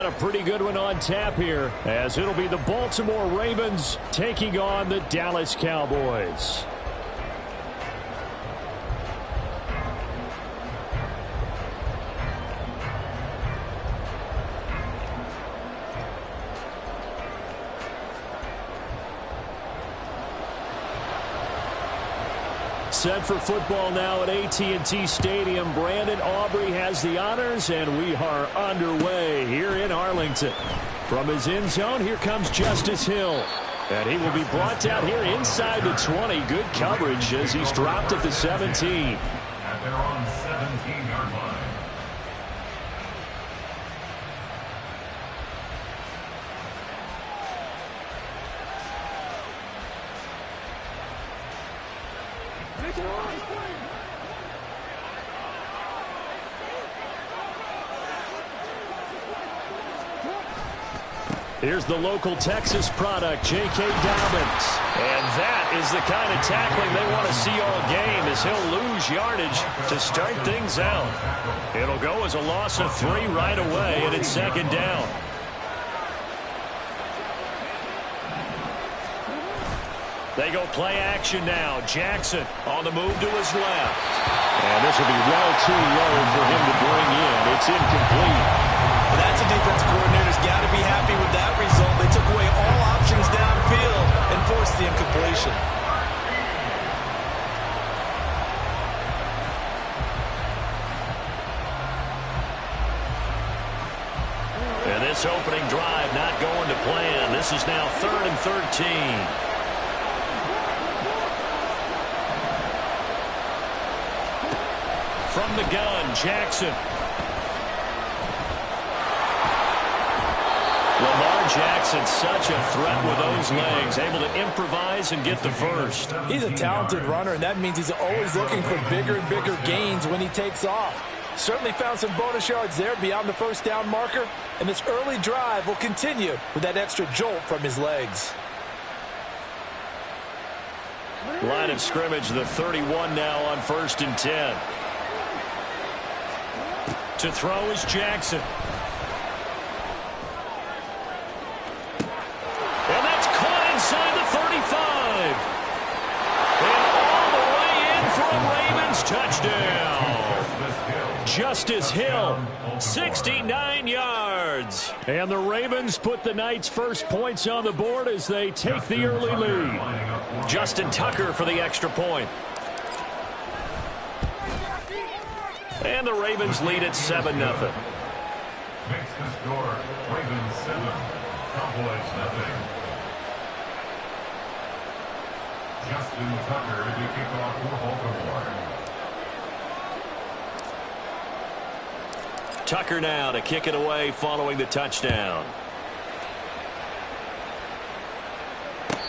A pretty good one on tap here, as it'll be the Baltimore Ravens taking on the Dallas Cowboys. Set for football now at AT&T Stadium. Brandon Aubrey has the honors, and we are underway here in Arlington. From his end zone, here comes Justice Hill. And he will be brought down here inside the 20. Good coverage as he's dropped at the 17. At their own 17-yard line. Here's the local Texas product, J.K. Dobbins. And that is the kind of tackling they want to see all game, as he'll lose yardage to start things out. It'll go as a loss of 3 right away, and it's second down. They go play action now. Jackson on the move to his left. And this will be well too low for him to bring in. It's incomplete. Well, that's a defensive coordinator's got to be happy with that result. They took away all options downfield and forced the incompletion. And this opening drive not going to plan. This is now 3rd and 13. From the gun, Jackson. Lamar Jackson, such a threat with those legs, able to improvise and get the first. He's a talented runner, and that means he's always looking for bigger and bigger gains when he takes off. Certainly found some bonus yards there beyond the first down marker, and this early drive will continue with that extra jolt from his legs. Line of scrimmage, the 31 now on 1st and 10. To throw is Jackson. And that's caught inside the 35. And all the way in for a Ravens touchdown. Justice Hill, 69 yards. And the Ravens put the night's first points on the board as they take the early lead. Justin Tucker for the extra point. And the Ravens lead at 7-0. Makes the score Ravens 7, Cowboys 0. Justin Tucker to kick off for Baltimore. Tucker now to kick it away following the touchdown.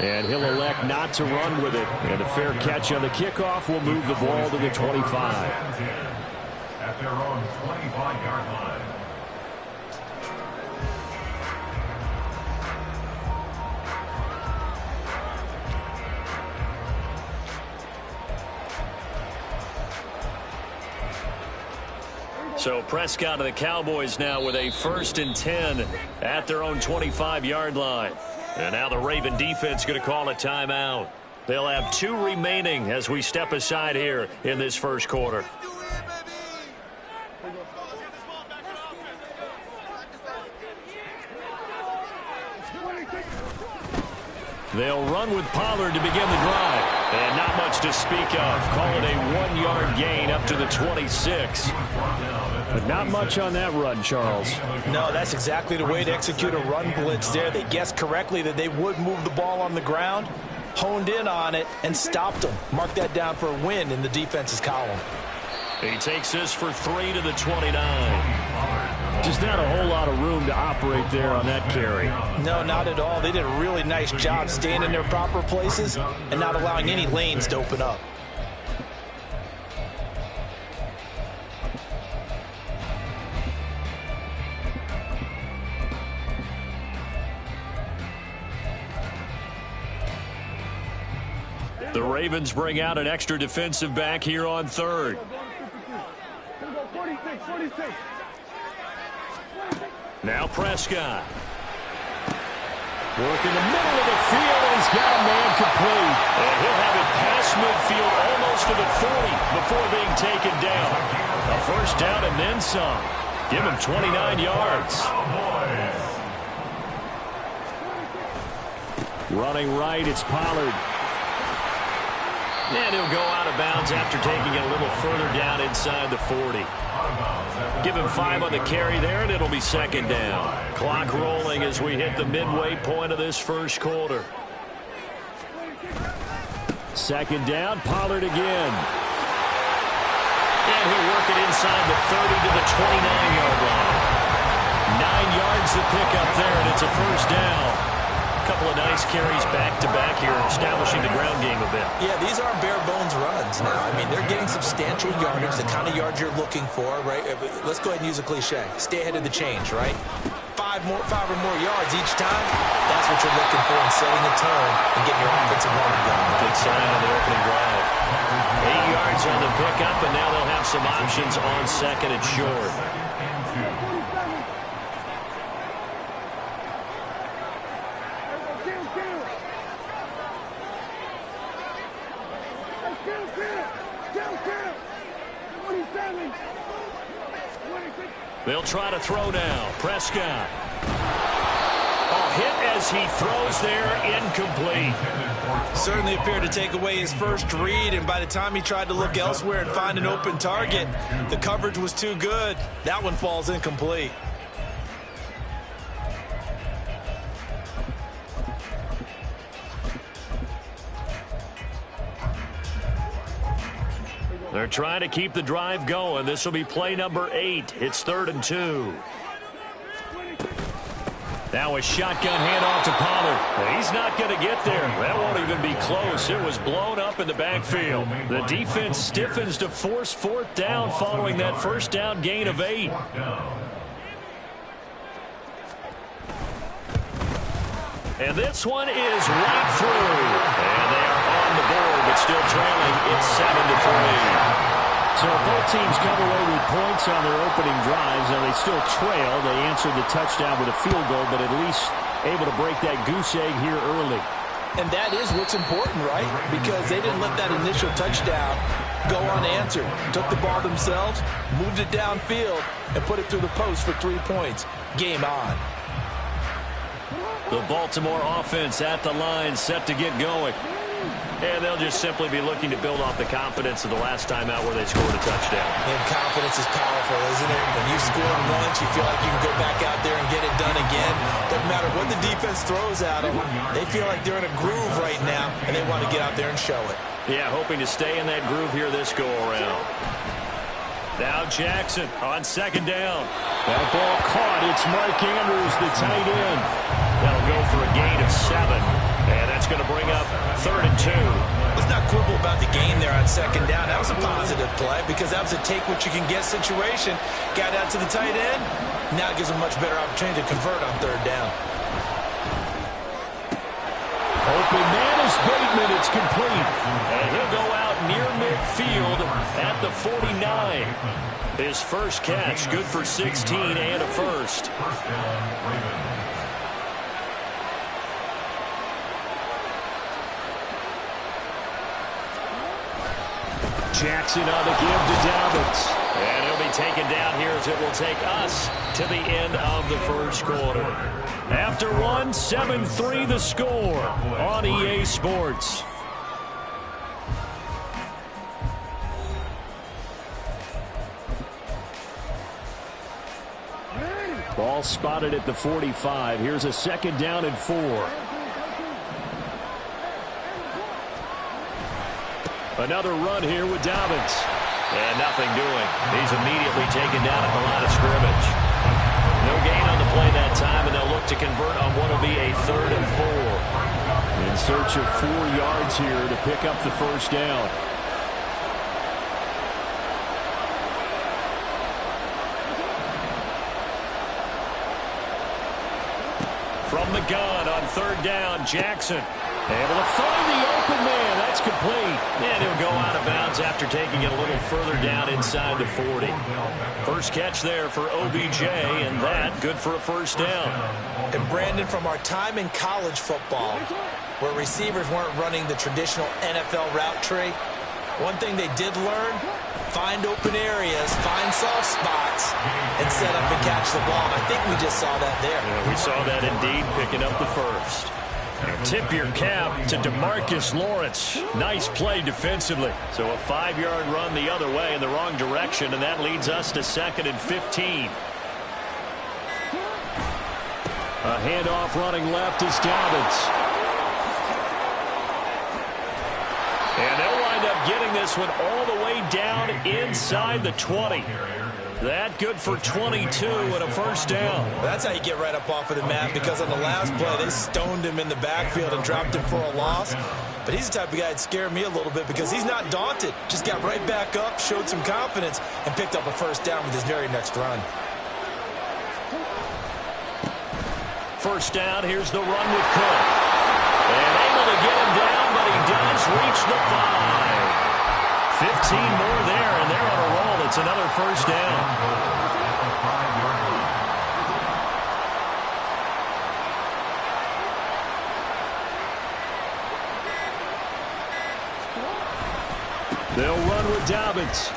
And he'll elect not to run with it. And a fair catch on the kickoff will move the ball to the 25. At their own 25-yard line. So Prescott and the Cowboys now with a 1st and 10 at their own 25-yard line. And now the Raven defense going to call a timeout. They'll have 2 remaining as we step aside here in this first quarter. They'll run with Pollard to begin the drive. And not much to speak of. Call it a 1-yard gain up to the 26. But not much on that run, Charles. No, that's exactly the way to execute a run blitz there. They guessed correctly that they would move the ball on the ground, honed in on it, and stopped them. Mark that down for a win in the defense's column. He takes this for 3 to the 29. Just not a whole lot of room to operate there on that carry. No, not at all. They did a really nice job staying in their proper places and not allowing any lanes to open up. The Ravens bring out an extra defensive back here on 3rd. Now Prescott. Work in the middle of the field, and he's got a man complete. And he'll have it past midfield almost to the 40 before being taken down. A first down and then some. Give him 29 yards. Running right, it's Pollard. And he'll go out of bounds after taking it a little further down inside the 40. Give him 5 on the carry there, and it'll be second down. Clock rolling as we hit the midway point of this first quarter. Second down, Pollard again. And he'll work it inside the 30 to the 29-yard line. 9 yards to pick up there, and it's a first down. A couple of nice carries back-to-back here, establishing the ground game a bit. Yeah, these aren't bare-bones runs now. I mean, they're getting substantial yardage, the kind of yards you're looking for, right? Let's go ahead and use a cliche. Stay ahead of the change, right? 5 or more yards each time, that's what you're looking for in setting a tone and getting your offensive line going. Good sign on the opening drive. 8 yards on the pickup, and now they'll have some options on second and short. They'll try to throw now. Prescott. Hit as he throws there, incomplete. Certainly appeared to take away his first read, and by the time he tried to look elsewhere and find an open target, the coverage was too good. That one falls incomplete. They're trying to keep the drive going. This will be play number 8. It's 3rd and 2. Now a shotgun handoff to Pollard. He's not going to get there. That won't even be close. It was blown up in the backfield. The defense stiffens to force 4th down following that first down gain of 8. And this one is right through. And they are on the board, but still trailing. It's 7-3. So both teams come away with points on their opening drives. Now they still trail. They answered the touchdown with a field goal, but at least able to break that goose egg here early. And that is what's important, right? Because they didn't let that initial touchdown go unanswered. Took the ball themselves, moved it downfield, and put it through the post for 3 points. Game on. The Baltimore offense at the line, set to get going. And they'll just simply be looking to build off the confidence of the last time out where they scored a touchdown. And confidence is powerful, isn't it? When you score once, you feel like you can go back out there and get it done again. Doesn't matter what the defense throws at them. They feel like they're in a groove right now, and they want to get out there and show it. Yeah, hoping to stay in that groove here this go-around. Now Jackson on second down. That ball caught. It's Mark Andrews, the tight end. That'll go for a gain of 7. And that's going to bring up 3rd and 2. Let's not quibble about the gain there on second down. That was a positive play because that was a take-what-you-can-get situation. Got out to the tight end. Now it gives them a much better opportunity to convert on 3rd down. Open man is Bateman. It's complete. And he'll go out near midfield at the 49. His first catch, good for 16 and a first. Jackson on the give to Dobbins. And he'll be taken down here as it will take us to the end of the first quarter. After one, 7-3 the score on EA Sports. Ball spotted at the 45. Here's a 2nd down and 4. Another run here with Dobbins. And nothing doing. He's immediately taken down at the line of scrimmage. No gain on the play that time, and they'll look to convert on what will be a 3rd and 4. In search of 4 yards here to pick up the first down. From the gun on 3rd down, Jackson. Able to find the open man. That's complete. And he'll go out of bounds after taking it a little further down inside the 40. First catch there for OBJ, and that good for a first down. And Brandon, from our time in college football, where receivers weren't running the traditional NFL route tree, one thing they did learn, find open areas, find soft spots, and set up and catch the ball. And I think we just saw that there. Yeah, we saw that indeed, picking up the first. Tip your cap to DeMarcus Lawrence. Nice play defensively. So a 5-yard run the other way in the wrong direction, and that leads us to 2nd and 15. A handoff running left is Dobbins. And they'll wind up getting this one all the way down inside the 20. That good for 22 and a first down. That's how you get right up off of the mat, because on the last play, they stoned him in the backfield and dropped him for a loss. But he's the type of guy that scared me a little bit because he's not daunted. Just got right back up, showed some confidence, and picked up a first down with his very next run. First down, here's the run with Cook. And able to get him down, but he does reach the 5. 15 more there, and they're on a roll. It's another first down. They'll run with Dobbins.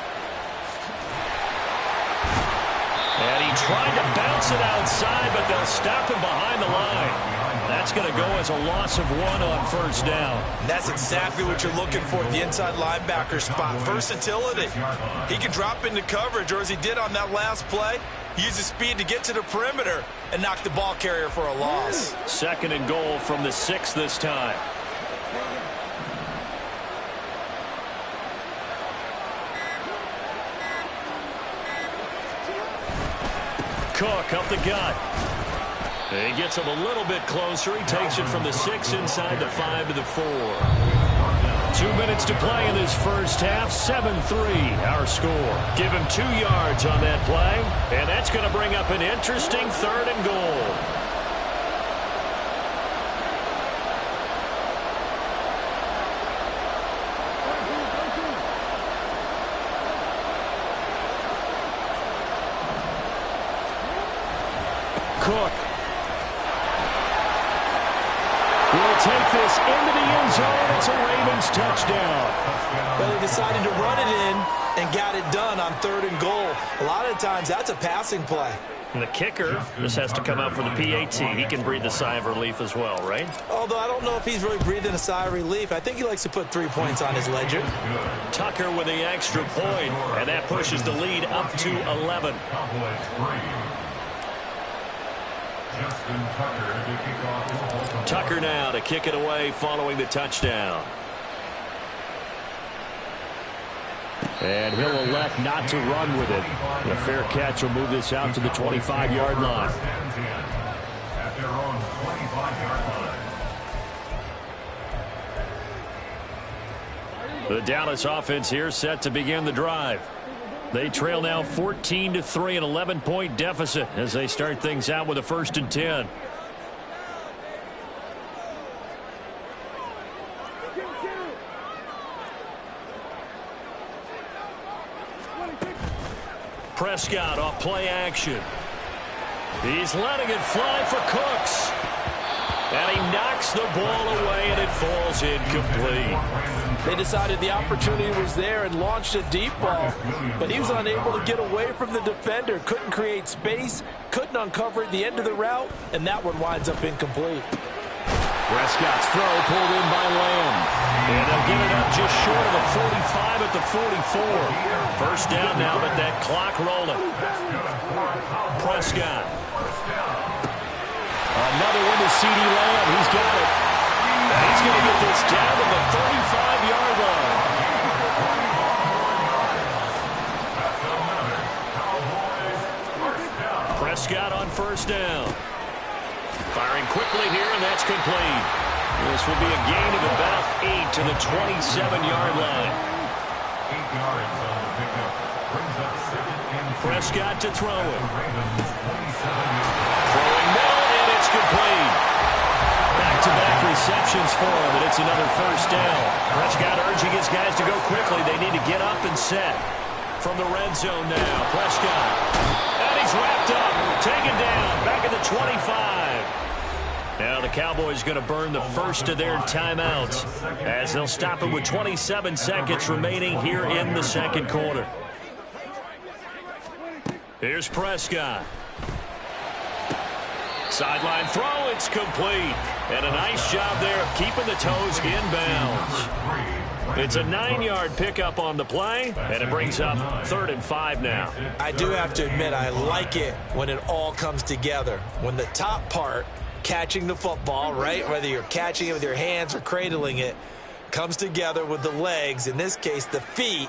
And he tried to bounce it outside, but they'll stop him behind the line. That's going to go as a loss of 1 on first down. And that's exactly what you're looking for at the inside linebacker spot. Versatility. He can drop into coverage, or as he did on that last play, use his speed to get to the perimeter and knock the ball carrier for a loss. 2nd and goal from the 6 this time. Cook up the gut. He gets him a little bit closer. He takes it from the 6 inside the 5 to the 4. 2 minutes to play in this first half. 7-3 our score. Give him 2 yards on that play. And that's going to bring up an interesting 3rd and goal. Cook will take this into the end zone. It's a Ravens touchdown. But they decided to run it in and got it done on 3rd and goal. A lot of times that's a passing play. And the kicker just has to come out for the PAT. He can breathe a sigh of relief as well, right? Although I don't know if he's really breathing a sigh of relief. I think he likes to put 3 points on his ledger. Tucker with the extra point, and that pushes the lead up to 11. Tucker now to kick it away following the touchdown. And he'll elect not to run with it. A fair catch will move this out to the 25-yard line. At their own 25-yard line. The Dallas offense here set to begin the drive. They trail now 14-3, an 11-point deficit as they start things out with a 1st and 10. Prescott off play action. He's letting it fly for Cooks. And he knocks the ball away, and it falls incomplete. They decided the opportunity was there and launched a deep ball, but he was unable to get away from the defender, couldn't create space, couldn't uncover at the end of the route, and that one winds up incomplete. Prescott's throw pulled in by Lamb. And they'll get it up just short of the 45 at the 44. First down now, but that clock rolling. Prescott. Another one to CeeDee Lamb. He's got it. He's going to get this down to the 35-yard line. Prescott on first down. Firing quickly here, and that's complete. This will be a gain of about 8 to the 27-yard line. 8 yards on the pickup. Brings up 2nd and 2. Prescott to throw it. Throwing now, and it's complete. Back-to-back receptions options for him, and it's another first down. Prescott urging his guys to go quickly. They need to get up and set. From the red zone now, Prescott. And he's wrapped up, taken down, back at the 25. Now the Cowboys going to burn the first of their timeouts as they'll stop it with 27 seconds remaining here in the second quarter. Here's Prescott. Sideline throw, it's complete. And a nice job there of keeping the toes in bounds. It's a 9-yard pickup on the play, and it brings up 3rd and 5 now. I do have to admit, I like it when it all comes together. When the top part, catching the football, right, whether you're catching it with your hands or cradling it, comes together with the legs, in this case the feet,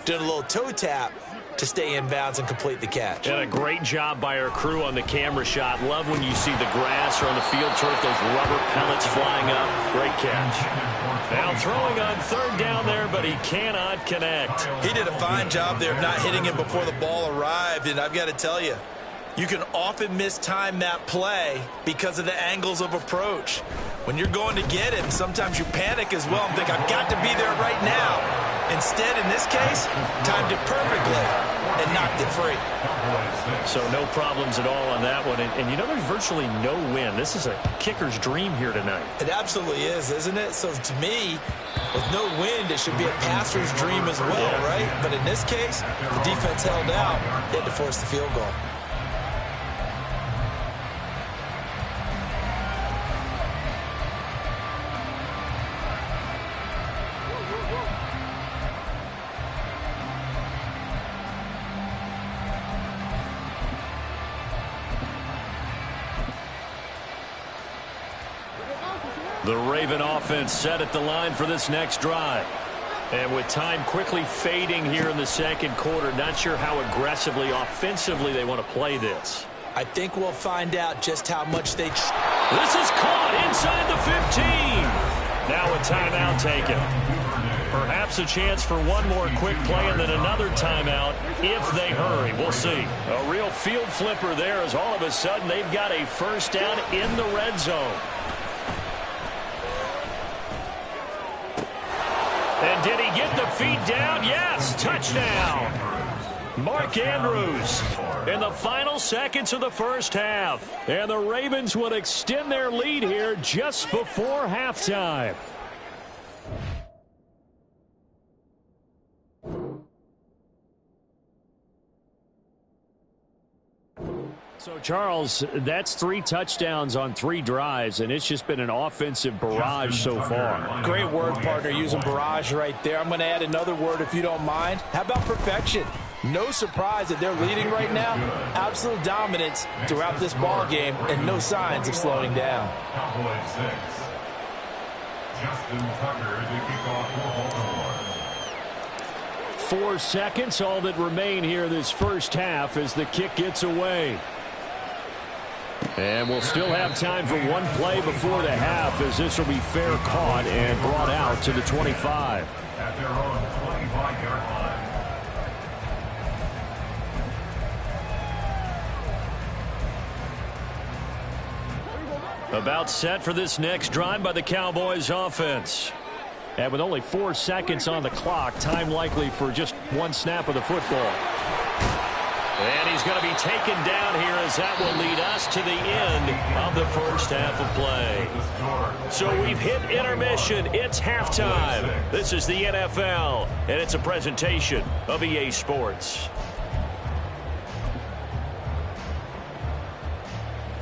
doing a little toe tap to stay in bounds and complete the catch. And a great job by our crew on the camera shot. Love when you see the grass or on the field turf, those rubber pellets flying up. Great catch. Now throwing on 3rd down there, but he cannot connect. He did a fine job there of not hitting him before the ball arrived, and I've got to tell you, you can often mistime that play because of the angles of approach. When you're going to get him, sometimes you panic as well and think, I've got to be there right now. Instead, in this case, timed it perfectly and knocked it free. So no problems at all on that one. And you know, there's virtually no win. This is a kicker's dream here tonight. It absolutely is, isn't it? So to me, with no wind, it should be a passer's dream as well, right? But in this case, the defense held out. They had to force the field goal. The Raven offense set at the line for this next drive. And with time quickly fading here in the second quarter, not sure how aggressively, offensively they want to play this. I think we'll find out just how much they... This is caught inside the 15. Now a timeout taken. Perhaps a chance for one more quick play and then another timeout if they hurry. We'll see. A real field flipper there as all of a sudden they've got a first down in the red zone. And did he get the feet down? Yes, touchdown. Mark Andrews in the final seconds of the first half. And the Ravens would extend their lead here just before halftime. So, Charles, that's 3 touchdowns on 3 drives, and it's just been an offensive barrage so far. Great word, partner, using barrage right there. I'm going to add another word if you don't mind. How about perfection? No surprise that they're leading right now. Absolute dominance throughout this ball game and no signs of slowing down. Cowboys 6. Justin Tucker to kick off for Baltimore. 4 seconds, all that remain here this first half as the kick gets away. And we'll still have time for one play before the half as this will be fair caught and brought out to the 25. At their own 25-yard line. About set for this next drive by the Cowboys offense. And with only 4 seconds on the clock, time likely for just one snap of the football. And he's going to be taken down here as that will lead us to the end of the first half of play. So we've hit intermission. It's halftime. This is the NFL, and it's a presentation of EA Sports.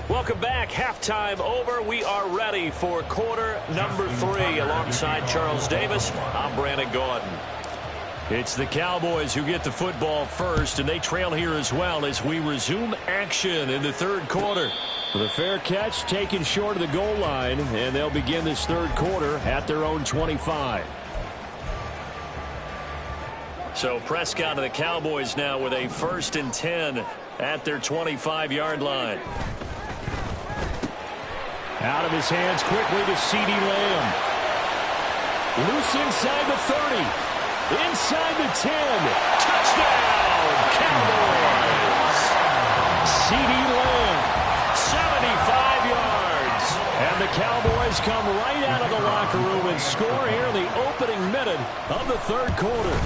Welcome back. Halftime over. We are ready for quarter number 3. Alongside Charles Davis, I'm Brandon Gordon. It's the Cowboys who get the football first, and they trail here as well as we resume action in the third quarter. The fair catch taken short of the goal line, and they'll begin this third quarter at their own 25. So Prescott of the Cowboys now with a 1st and 10 at their 25-yard line. Out of his hands quickly to CeeDee Lamb. Loose inside the 30. Inside the 10. Touchdown, Cowboys. CeeDee Lamb, 75 yards. And the Cowboys players come right out of the locker room and score here in the opening minute of the third quarter.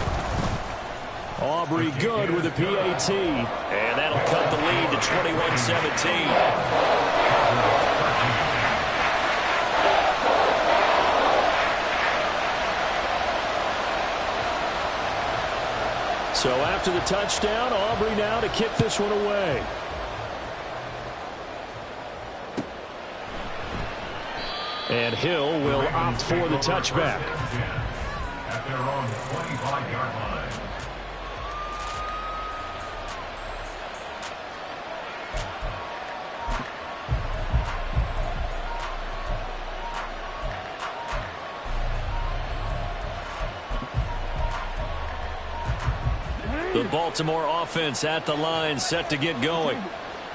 Aubrey good with a PAT. And that'll cut the lead to 21-17. So after the touchdown, Aubrey now to kick this one away. And Hill will opt for the touchback. At their own 25-yard line. The Baltimore offense at the line, set to get going.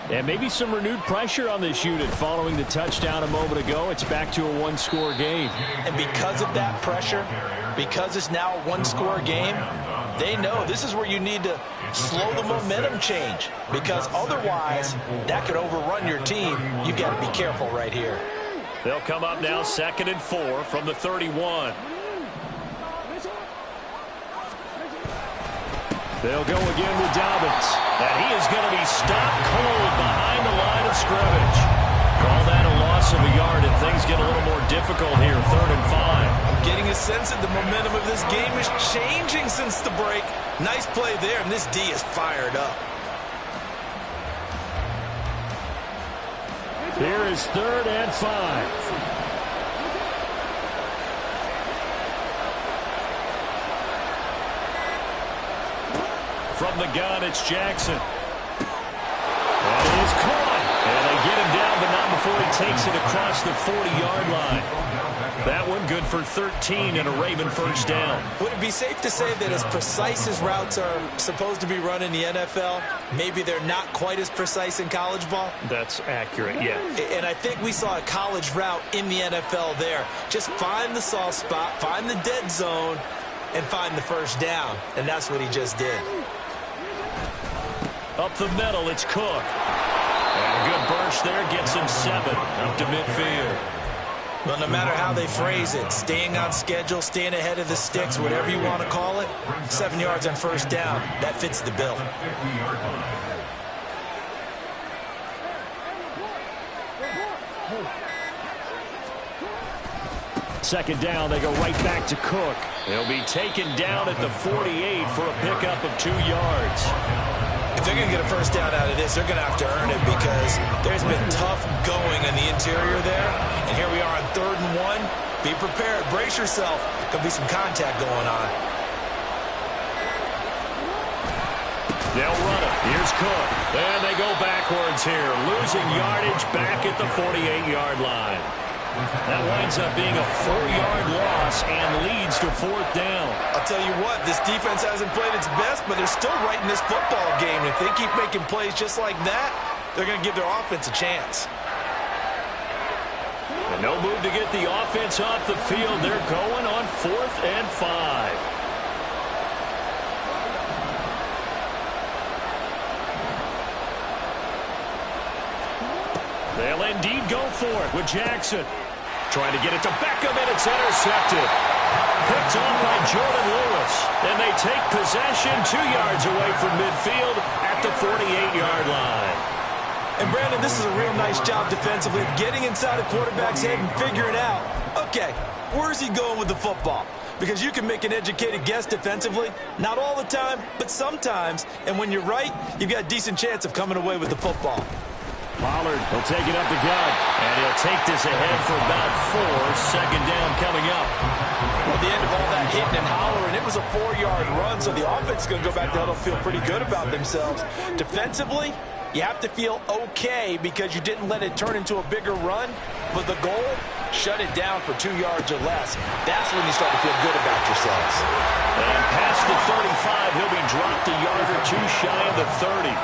And maybe some renewed pressure on this unit following the touchdown a moment ago. It's back to a one-score game. And because of that pressure, because it's now a one-score game, they know this is where you need to slow the momentum change. Because otherwise, that could overrun your team. You've got to be careful right here. They'll come up now 2nd and 4 from the 31. They'll go again with Dobbins. And he is going to be stopped cold behind the line of scrimmage. Call that a loss of a yard, and things get a little more difficult here, 3rd and 5. I'm getting a sense that the momentum of this game is changing since the break. Nice play there, and this D is fired up. Here is 3rd and 5. From the gun, it's Jackson. And it is caught. And they get him down, but not before he takes it across the 40-yard line. That one good for 13 and a Raven first down. Would it be safe to say that as precise as routes are supposed to be run in the NFL, maybe they're not quite as precise in college ball? That's accurate, yeah. And I think we saw a college route in the NFL there. Just find the soft spot, find the dead zone, and find the first down. And that's what he just did. Up the middle, it's Cook. And a good burst there gets him 7 up to midfield. Well, no matter how they phrase it, staying on schedule, staying ahead of the sticks, whatever you want to call it, 7 yards on first down, that fits the bill. Second down, they go right back to Cook. He'll be taken down at the 48 for a pickup of 2 yards. If they're going to get a first down out of this, they're going to have to earn it because there's been tough going in the interior there. And here we are on 3rd and 1. Be prepared. Brace yourself. There'll be some contact going on. They'll run it. Here's Cook. And they go backwards here. Losing yardage back at the 48-yard line. That winds up being a 4-yard loss and leads to 4th down. I'll tell you what, this defense hasn't played its best, but they're still right in this football game. If they keep making plays just like that, they're going to give their offense a chance. And no move to get the offense off the field. They're going on 4th and 5. They'll indeed go for it with Jackson. Trying to get it to Beckham, and it's intercepted. Picked off by Jordan Lewis. And they take possession 2 yards away from midfield at the 48-yard line. And, Brandon, this is a real nice job defensively, getting inside a quarterback's head and figuring out, okay, where's he going with the football? Because you can make an educated guess defensively, not all the time, but sometimes. And when you're right, you've got a decent chance of coming away with the football. Pollard will take it up the gut, and he'll take this ahead for about 4. Second down coming up. Well, the end of all that hitting and hollering, it was a 4-yard run, so the offense is going to go back there and feel pretty good about themselves. Defensively, you have to feel okay because you didn't let it turn into a bigger run, but the goal, shut it down for 2 yards or less. That's when you start to feel good about yourselves. And past the 35, he'll be dropped a yard or 2 shy of the 30.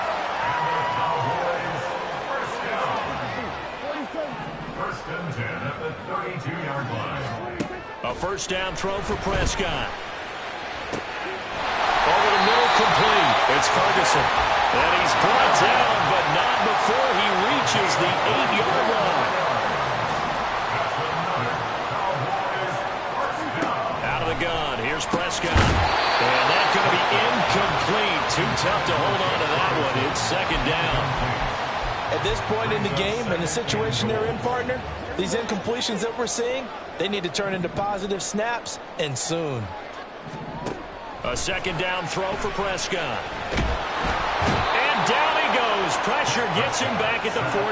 A first down throw for Prescott. Over the middle, complete. It's Ferguson. And he's brought down, but not before he reaches the 8-yard line. tough to hold on to that one. It's second down. At this point in the game, in the situation they're in, partner, these incompletions that we're seeing, they need to turn into positive snaps, and soon. A second down throw for Prescott. And down he goes. Pressure gets him back at the 14.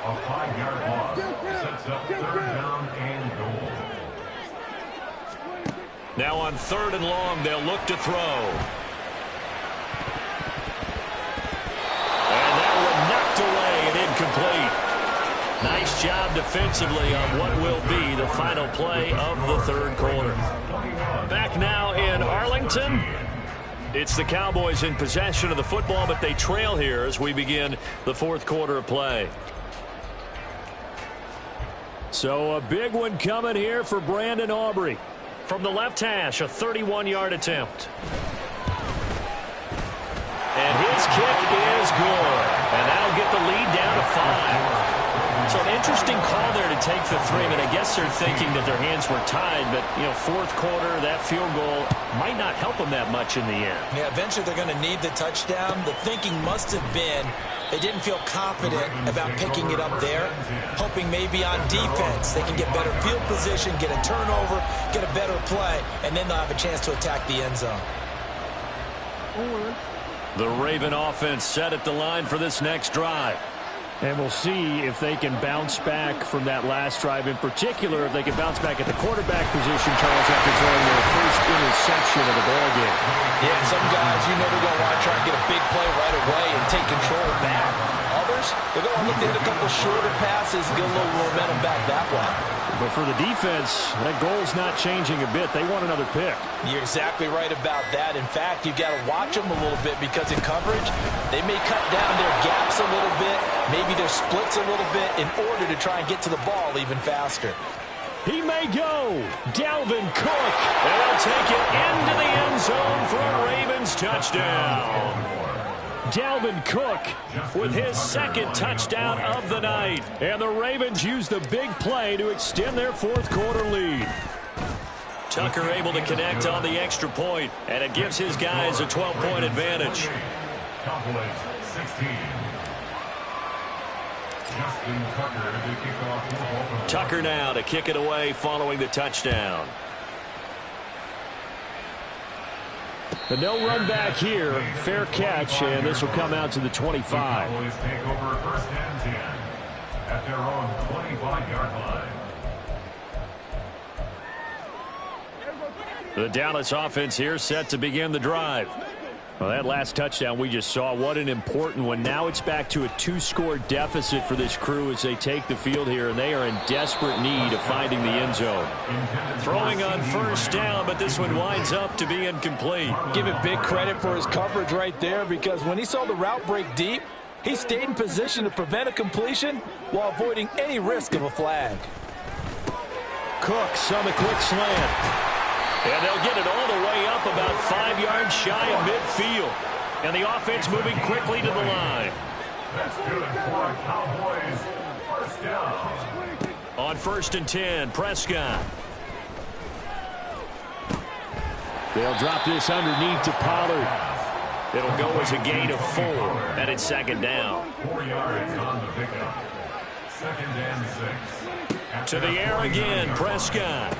A 5-yard loss sets up third down and goal. Now on third and long, they'll look to throw. And that one knocked away and incomplete. Nice job defensively on what will be the final play of the third quarter. Back now in Arlington. It's the Cowboys in possession of the football, but they trail here as we begin the fourth quarter of play. So a big one coming here for Brandon Aubrey. From the left hash, a 31-yard attempt. And his kick is good. And that'll get the lead down to 5. So an interesting call there to take the 3. I guess they're thinking that their hands were tied, but, you know, fourth quarter, that field goal might not help them that much in the end. Yeah, eventually they're going to need the touchdown. The thinking must have been they didn't feel confident about picking it up there, hoping maybe on defense they can get better field position, get a turnover, get a better play, and then they'll have a chance to attack the end zone. The Raven offense set at the line for this next drive. And we'll see if they can bounce back from that last drive. In particular, if they can bounce back at the quarterback position, Charles, after throwing their first interception of the ball game. Yeah, some guys, you know they're going to want to try and get a big play right away and take control back. Others, they're going to look to hit a couple shorter passes, get a little momentum back that way. But for the defense, that goal's not changing a bit. They want another pick. You're exactly right about that. In fact, you've got to watch them a little bit because in coverage, they may cut down their gaps a little bit, maybe their splits a little bit in order to try and get to the ball even faster. He may go. Dalvin Cook. And they'll take it into the end zone for a Ravens touchdown. Dalvin Cook with his second touchdown of the night. And the Ravens use the big play to extend their fourth quarter lead. Tucker able to connect on the extra point, and it gives his guys a 12-point advantage. Cowboys 16. Tucker now to kick it away following the touchdown. The no run back here, fair catch, and this will come out to the 25. Cowboys take over first and 10 at their own 25-yard line. The Dallas offense here set to begin the drive. Well, that last touchdown we just saw, what an important one. Now it's back to a 2-score deficit for this crew as they take the field here, and they are in desperate need of finding the end zone. Throwing on first down, but this one winds up to be incomplete. Give it big credit for his coverage right there, because when he saw the route break deep, he stayed in position to prevent a completion while avoiding any risk of a flag. Cooks on the quick slant. And they'll get it all the way up about 5 yards shy of midfield. And the offense moving quickly to the line. That's good for Cowboys. First down. On first and 10, Prescott. They'll drop this underneath to Pollard. It'll go as a gain of 4, and it's second down. 4 yards on the pickup. Second and 6. To the air again, Prescott.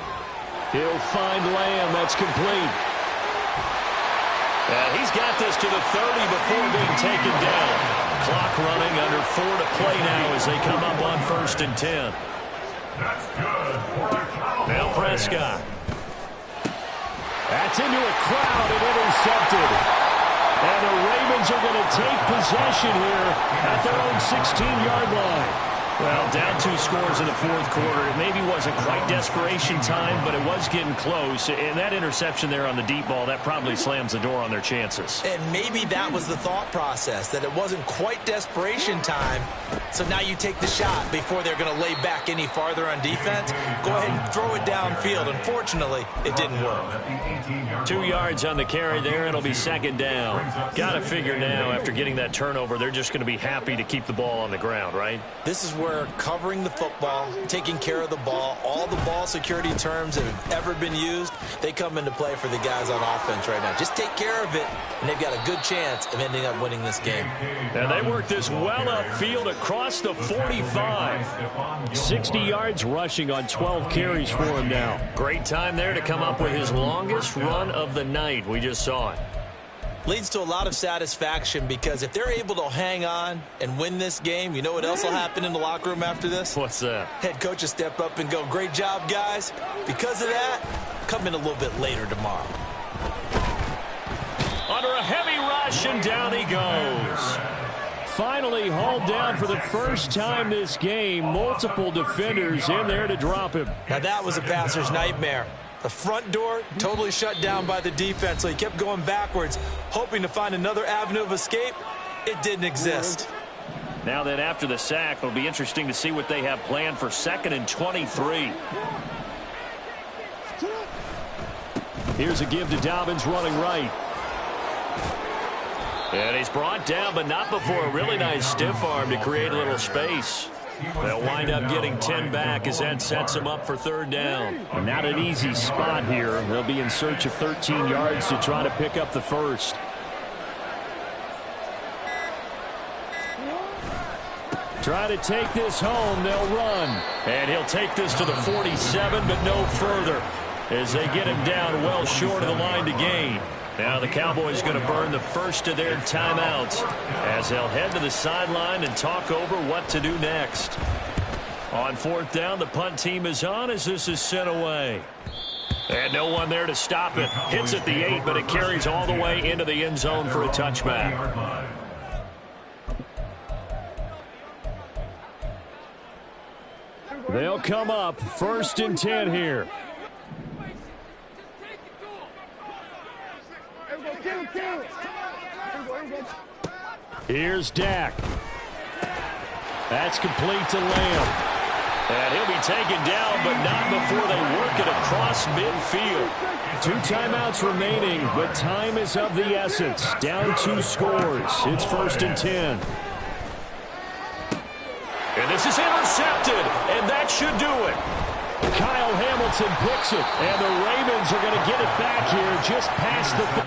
He'll find Lamb. That's complete. And he's got this to the 30 before being taken down. Clock running, under 4 to play now as they come up on first and 10. That's good for the Cowboys. Now Prescott. That's into a crowd and intercepted. And the Ravens are going to take possession here at their own 16-yard line. Well, down 2 scores in the fourth quarter. It maybe wasn't quite desperation time, but it was getting close. And that interception there on the deep ball, that probably slams the door on their chances. And maybe that was the thought process, that it wasn't quite desperation time. So now you take the shot before they're going to lay back any farther on defense. Go ahead and throw it downfield. Unfortunately, it didn't work. 2 yards on the carry there. It'll be second down. Got to figure now, after getting that turnover, they're just going to be happy to keep the ball on the ground, right? This is where covering the football, taking care of the ball, all the ball security terms that have ever been used, They come into play for the guys on offense right now. Just take care of it, and they've got a good chance of ending up winning this game. And they work this well upfield across the 45. 60 yards rushing on 12 carries for him now. Great time there to come up with his longest run of the night. We just saw it. Leads to a lot of satisfaction because if they're able to hang on and win this game, you know what else will happen in the locker room after this? What's that? Head coach will step up and go, great job, guys. Because of that, come in a little bit later tomorrow. Under a heavy rush, and down he goes. Finally hauled down for the first time this game. Multiple defenders in there to drop him. Now that was a passer's nightmare. The front door totally shut down by the defense, so he kept going backwards, hoping to find another avenue of escape. It didn't exist. Now then, after the sack, it'll be interesting to see what they have planned for 2nd and 23. Here's a give to Dobbins running right. And he's brought down, but not before a really nice stiff arm to create a little space. They'll wind up getting 10 back as that sets them up for 3rd down. Not an easy spot here. They'll be in search of 13 yards to try to pick up the first. Try to take this home. They'll run. And he'll take this to the 47, but no further, as they get him down well short of the line to gain. Now the Cowboys going to burn the first of their timeouts as they'll head to the sideline and talk over what to do next. On 4th down, the punt team is on as this is sent away. And no one there to stop it. Hits at the 8, but it carries all the way into the end zone for a touchback. They'll come up 1st and 10 here. Here's Dak. That's complete to Lamb. And he'll be taken down, but not before they work it across midfield. 2 timeouts remaining, but time is of the essence. Down 2 scores. It's 1st and 10. And this is intercepted, and that should do it. Kyle Hamilton picks it, and the Ravens are going to get it back here just past the...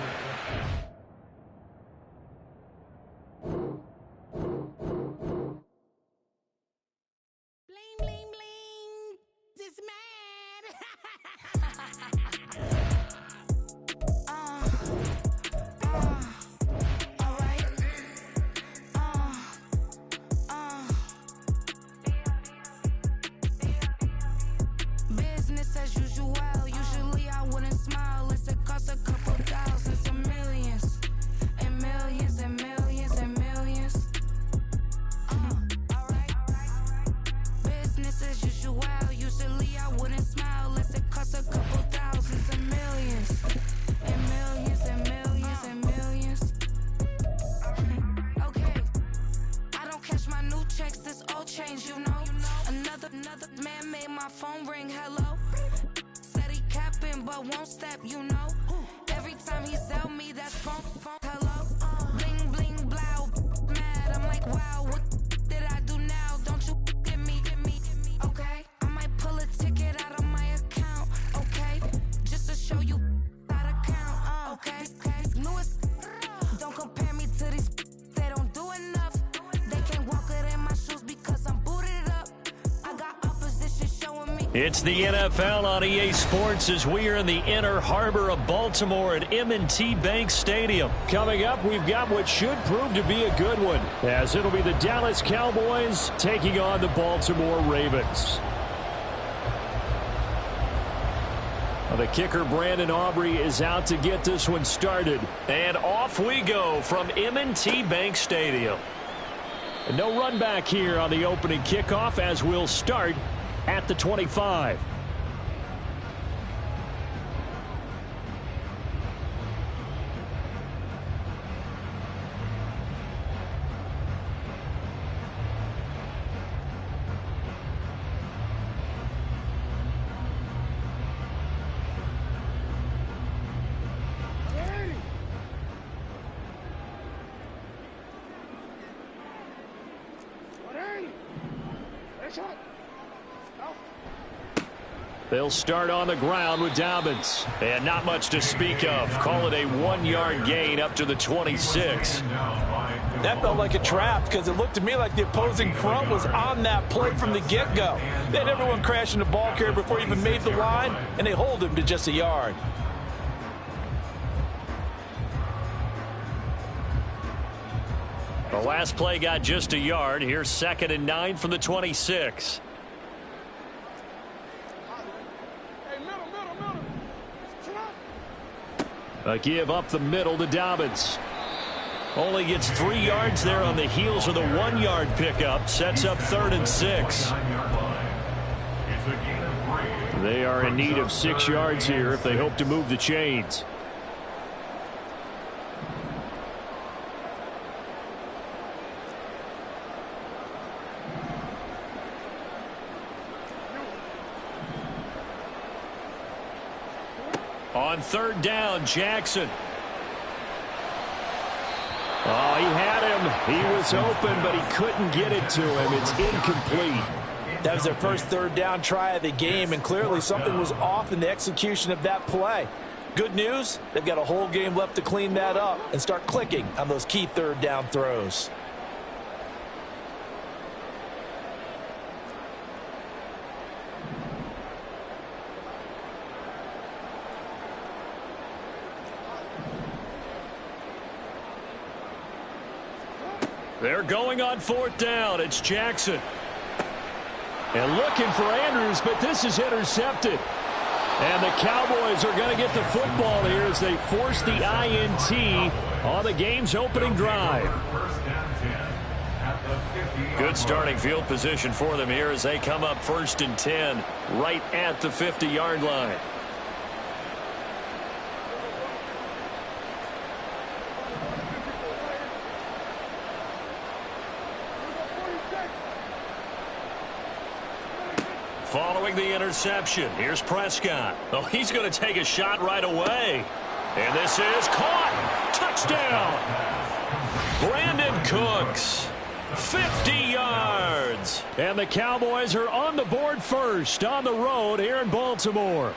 It's the NFL on EA Sports as we are in the inner harbor of Baltimore at M&T Bank Stadium. Coming up, we've got what should prove to be a good one, as it'll be the Dallas Cowboys taking on the Baltimore Ravens. Well, the kicker, Brandon Aubrey, is out to get this one started. And off we go from M&T Bank Stadium. And no run back here on the opening kickoff as we'll start at the 25. They'll start on the ground with Dobbins. And not much to speak of. Call it a 1-yard gain up to the 26. That felt like a trap because it looked to me like the opposing front was on that play from the get-go. They had everyone crashing the ball carrier before he even made the line, and they hold him to just a yard. The last play got just a yard. Here's 2nd and 9 from the 26. A give up the middle to Dobbins. Only gets 3 yards there on the heels of the 1-yard pickup. Sets up 3rd and 6. They are in need of 6 yards here if they hope to move the chains. On 3rd down, Jackson. Oh, he had him. He was open, but he couldn't get it to him. It's incomplete. That was their first 3rd down try of the game, and clearly something was off in the execution of that play. Good news, they've got a whole game left to clean that up and start clicking on those key 3rd down throws. They're going on 4th down. It's Jackson. And looking for Andrews, but this is intercepted. And the Cowboys are going to get the football here as they force the INT on the game's opening drive. Good starting field position for them here as they come up 1st and 10 right at the 50-yard line. Following the interception, here's Prescott. Oh, he's going to take a shot right away. And this is caught. Touchdown. Brandon Cooks. 50 yards. And the Cowboys are on the board first on the road here in Baltimore.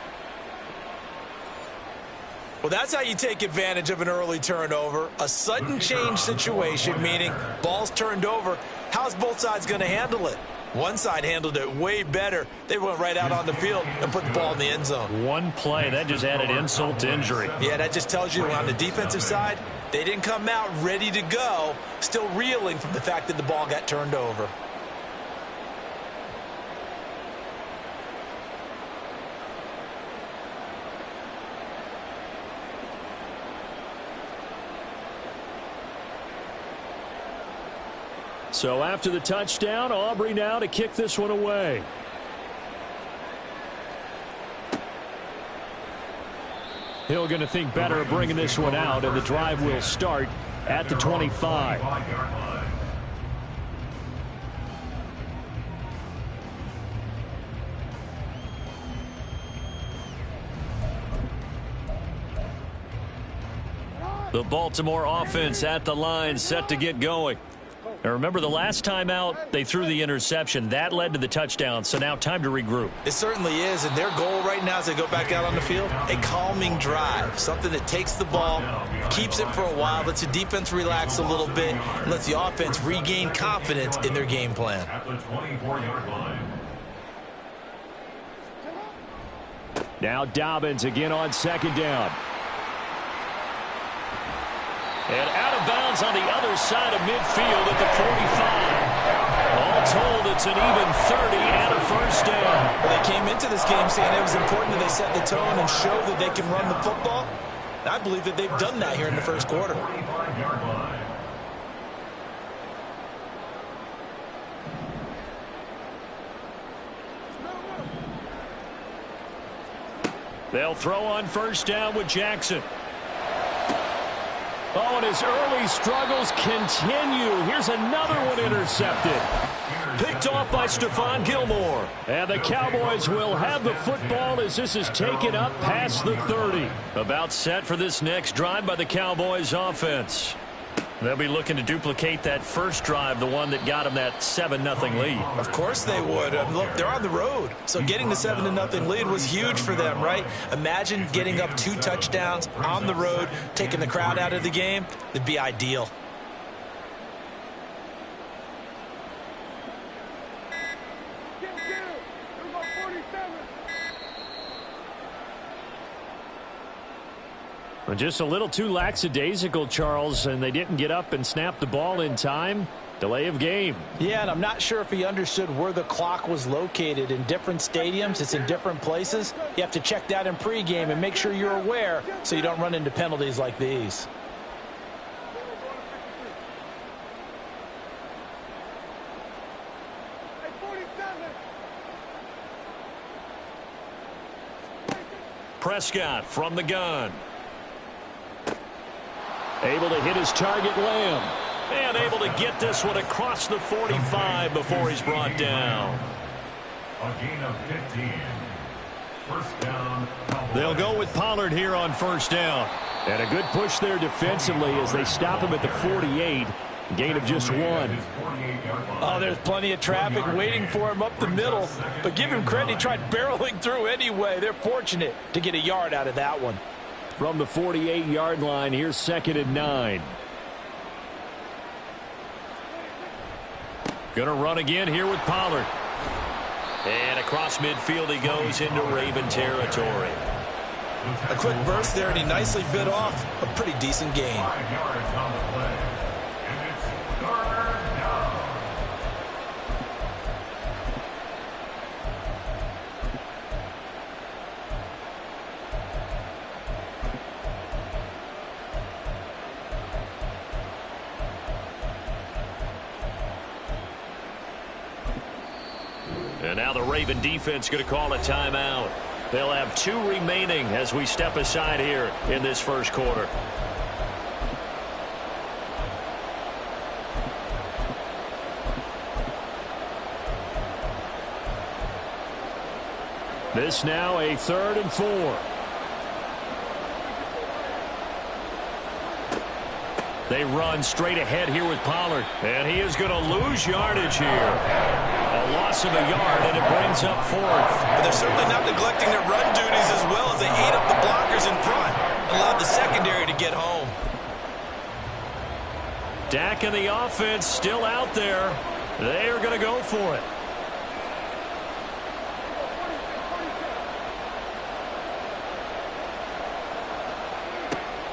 Well, that's how you take advantage of an early turnover. A sudden change situation, meaning ball's turned over. How's both sides going to handle it? One side handled it way better. They went right out on the field and put the ball in the end zone. One play, that just added insult to injury. Yeah, that just tells you on the defensive side, they didn't come out ready to go, still reeling from the fact that the ball got turned over. So after the touchdown, Aubrey now to kick this one away. Hill going to think better of bringing this one out, and the drive will start at the 25. The Baltimore offense at the line, set to get going. Now remember, the last time out, they threw the interception. That led to the touchdown, so now time to regroup. It certainly is, and their goal right now as they go back out on the field, a calming drive, something that takes the ball, keeps it for a while, lets the defense relax a little bit, and lets the offense regain confidence in their game plan. At the 24-yard line. Now Dobbins again on 2nd down. And out of bounds on the other side of midfield at the 45. All told, it's an even 30 and a first down. Well, they came into this game saying it was important that they set the tone and show that they can run the football. And I believe that they've done that here in the first quarter. 45-yard line. They'll throw on 1st down with Jackson. Oh, and his early struggles continue. Here's another one intercepted. Picked off by Stephon Gilmore. And the Cowboys will have the football as this is taken up past the 30. About set for this next drive by the Cowboys offense. They'll be looking to duplicate that first drive, the one that got them that 7-0 lead. Of course they would. Look, they're on the road. So getting the 7-0 lead was huge for them, right? Imagine getting up 2 touchdowns on the road, taking the crowd out of the game. It'd be ideal. Just a little too lackadaisical, Charles, and they didn't get up and snap the ball in time. Delay of game. Yeah, and I'm not sure if he understood where the clock was located. In different stadiums, it's in different places. You have to check that in pregame and make sure you're aware so you don't run into penalties like these. Prescott from the gun. Able to hit his target, Lamb. And able to get this one across the 45 before he's brought down. A gain of 15. First down. They'll go with Pollard here on first down. And a good push there defensively as they stop him at the 48. Gain of just 1. Oh, there's plenty of traffic waiting for him up the middle. But give him credit, he tried barreling through anyway. They're fortunate to get a yard out of that one. From the 48-yard line, here's 2nd and 9. Gonna run again here with Pollard. And across midfield he goes into Raven territory. A quick burst there, and he nicely bit off a pretty decent gain. 5 yards on the play. And it's third down. And now the Raven defense going to call a timeout. They'll have 2 remaining as we step aside here in this first quarter. This now a 3rd and 4. They run straight ahead here with Pollard. And he is going to lose yardage here. A loss of a yard, and it brings up 4th. But they're certainly not neglecting their run duties as well as they ate up the blockers in front and allowed the secondary to get home. Dak and the offense still out there. They are going to go for it.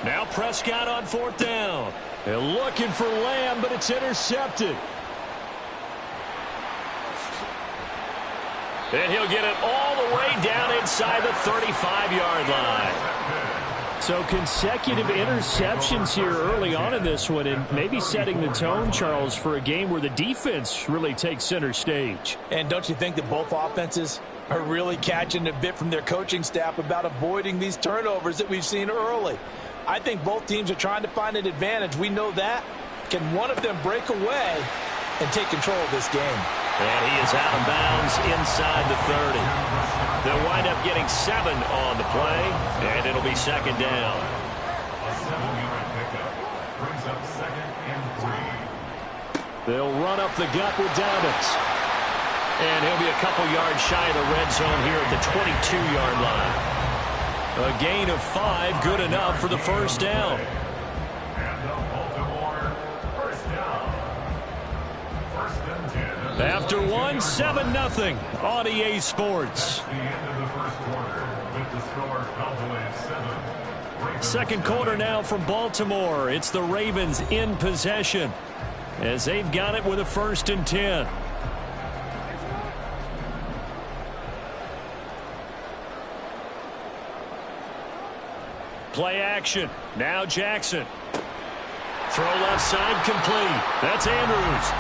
Now Prescott on 4th down. They're looking for Lamb, but it's intercepted. And he'll get it all the way down inside the 35-yard line. So consecutive interceptions here early on in this one, and maybe setting the tone, Charles, for a game where the defense really takes center stage. And don't you think that both offenses are really catching a bit from their coaching staff about avoiding these turnovers that we've seen early? I think both teams are trying to find an advantage. We know that. Can one of them break away and take control of this game? And he is out of bounds inside the 30. They'll wind up getting 7 on the play, and it'll be 2nd down. A 7-yard pickup brings up 2nd and 3. They'll run up the gut with Dobbins. And he'll be a couple yards shy of the red zone here at the 22-yard line. A gain of 5, good enough for the first down. And the Baltimore first down. 1st and 10. After 1, 7-0 on EA Sports. The end of the first quarter with the score Cowboys 7. Second quarter now from Baltimore. It's the Ravens in possession as they've got it with a 1st and 10. Play action. Now Jackson. Throw left side complete. That's Andrews.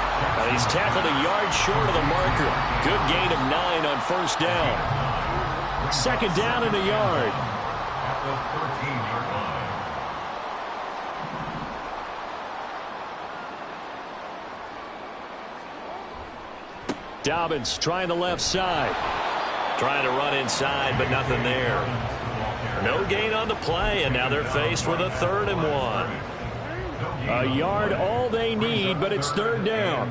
And he's tackled a yard short of the marker. Good gain of 9 on 1st down. 2nd down and a yard. At the 13-yard line. Dobbins trying the left side. Trying to run inside, but nothing there. No gain on the play, and now they're faced with a 3rd and 1. A yard all they need, but it's third down.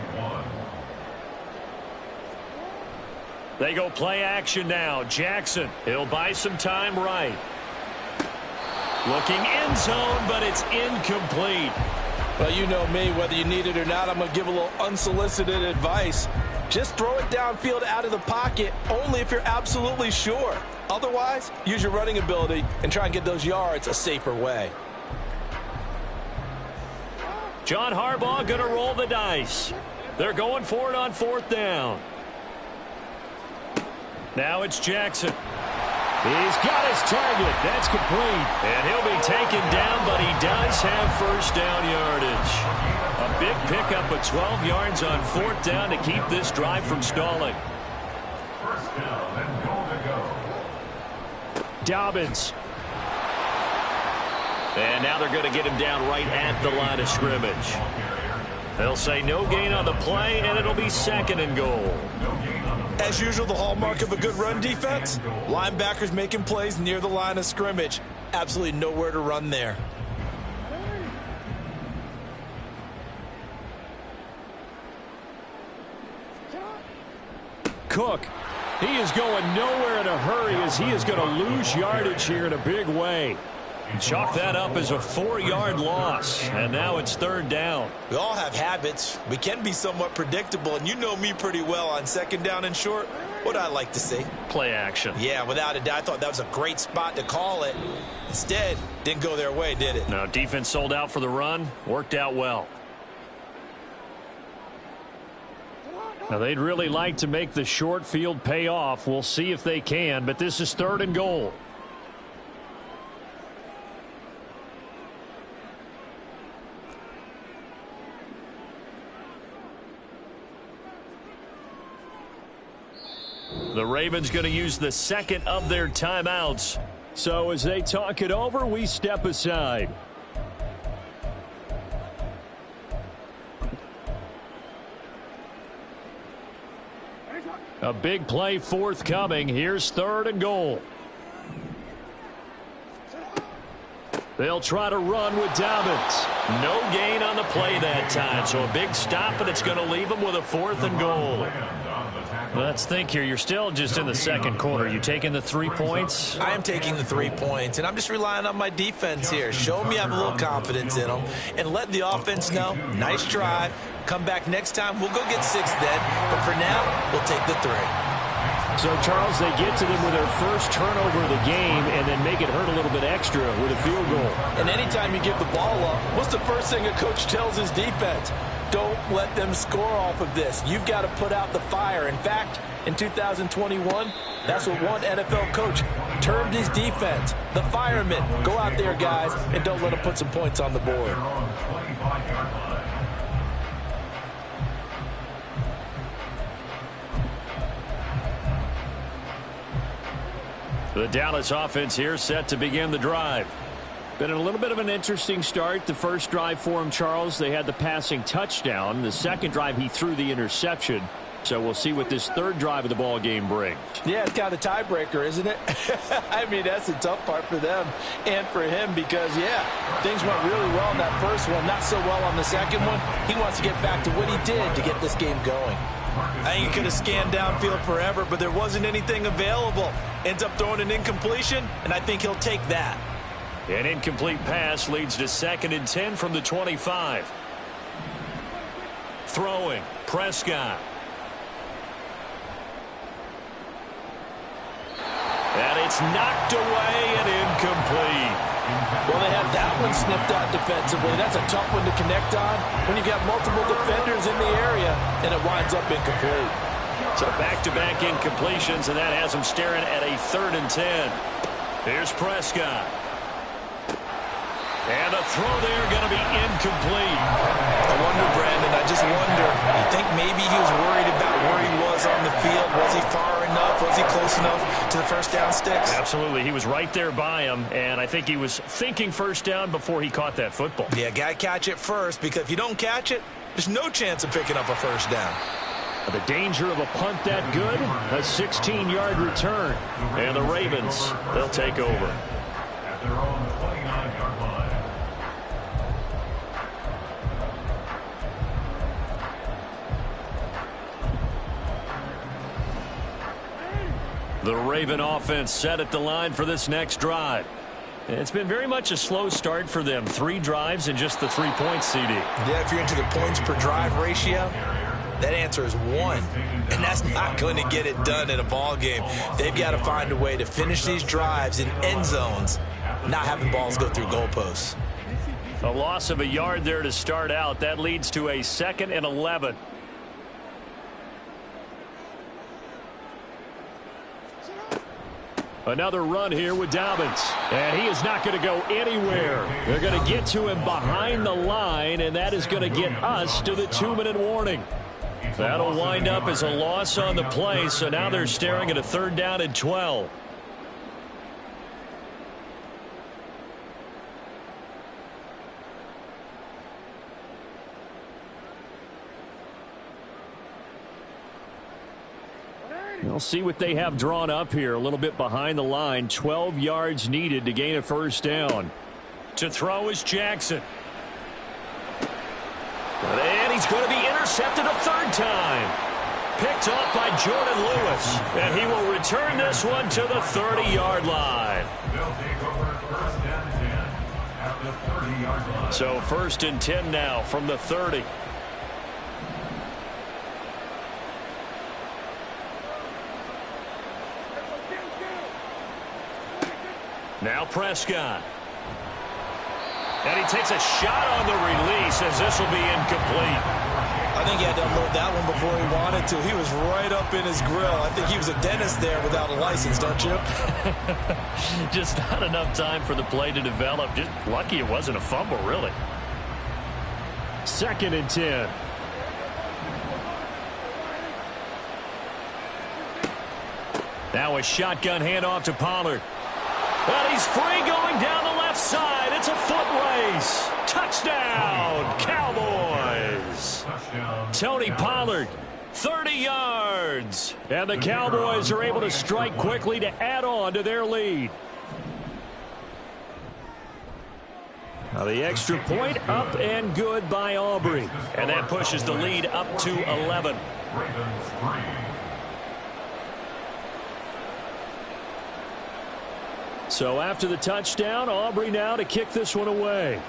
They go play action now. Jackson, he'll buy some time right. Looking end zone, but it's incomplete. Well, you know me, whether you need it or not, I'm going to give a little unsolicited advice. Just throw it downfield out of the pocket, only if you're absolutely sure. Otherwise, use your running ability and try and get those yards a safer way. John Harbaugh going to roll the dice. They're going for it on fourth down. Now it's Jackson. He's got his target. That's complete. And he'll be taken down, but he does have first down yardage. A big pickup of 12 yards on fourth down to keep this drive from stalling. First down and goal to go. Dobbins. And now they're going to get him down right at the line of scrimmage. They'll say no gain on the play, and it'll be second and goal. As usual, the hallmark of a good run defense, linebackers making plays near the line of scrimmage. Absolutely nowhere to run there. Cook, he is going nowhere in a hurry as he is going to lose yardage here in a big way. Chalk that up as a 4-yard loss, and now it's third down. We all have habits. We can be somewhat predictable, and you know me pretty well on second down and short. What I like to see? Play action. Yeah, without a doubt, I thought that was a great spot to call it. Instead, didn't go their way, did it? No, defense sold out for the run. Worked out well. Now, they'd really like to make the short field pay off. We'll see if they can, but this is third and goal. The Ravens going to use the second of their timeouts. So as they talk it over, we step aside. A big play forthcoming. Here's third and goal. They'll try to run with Dobbins. No gain on the play that time. So a big stop, and it's going to leave them with a fourth and goal. Let's think here. You're still just in the second quarter. You taking the 3 points? I am taking the 3 points, and I'm just relying on my defense here. Show me I have a little confidence in them, and let the offense know, nice drive. Come back next time. We'll go get 6 then, but for now, we'll take the 3. So, Charles, they get to them with their first turnover of the game and then make it hurt a little bit extra with a field goal. And anytime you give the ball up, what's the first thing a coach tells his defense? Don't let them score off of this. You've got to put out the fire. In fact, in 2021, that's what one NFL coach termed his defense. The firemen. Go out there, guys, and don't let them put some points on the board. The Dallas offense here set to begin the drive. Been a little bit of an interesting start. The first drive for him, Charles, they had the passing touchdown. The second drive, he threw the interception. So we'll see what this third drive of the ball game brings. Yeah, it's kind of a tiebreaker, isn't it? I mean, that's the tough part for them and for him because, yeah, things went really well in that first one, not so well on the second one. He wants to get back to what he did to get this game going. I think he could have scanned downfield forever, but there wasn't anything available. Ends up throwing an incompletion, and I think he'll take that. An incomplete pass leads to 2nd and 10 from the 25. Throwing, Prescott. And it's knocked away and incomplete. Well, they had that one snipped out defensively. That's a tough one to connect on when you've got multiple defenders in the area, and it winds up incomplete. So back-to-back incompletions, and that has them staring at a 3rd and 10. Here's Prescott. And the throw there going to be incomplete. I wonder, Brandon, I just wonder, you think maybe he was worried about where he was on the field? Was he far enough? Was he close enough to the first down sticks? Absolutely. He was right there by him, and I think he was thinking first down before he caught that football. Yeah, got to catch it first, because if you don't catch it, there's no chance of picking up a first down. The danger of a punt that good, a 16-yard return. And the Ravens, they'll take over. At their own 29-yard line. The Raven offense set at the line for this next drive. It's been very much a slow start for them. 3 drives and just the 3 points, CD. Yeah, if you're into the points per drive ratio, that answer is 1. And that's not going to get it done in a ball game. They've got to find a way to finish these drives in end zones, not having balls go through goalposts. A loss of a yard there to start out. That leads to a 2nd and 11. Another run here with Dobbins. And he is not going to go anywhere. They're going to get to him behind the line, and that is going to get us to the 2-minute warning. That'll wind up as a loss on the play, so now they're staring at a 3rd down and 12. We'll see what they have drawn up here. A little bit behind the line. 12 yards needed to gain a 1st down. To throw is Jackson. And he's going to be intercepted a 3rd time. Picked off by Jordan Lewis. And he will return this one to the 30-yard line. They'll take over 1st and 10 at the 30-yard line. So 1st and 10 now from the 30. Now Prescott. And he takes a shot on the release as this will be incomplete. I think he had to unload that one before he wanted to. He was right up in his grill. I think he was a dentist there without a license, don't you? Just not enough time for the play to develop. Just lucky it wasn't a fumble, really. 2nd and 10. Now a shotgun handoff to Pollard. And he's free going down the left side. It's a foot race. Touchdown, Cowboys. Tony Pollard, 30 yards. And the Cowboys are able to strike quickly to add on to their lead. Now the extra point up and good by Aubrey. And that pushes the lead up to 11. Ravens 3. So after the touchdown, Aubrey now to kick this one away.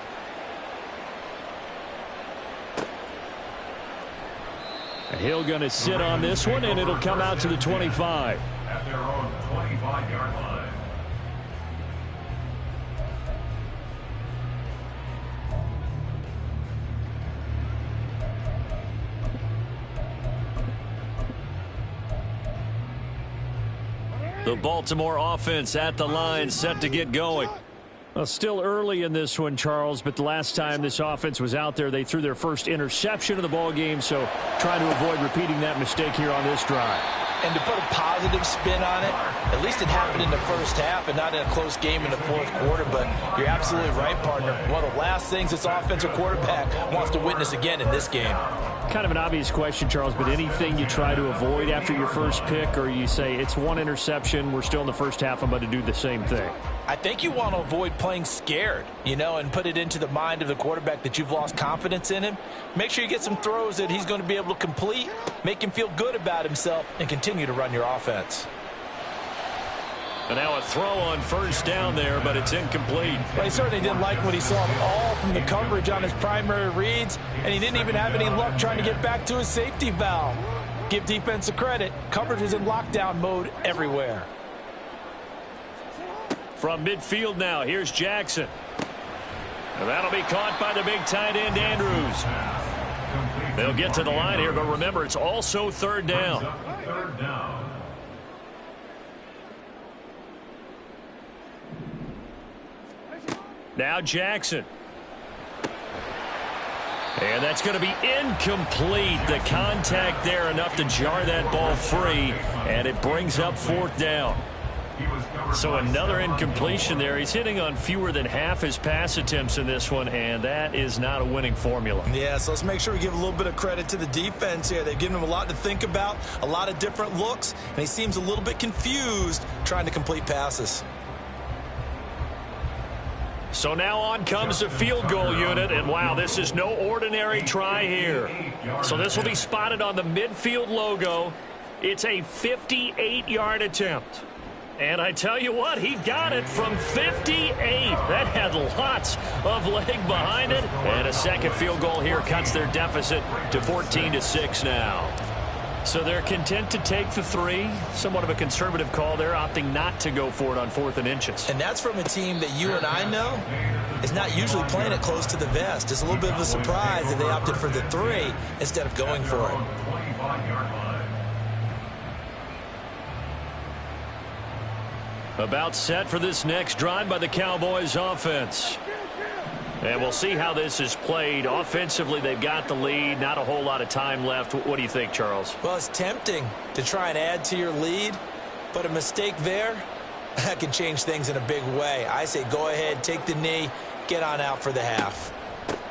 Hill going to sit on this one, and it'll come out to the 25. At their own 25-yard line. The Baltimore offense at the line, set to get going. Well, still early in this one, Charles, but the last time this offense was out there, they threw their first interception of the ball game, so trying to avoid repeating that mistake here on this drive. And to put a positive spin on it, at least it happened in the first half and not in a close game in the 4th quarter, but you're absolutely right, partner. One of the last things this offensive quarterback wants to witness again in this game. Kind of an obvious question, Charles, but anything you try to avoid after your first pick, or you say it's one interception, we're still in the first half, I'm going to do the same thing? I think you want to avoid playing scared, and put it into the mind of the quarterback that you've lost confidence in him. Make sure you get some throws that he's going to be able to complete, make him feel good about himself, and continue to run your offense. And now a throw on 1st down there, but it's incomplete. Well, he certainly didn't like what he saw all from the coverage on his primary reads, and he didn't even have any luck trying to get back to his safety valve. Give defense a credit. Coverage is in lockdown mode everywhere. From midfield now, here's Jackson. And that'll be caught by the big tight end, Andrews. They'll get to the line here, but remember, it's also 3rd down. 3rd down. Now Jackson. And that's going to be incomplete. The contact there enough to jar that ball free, and it brings up 4th down. So another incompletion there. He's hitting on fewer than half his pass attempts in this one, and that is not a winning formula. Yeah, so let's make sure we give a little bit of credit to the defense here. They've given him a lot to think about, a lot of different looks, and he seems a little bit confused trying to complete passes. So now on comes the field goal unit, and wow, this is no ordinary try here. So this will be spotted on the midfield logo, It's a 58-yard attempt. And I tell you what, he got it from 58. That had lots of leg behind it. And a second field goal here cuts their deficit to 14-6 now. So they're content to take the 3. Somewhat of a conservative call there, opting not to go for it on 4th and inches. And that's from a team that you and I know is not usually playing it close to the vest. It's a little bit of a surprise that they opted for the 3 instead of going for it. About set for this next drive by the Cowboys offense. And we'll see how this is played. Offensively, they've got the lead. Not a whole lot of time left. What do you think, Charles? Well, it's tempting to try and add to your lead, but a mistake there, that can change things in a big way. I say go ahead, take the knee, get on out for the half.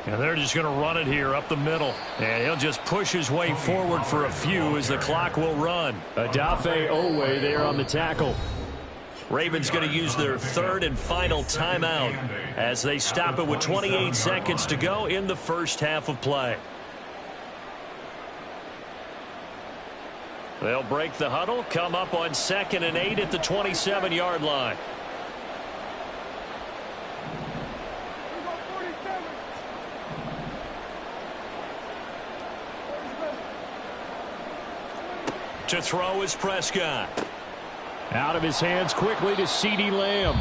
And they're just going to run it here up the middle. And he'll just push his way forward for a few as the clock will run. Adafe Owe there on the tackle. Ravens going to use their 3rd and final timeout as they stop it with 28 seconds to go in the first half of play. They'll break the huddle, come up on 2nd and 8 at the 27-yard line. To throw is Prescott. Out of his hands quickly to CeeDee Lamb.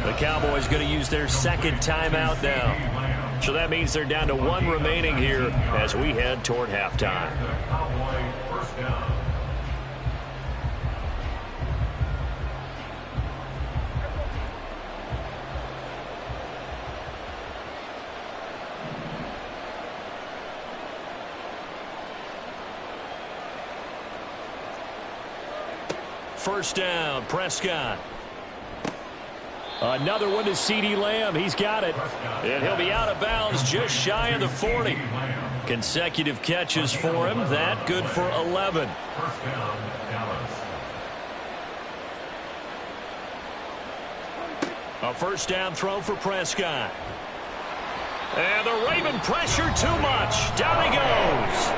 The Cowboys going to use their 2nd timeout now. So that means they're down to 1 remaining here as we head toward halftime. First down, Prescott. Another one to CeeDee Lamb. He's got it. And he'll be out of bounds just shy of the 40. Consecutive catches for him. That good for 11. A first down throw for Prescott. And the Raven pressure too much. Down he goes.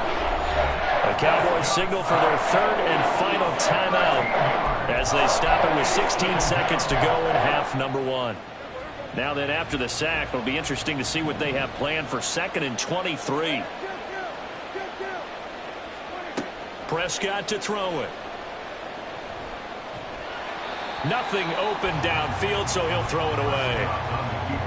The Cowboys signal for their 3rd and final timeout as they stop it with 16 seconds to go in half number 1. Now then, after the sack, it'll be interesting to see what they have planned for 2nd and 23. Prescott to throw it. Nothing open downfield, so he'll throw it away.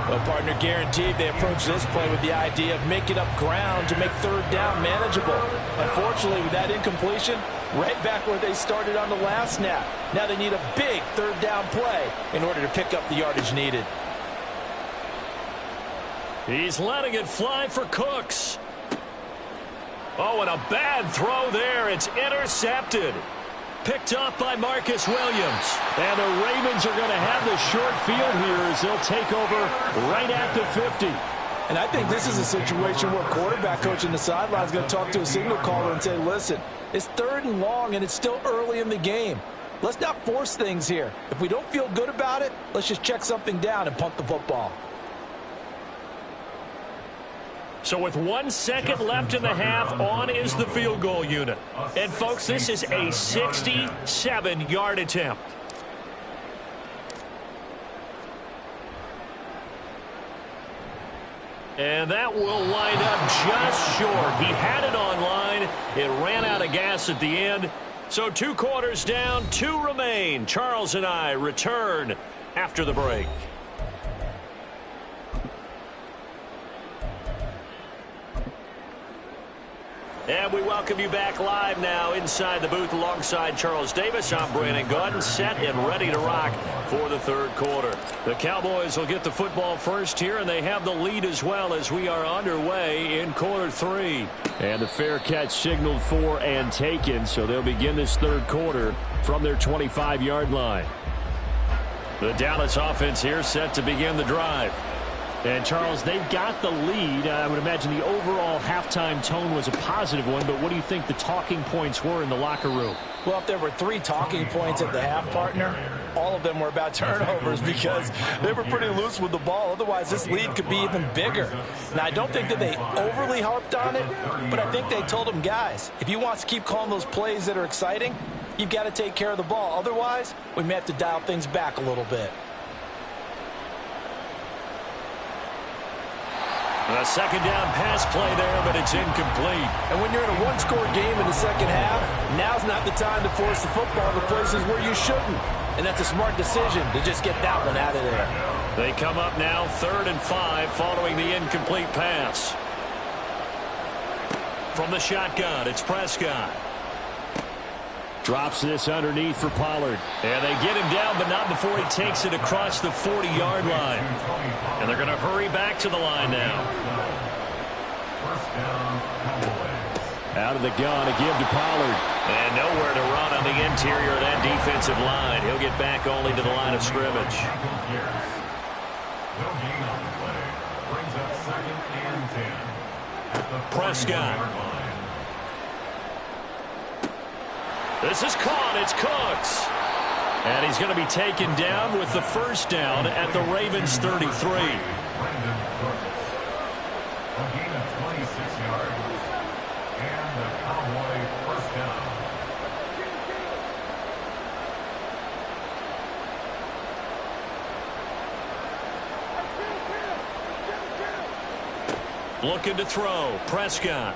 Well, partner, guaranteed they approach this play with the idea of making up ground to make 3rd down manageable. Unfortunately, with that incompletion, right back where they started on the last snap. Now they need a big 3rd down play in order to pick up the yardage needed. He's letting it fly for Cooks. Oh, and a bad throw there. It's intercepted. Picked off by Marcus Williams. And the Ravens are going to have the short field here as they'll take over right at the 50. And I think this is a situation where quarterback coach in the sideline is going to talk to a signal caller and say, listen, it's 3rd and long and it's still early in the game. Let's not force things here. If we don't feel good about it, let's just check something down and punt the football. So with 1 second left in the half, on is the field goal unit. And, folks, this is a 67-yard attempt. And that will line up just short. He had it on line. It ran out of gas at the end. So 2 quarters down, 2 remain. Charles and I return after the break. And we welcome you back live now inside the booth alongside Charles Davis. I'm Brandon Gaudin, set and ready to rock for the 3rd quarter. The Cowboys will get the football first here, and they have the lead as well as we are underway in quarter 3. And the fair catch signaled for and taken, so they'll begin this 3rd quarter from their 25-yard line. The Dallas offense here set to begin the drive. And, Charles, they've got the lead. I would imagine the overall halftime tone was a positive one, but what do you think the talking points were in the locker room? Well, if there were 3 talking points at the half, partner, all of them were about turnovers because they were pretty loose with the ball. Otherwise, this lead could be even bigger. Now, I don't think that they overly harped on it, but I think they told them, guys, if you want to keep calling those plays that are exciting, you've got to take care of the ball. Otherwise, we may have to dial things back a little bit. A second down pass play there, but it's incomplete. And when you're in a one-score game in the second half, now's not the time to force the football to places where you shouldn't. And that's a smart decision to just get that one out of there. They come up now 3rd and 5 following the incomplete pass. From the shotgun, it's Prescott. Drops this underneath for Pollard. And they get him down, but not before he takes it across the 40-yard line. And they're going to hurry back to the line now. Out of the gun, a give to Pollard. And nowhere to run on the interior of that defensive line. He'll get back only to the line of scrimmage. Prescott. This is caught. It's Cooks. And he's going to be taken down with the first down at the Ravens' 33. Looking to throw. Prescott.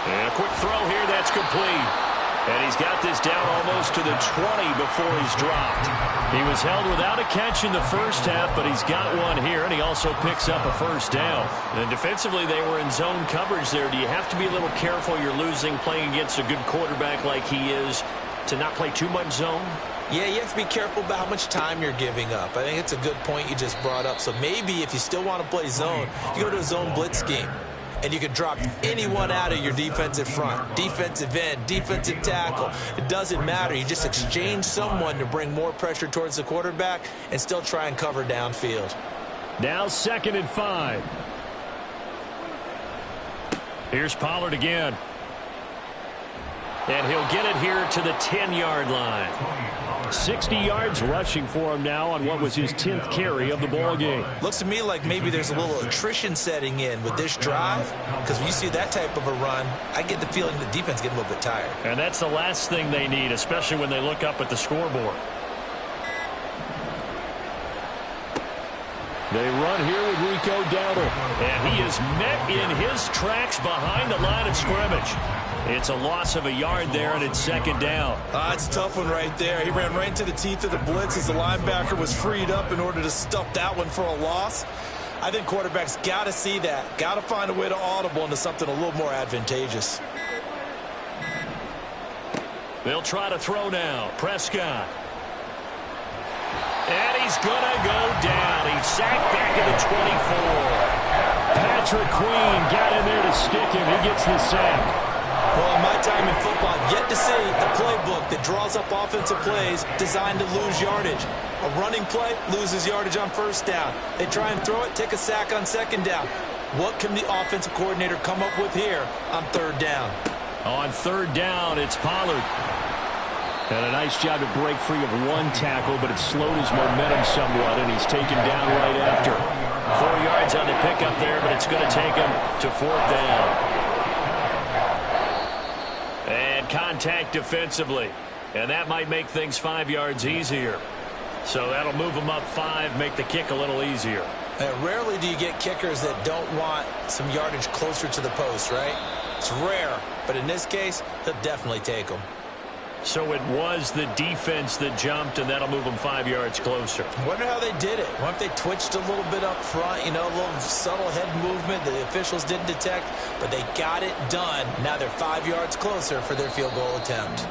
And a quick throw here. That's complete. And he's got this down almost to the 20 before he's dropped. He was held without a catch in the first half, but he's got one here, and he also picks up a first down. And defensively, they were in zone coverage there. Do you have to be a little careful you're losing playing against a good quarterback like he is to not play too much zone? Yeah, you have to be careful about how much time you're giving up. I think it's a good point you just brought up. So maybe if you still want to play zone, you go to a zone blitz scheme. And you can drop anyone out of your defensive front, defensive end, defensive tackle. It doesn't matter. You just exchange someone to bring more pressure towards the quarterback and still try and cover downfield. Now 2nd and 5. Here's Pollard again. And he'll get it here to the 10-yard line. 60 yards rushing for him now on what was his 10th carry of the ball game. Looks to me like maybe there's a little attrition setting in with this drive, because when you see that type of a run, I get the feeling the defense getting a little bit tired. And that's the last thing they need, especially when they look up at the scoreboard. They run here with Rico Dowdle. And he is met in his tracks behind the line of scrimmage. It's a loss of a yard there, and it's 2nd down. It's a tough one right there. He ran right into the teeth of the blitz as the linebacker was freed up in order to stuff that one for a loss. I think quarterbacks got to see that. Got to find a way to audible into something a little more advantageous. They'll try to throw now. Prescott. And he's going to go down. He's sacked back at the 24. Patrick Queen got in there to stick him. He gets the sack. Well, in my time in football, I've yet to see a playbook that draws up offensive plays designed to lose yardage. A running play loses yardage on first down. They try and throw it, take a sack on 2nd down. What can the offensive coordinator come up with here on 3rd down? On 3rd down, it's Pollard. And a nice job to break free of one tackle, but it slowed his momentum somewhat, and he's taken down right after. 4 yards on the pickup there, but it's going to take him to 4th down. And contact defensively. And that might make things 5 yards easier. So that'll move them up 5, make the kick a little easier. Rarely do you get kickers that don't want some yardage closer to the post, right? It's rare, but in this case, they'll definitely take them. So it was the defense that jumped, and that'll move them 5 yards closer. I wonder how they did it. What if they twitched a little bit up front, you know, a little subtle head movement that the officials didn't detect, but they got it done. Now they're 5 yards closer for their field goal attempt.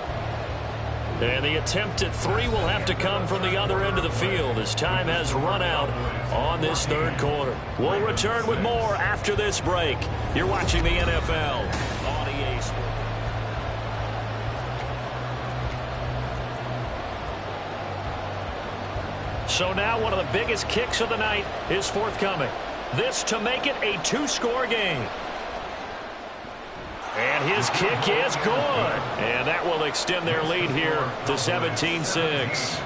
And the attempt at 3 will have to come from the other end of the field as time has run out on this 3rd quarter. We'll return with more after this break. You're watching the NFL on EA Sports. So now one of the biggest kicks of the night is forthcoming. This to make it a 2-score game. And his kick is good. And that will extend their lead here to 17-6.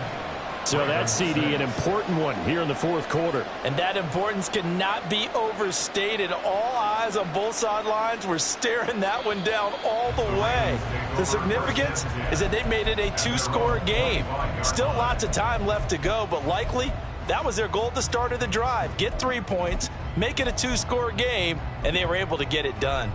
So that CD, an important one here in the fourth quarter. And that importance cannot be overstated. All eyes on both sidelines were staring that one down all the way. The significance is that they made it a two-score game. Still lots of time left to go, but likely that was their goal at the start of the drive. Get 3 points, make it a two-score game, and they were able to get it done.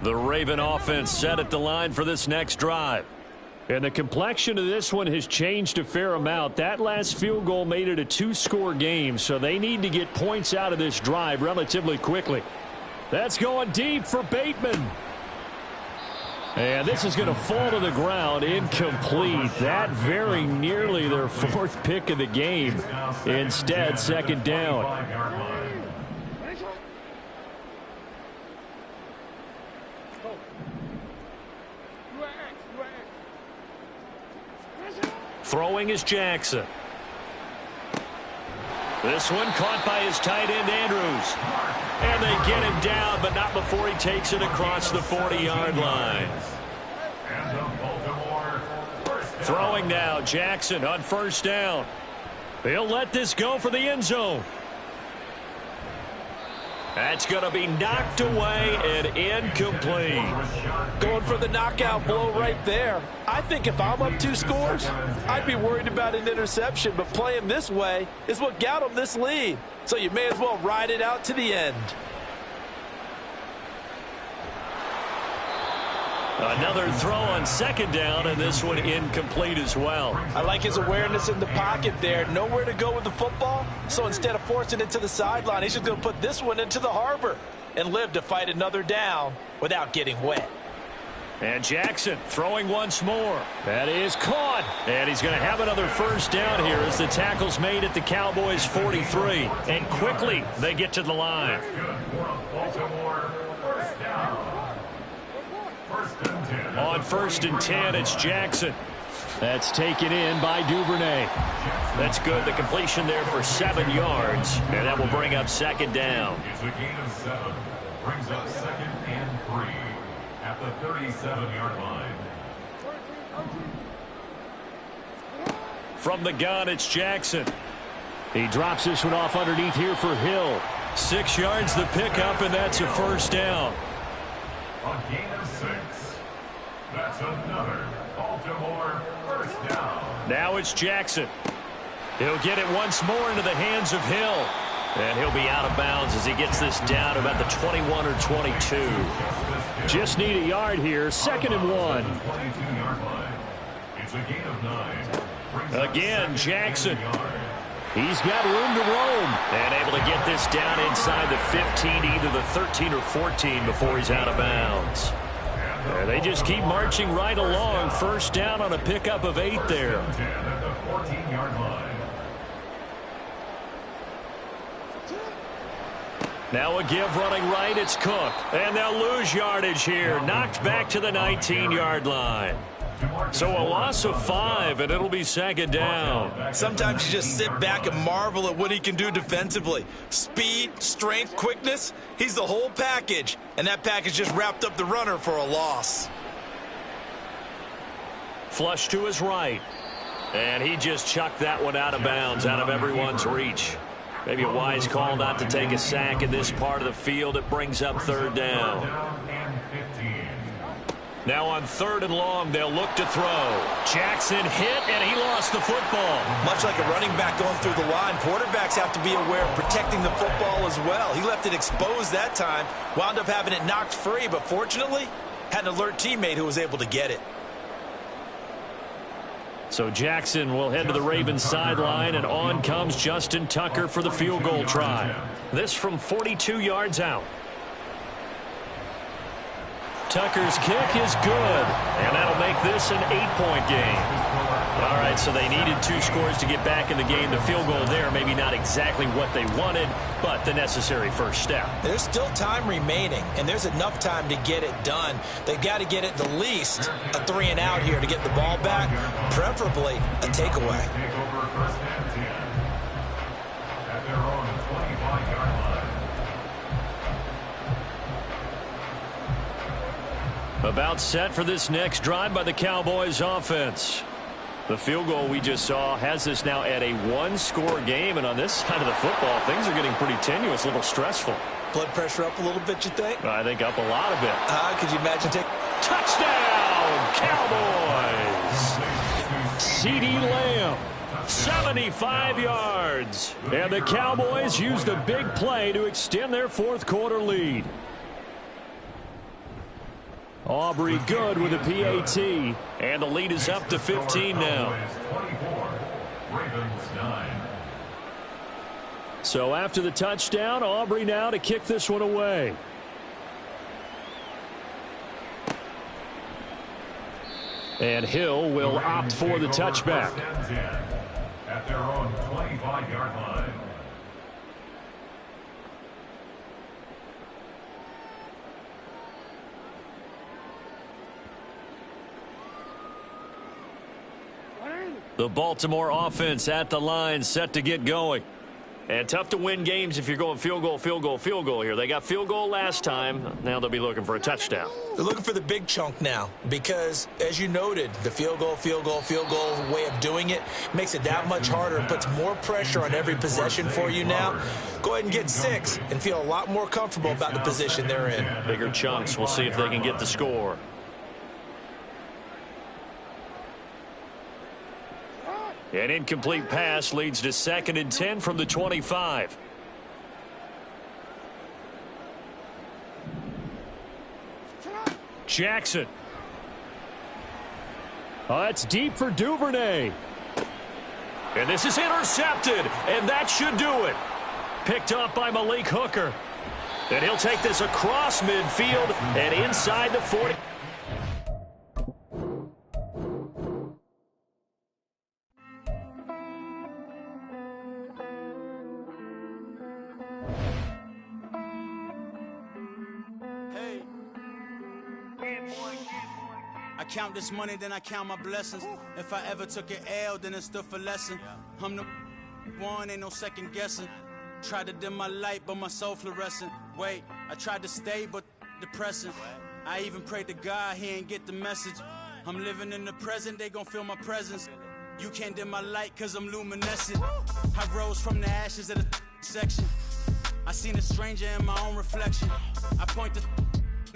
The Raven offense set at the line for this next drive. And the complexion of this one has changed a fair amount. That last field goal made it a two-score game, so they need to get points out of this drive relatively quickly. That's going deep for Bateman. And this is going to fall to the ground, incomplete. That very nearly their fourth pick of the game. Instead, second down. Throwing is Jackson. This one caught by his tight end, Andrews. And they get him down, but not before he takes it across the 40-yard line. Throwing now, Jackson on first down. He'll let this go for the end zone. That's going to be knocked away and incomplete. Going for the knockout blow right there. I think if I'm up 2 scores, I'd be worried about an interception, but playing this way is what got them this lead. So you may as well ride it out to the end. Another throw on second down, and this one incomplete as well. I like his awareness in the pocket there. Nowhere to go with the football, so instead of forcing it to the sideline, he's just going to put this one into the harbor and live to fight another down without getting wet. And Jackson throwing once more. That is caught. And he's going to have another first down here as the tackle's made at the Cowboys' 43. And quickly they get to the line. On first and 10, it's Jackson. That's taken in by Duvernay. That's good. The completion there for 7 yards. And that will bring up second down. It's a gain of 7. Brings up second and 3 at the 37-yard line. From the gun, it's Jackson. He drops this one off underneath here for Hill. 6 yards the pickup, and that's a first down. A gain of 6. That's another Baltimore first down. Now it's Jackson. He'll get it once more into the hands of Hill. And he'll be out of bounds as he gets this down about the 21 or 22. Just need a yard here. Second and 1. 22-yard line. It's a gain of 9. Again, Jackson. He's got room to roam. And able to get this down inside the 15, either the 13 or 14 before he's out of bounds. And they just keep marching right along. First down on a pickup of 8 there. At the 14-yard line. Now a give running right, it's Cook. And they'll lose yardage here. Knocked back to the 19-yard line. So a loss of 5, and it'll be second down. Sometimes you just sit back and marvel at what he can do defensively. Speed, strength, quickness, he's the whole package. And that package just wrapped up the runner for a loss. Flush to his right. And he just chucked that one out of bounds, out of everyone's reach. Maybe a wise call not to take a sack in this part of the field. It brings up third down. Now on third and long, they'll look to throw. Jackson hit, and he lost the football. Much like a running back going through the line, quarterbacks have to be aware of protecting the football as well. He left it exposed that time, wound up having it knocked free, but fortunately, had an alert teammate who was able to get it. So Jackson will head to the Ravens sideline, and on comes Justin Tucker for the field goal try. This from 42 yards out. Tucker's kick is good, and that'll make this an 8-point game. All right, so they needed 2 scores to get back in the game. The field goal there, maybe not exactly what they wanted, but the necessary first step. There's still time remaining, and there's enough time to get it done. They've got to get it the least a 3 and out here to get the ball back, preferably a takeaway. Take over first and 10. At their own 25 About set for this next drive by the Cowboys offense. The field goal we just saw has this now at a one-score game, and on this side of the football, things are getting pretty tenuous, a little stressful. Blood pressure up a little bit, you think? I think up a lot of it. Could you imagine Touchdown, Cowboys! CeeDee Lamb, 75 yards. And the Cowboys use the big play to extend their fourth quarter lead. Aubrey good with a PAT, and the lead is up to 15 now. So after the touchdown, Aubrey now to kick this one away. And Hill will opt for the touchback. At their own 25-yard line. The Baltimore offense at the line, set to get going. And tough to win games if you're going field goal, field goal, field goal here. They got field goal last time. Now they'll be looking for a touchdown. They're looking for the big chunk now because, as you noted, the field goal way of doing it makes it that much harder and puts more pressure on every possession for you now. Go ahead and get 6 and feel a lot more comfortable about the position they're in. Bigger chunks. We'll see if they can get the score. An incomplete pass leads to 2nd and 10 from the 25. Jackson. That's deep for Duvernay. And this is intercepted, and that should do it. Picked up by Malik Hooker. And he'll take this across midfield and inside the 40. I count this money, then I count my blessings. If I ever took an L, then it stood for lesson. I'm the one, ain't no second guessing. Tried to dim my light, but my soul fluorescent. Wait, I tried to stay, but depressing. I even prayed to God, he ain't get the message. I'm living in the present, they gon' feel my presence. You can't dim my light, cause I'm luminescent. I rose from the ashes of the section. I seen a stranger in my own reflection. I point the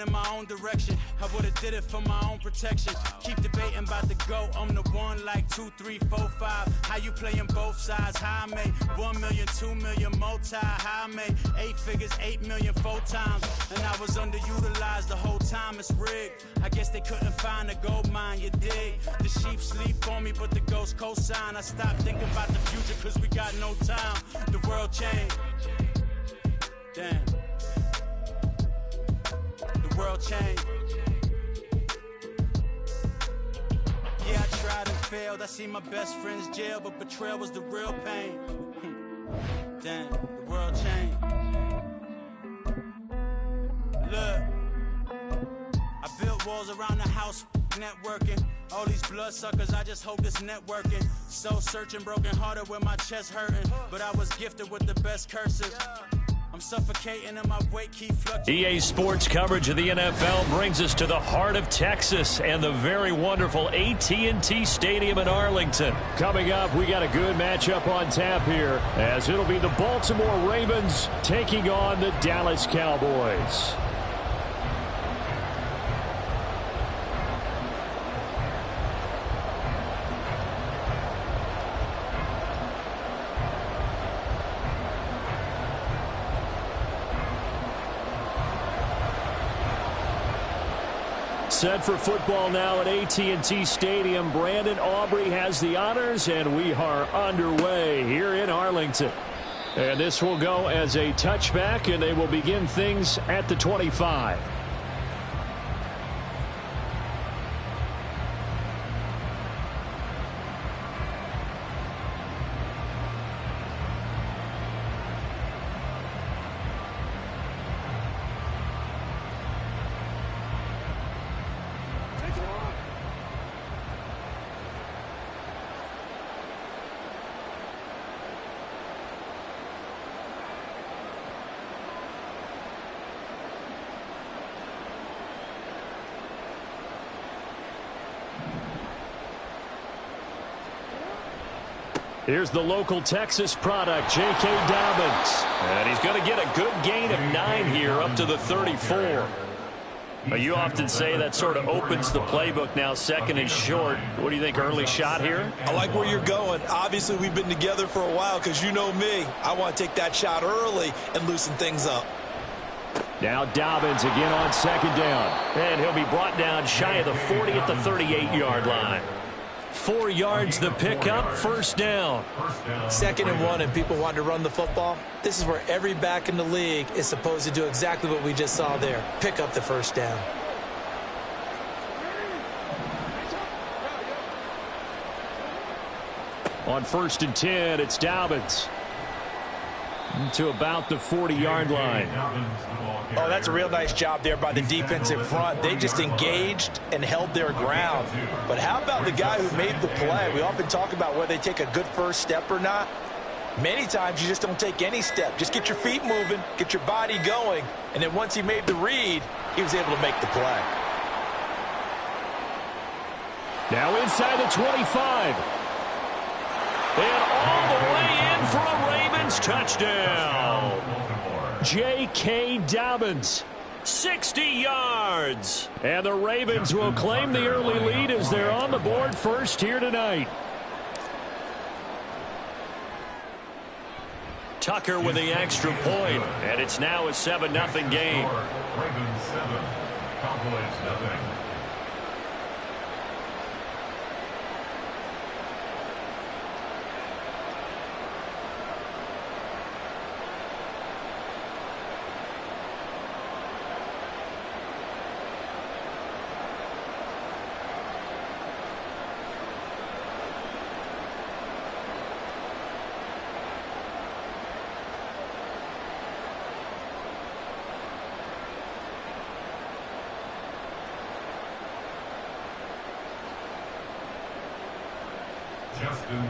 in my own direction. I would've did it for my own protection. Keep debating about the GOAT. I'm the one like 2, 3, 4, 5. How you playing both sides? How I made 1 million, 2 million, multi. How I made 8 figures, 8 million, 4 times. And I was underutilized the whole time. It's rigged. I guess they couldn't find a gold mine, you dig? The sheep sleep on me, but the ghost cosign. I stopped thinking about the future cause we got no time. The world changed. Damn. World change. Yeah, I tried and failed. I see my best friends jail, but betrayal was the real pain. Damn, the world changed. Look, I built walls around the house, networking. All these blood suckers, I just hope this networking. Soul searching, broken hearted with my chest hurting. But I was gifted with the best curses. I'm suffocating and my weight keep fluctuating. EA Sports coverage of the NFL brings us to the heart of Texas and the very wonderful AT&T Stadium in Arlington. Coming up, we got a good matchup on tap here as it'll be the Baltimore Ravens taking on the Dallas Cowboys. Set for football now at AT&T Stadium. Brandon Aubrey has the honors, and we are underway here in Arlington. And this will go as a touchback, and they will begin things at the 25. Here's the local Texas product, J.K. Dobbins. And he's going to get a good gain of 9 here up to the 34. But you often say that sort of opens the playbook now, second and short. What do you think, early shot here? I like where you're going. Obviously, we've been together for a while because you know me. I want to take that shot early and loosen things up. Now Dobbins again on second down. And he'll be brought down shy of the 40 at the 38-yard line. 4 yards the pickup, first down. 2nd and 1, and people want to run the football. This is where every back in the league is supposed to do exactly what we just saw there. Pick up the first down. On 1st and 10, it's Dobbins. To about the 40-yard line. Oh, that's a real nice job there by the defensive front. They just engaged and held their ground. But how about the guy who made the play? We often talk about whether they take a good first step or not. Many times you just don't take any step. Just get your feet moving, get your body going, and then once he made the read, he was able to make the play. Now inside the 25. And all the way in for a Ravens touchdown. J.K. Dobbins, 60 yards. And the Ravens will claim the early lead as they're on the board first here tonight. Tucker with the extra point, and it's now a 7-0 game. Ravens 7, Cowboys nothing.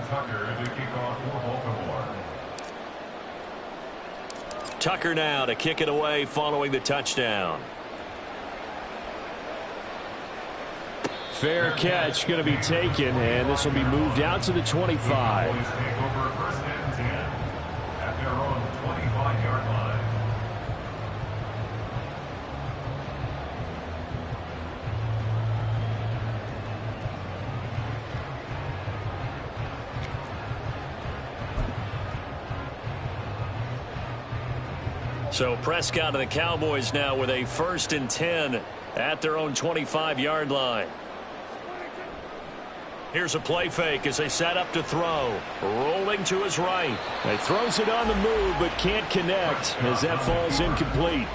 Tucker to kick off for Baltimore. Tucker now to kick it away following the touchdown. Fair catch going to be taken, and this will be moved out to the 25. Cowboys take over 1st and 10 at their own 25-yard line. So Prescott and the Cowboys now with a 1st and 10 at their own 25-yard line. Here's a play fake as they set up to throw. Rolling to his right. He throws it on the move but can't connect as that falls incomplete.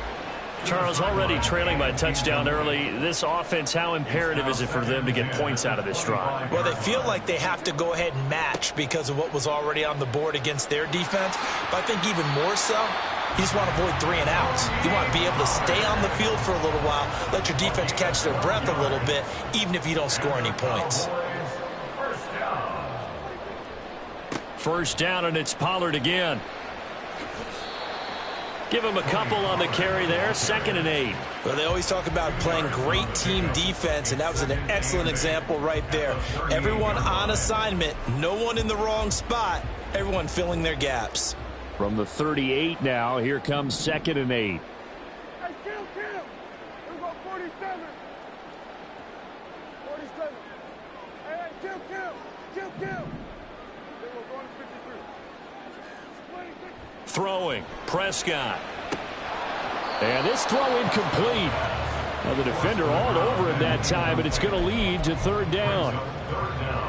Charles, already trailing by a touchdown early. This offense, how imperative is it for them to get points out of this drive? Well, they feel like they have to go ahead and match because of what was already on the board against their defense. But I think even more so, you just want to avoid 3 and outs. You want to be able to stay on the field for a little while, let your defense catch their breath a little bit, even if you don't score any points. First down, and it's Pollard again. Give him a couple on the carry there. 2nd and 8. Well, they always talk about playing great team defense, and that was an excellent example right there. Everyone on assignment, no one in the wrong spot, everyone filling their gaps. From the 38 now, here comes 2nd and 8. Hey, kill. We're going 47. 47. Hey, kill. We're going 53. 26. Throwing, Prescott. And this throw incomplete. Now the defender all over him that time, but it's going to lead to 3rd down.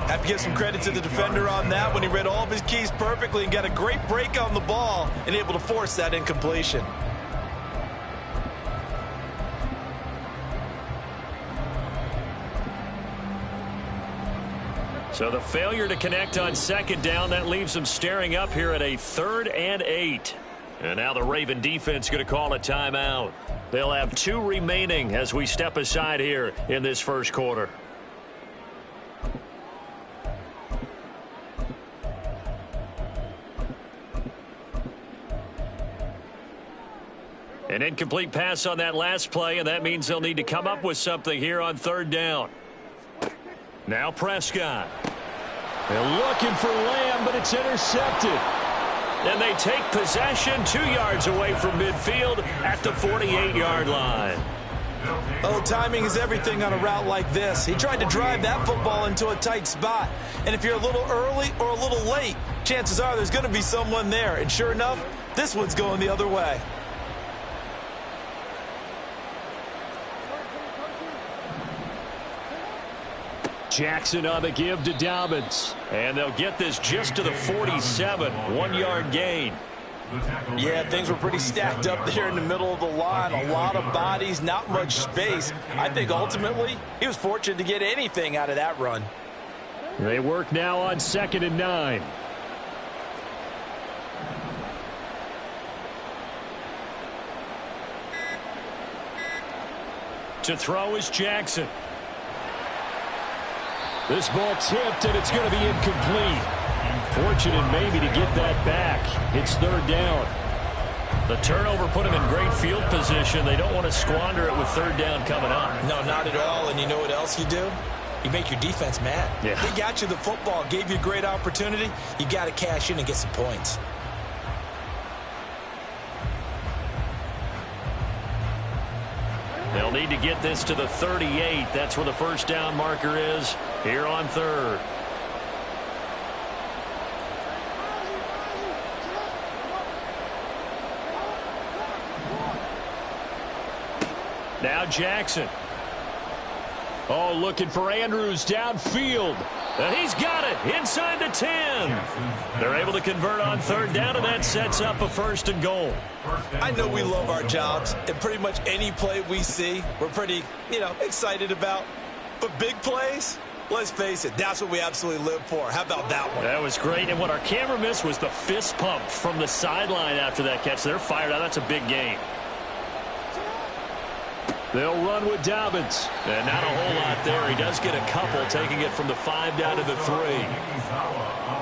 Have to give some credit to the defender on that when he read all of his keys perfectly and got a great break on the ball and able to force that incompletion. So the failure to connect on 2nd down, that leaves them staring up here at a 3rd and 8. And now the Raven defense going to call a timeout. They'll have 2 remaining as we step aside here in this first quarter. An incomplete pass on that last play, and that means they'll need to come up with something here on 3rd down. Now Prescott. They're looking for Lamb, but it's intercepted. And they take possession 2 yards away from midfield at the 48-yard line. Oh, timing is everything on a route like this. He tried to drive that football into a tight spot. And if you're a little early or a little late, chances are there's going to be someone there. And sure enough, this one's going the other way. Jackson on the give to Dobbins. And they'll get this just to the 47, 1-yard gain. Yeah, things were pretty stacked up there in the middle of the line. A lot of bodies, not much space. I think ultimately he was fortunate to get anything out of that run. They work now on 2nd and 9. To throw is Jackson. This ball tipped, and it's going to be incomplete. Fortunate maybe to get that back. It's 3rd down. The turnover put him in great field position. They don't want to squander it with 3rd down coming up. No, not at all. And you know what else you do? You make your defense mad. Yeah. They got you the football, gave you a great opportunity. You got to cash in and get some points. They'll need to get this to the 38. That's where the 1st down marker is here on 3rd. Now Jackson. Oh, looking for Andrews downfield. And he's got it inside the 10. They're able to convert on 3rd down, and that sets up a 1st and goal. I know we love our jobs, and pretty much any play we see, we're pretty, excited about. But big plays, let's face it, that's what we absolutely live for. How about that one? That was great, and what our camera missed was the fist pump from the sideline after that catch. They're fired out. That's a big gain. They'll run with Dobbins. And not a whole lot there. He does get a couple, taking it from the 5 down to the 3.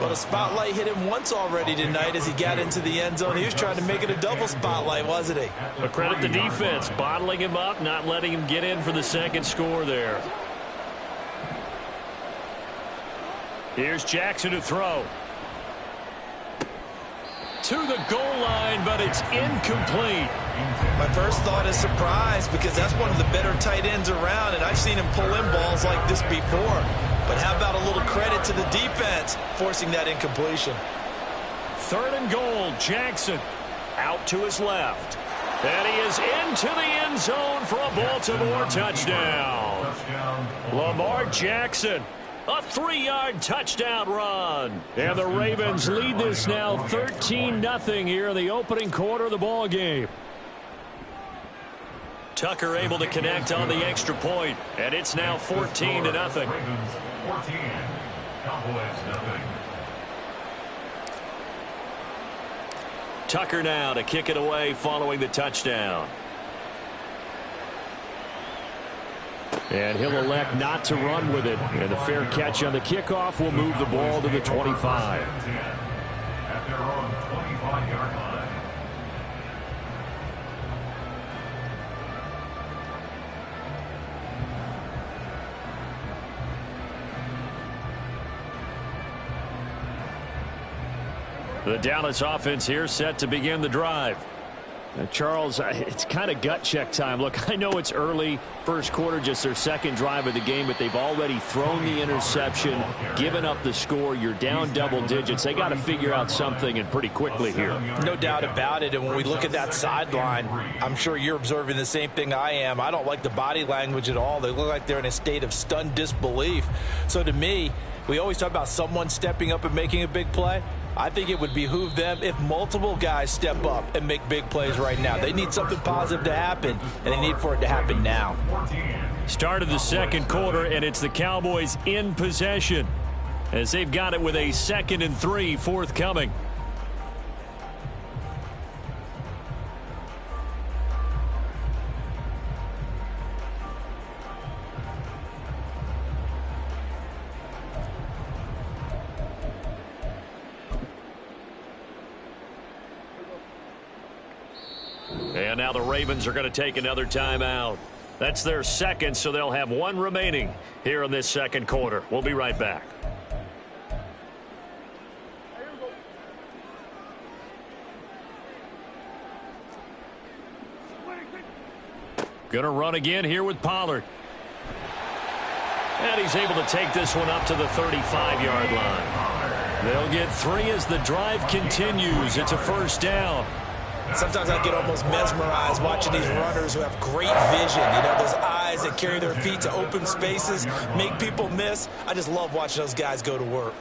Well, the spotlight hit him once already tonight as he got into the end zone. He was trying to make it a double spotlight, wasn't he? But credit the defense, bottling him up, not letting him get in for the 2nd score there. Here's Jackson to throw. To the goal line, but it's incomplete. My first thought is surprise because that's one of the better tight ends around, and I've seen him pull in balls like this before. But how about a little credit to the defense forcing that incompletion? 3rd and goal, Jackson out to his left. And he is into the end zone for a Baltimore touchdown. Lamar Jackson. A 3-yard touchdown run. And the Ravens lead this now 13-0 here in the opening quarter of the ball game. Tucker able to connect on the extra point, and it's now 14-0. Ravens 14, Cowboys 0. Tucker now to kick it away following the touchdown. And he'll elect not to run with it. And the fair catch on the kickoff will move the ball to the 25. At their own 25-yard line. The Dallas offense here set to begin the drive. Charles, it's kind of gut check time. Look, I know it's early, first quarter, just their 2nd drive of the game, but they've already thrown the interception, given up the score. You're down double digits. They got to figure out something, and pretty quickly here. No doubt about it, and when we look at that sideline, I'm sure you're observing the same thing I am. I don't like the body language at all. They look like they're in a state of stunned disbelief. So to me, we always talk about someone stepping up and making a big play. I think it would behoove them if multiple guys step up and make big plays right now. They need something positive to happen, and they need for it to happen now. Start of the 2nd quarter, and it's the Cowboys in possession as they've got it with a 2nd and 3 forthcoming. And now the Ravens are going to take another timeout. That's their 2nd, so they'll have 1 remaining here in this 2nd quarter. We'll be right back. Going to run again here with Pollard. And he's able to take this one up to the 35-yard line. They'll get 3 as the drive continues. It's a first down. Sometimes I get almost mesmerized watching these runners who have great vision. You know, those eyes that carry their feet to open spaces, make people miss. I just love watching those guys go to work.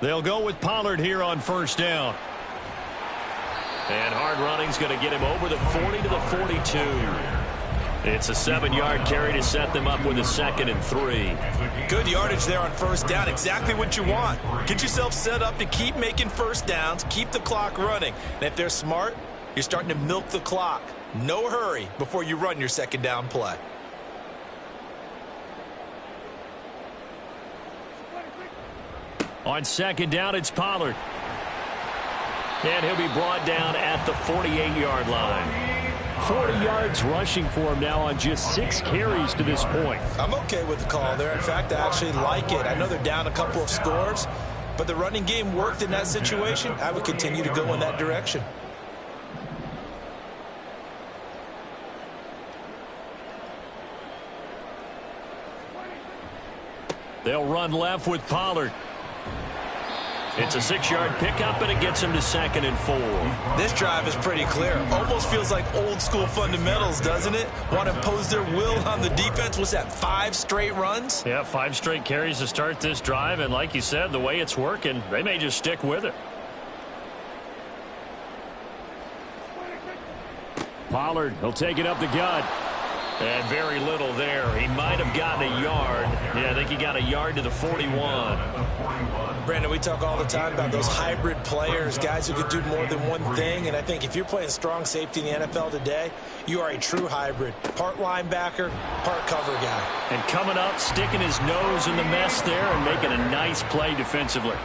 They'll go with Pollard here on first down. And hard running's going to get him over the 40 to the 42. It's a 7-yard carry to set them up with a 2nd and 3. Good yardage there on first down. Exactly what you want. Get yourself set up to keep making first downs, keep the clock running. And if they're smart, you're starting to milk the clock. No hurry before you run your 2nd down play. On 2nd down, it's Pollard. And he'll be brought down at the 48-yard line. 40 yards rushing for him now on just 6 carries to this point. I'm okay with the call there. In fact, I actually like it. I know they're down a couple of scores, but the running game worked in that situation. I would continue to go in that direction. They'll run left with Pollard. It's a 6-yard pickup, and it gets him to 2nd and 4. This drive is pretty clear. Almost feels like old-school fundamentals, doesn't it? Want to impose their will on the defense. What's that, 5 straight runs? Yeah, 5 straight carries to start this drive, and like you said, the way it's working, they may just stick with it. Pollard, he'll take it up the gut. And very little there. He might have gotten a yard. Yeah, I think he got a yard to the 41. Brandon, we talk all the time about those hybrid players, guys who can do more than one thing. And I think if you're playing strong safety in the NFL today, you are a true hybrid. Part linebacker, part cover guy. And coming up, sticking his nose in the mess there and making a nice play defensively.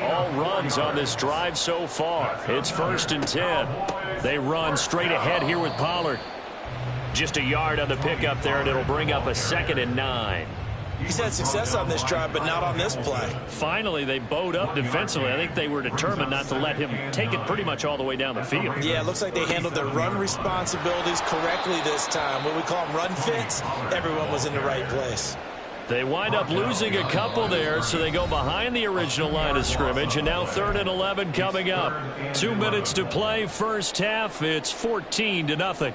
All runs on this drive so far. It's 1st and 10. They run straight ahead here with Pollard. Just a yard on the pickup there, and it'll bring up a 2nd and 9. He's had success on this drive, but not on this play. Finally, they bowed up defensively. I think they were determined not to let him take it pretty much all the way down the field. Yeah, it looks like they handled their run responsibilities correctly this time. What we call them run fits, everyone was in the right place. They wind up losing a couple there, so they go behind the original line of scrimmage, and now 3rd and 11 coming up. 2 minutes to play, first half. It's 14-0.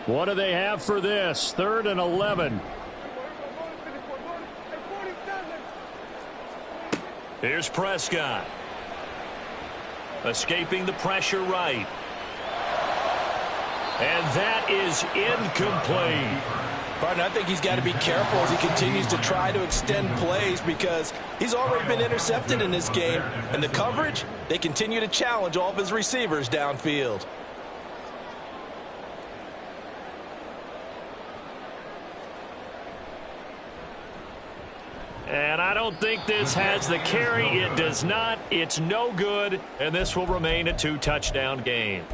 What do they have for this? 3rd and 11. Here's Prescott. Escaping the pressure right. And that is incomplete. Pardon, I think he's got to be careful as he continues to try to extend plays because he's already been intercepted in this game. And the coverage, they continue to challenge all of his receivers downfield. And I don't think this has the carry. It does not. It's no good. And this will remain a 2-touchdown game.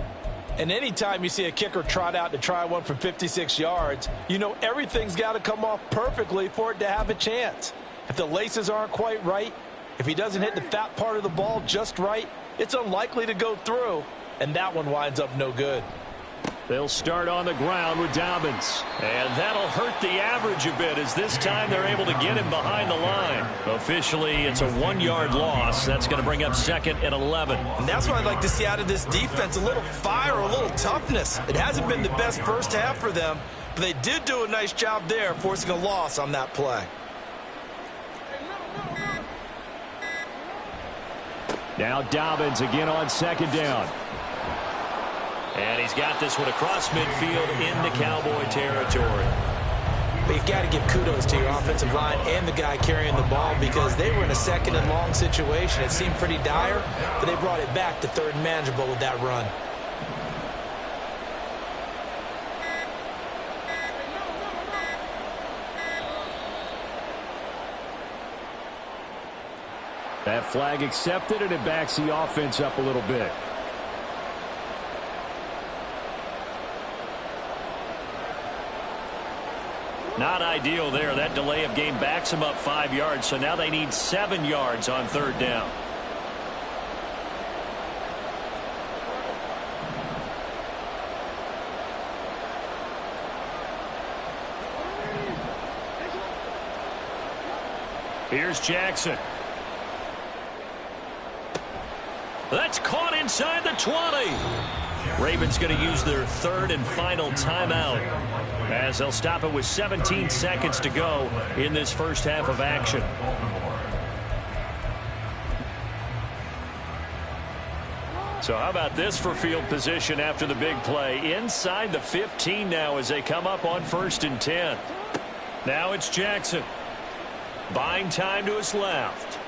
And anytime you see a kicker trot out to try one from 56 yards, you know everything's got to come off perfectly for it to have a chance. If the laces aren't quite right, if he doesn't hit the fat part of the ball just right, it's unlikely to go through. And that one winds up no good. They'll start on the ground with Dobbins. And that'll hurt the average a bit as this time they're able to get him behind the line. Officially, it's a 1-yard loss. That's going to bring up 2nd and 11. And that's what I'd like to see out of this defense, a little fire, a little toughness. It hasn't been the best first half for them, but they did do a nice job there forcing a loss on that play. Now Dobbins again on 2nd down. And he's got this one across midfield into Cowboy territory. But you've got to give kudos to your offensive line and the guy carrying the ball because they were in a 2nd and long situation. It seemed pretty dire, but they brought it back to 3rd and manageable with that run. That flag accepted, and it backs the offense up a little bit. Not ideal there. That delay of game backs them up 5 yards, so now they need 7 yards on 3rd down. Here's Jackson. That's caught inside the 20. Ravens going to use their third and final timeout as they'll stop it with 17 seconds to go in this first half of action. So how about this for field position after the big play? Inside the 15 now as they come up on 1st and 10. Now it's Jackson. Buying time to his left.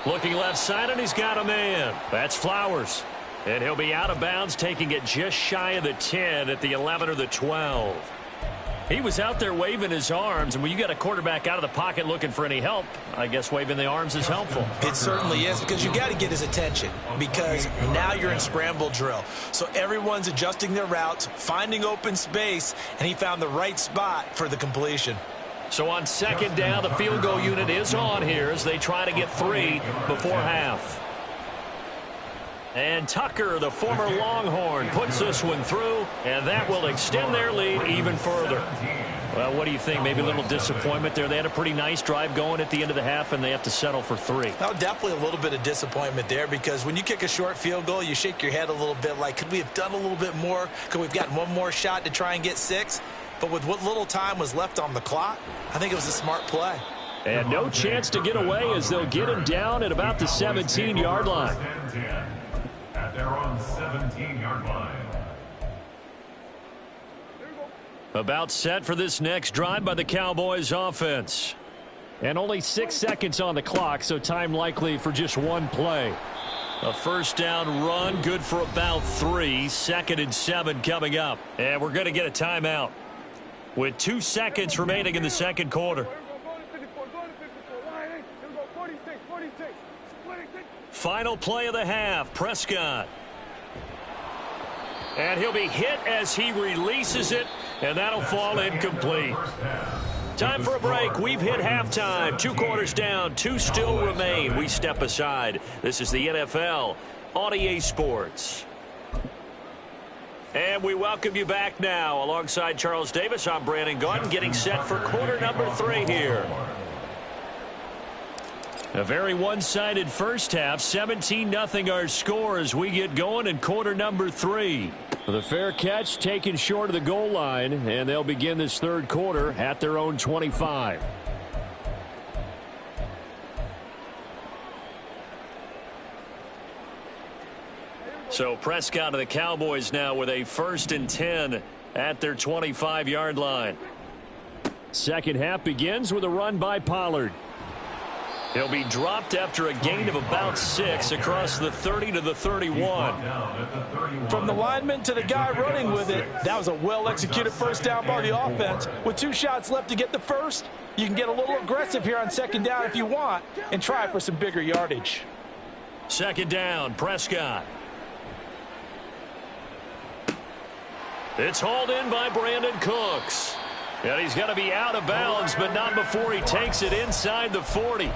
Looking left side, and he's got a man. That's Flowers. And he'll be out of bounds, taking it just shy of the 10 at the 11 or the 12. He was out there waving his arms, and when you got a quarterback out of the pocket looking for any help, I guess waving the arms is helpful. It certainly is, because you got to get his attention, because now you're in scramble drill. So everyone's adjusting their routes, finding open space, and he found the right spot for the completion. So on 2nd down, the field goal unit is on here as they try to get 3 before half. And Tucker, the former Longhorn, puts this one through, and that will extend their lead even further. Well, what do you think? Maybe a little disappointment there. They had a pretty nice drive going at the end of the half, and they have to settle for 3. Oh, definitely a little bit of disappointment there, because when you kick a short field goal, you shake your head a little bit like, could we have done a little bit more? Could we have gotten one more shot to try and get 6? But with what little time was left on the clock, I think it was a smart play. And no chance to get away as they'll get him down at about the 17-yard line. At their own 17-yard line. About set for this next drive by the Cowboys offense. And only 6 seconds on the clock, so time likely for just one play. A first down run, good for about 3. 2nd and 7 coming up. And we're going to get a timeout with 2 seconds remaining in the second quarter. Final play of the half, Prescott. And he'll be hit as he releases it, and that'll fall incomplete. Time for a break. We've hit halftime. 2 quarters down, 2 still remain. We step aside. This is the NFL on EA Sports. And we welcome you back now. Alongside Charles Davis, I'm Brandon Gaudin, getting set for quarter number 3 here. A very one-sided first half. 17-0 our score as we get going in quarter number 3. The fair catch taken short of the goal line, and they'll begin this third quarter at their own 25. So Prescott of the Cowboys now with a 1st and 10 at their 25-yard line. Second half begins with a run by Pollard. He'll be dropped after a gain of about 6 across the 30 to the 31. From the lineman to the guy running with it, that was a well-executed first down by the offense. With 2 shots left to get the first, you can get a little aggressive here on 2nd down if you want and try for some bigger yardage. 2nd down, Prescott. It's hauled in by Brandon Cooks. And he's going to be out of bounds, but not before he takes it inside the 40.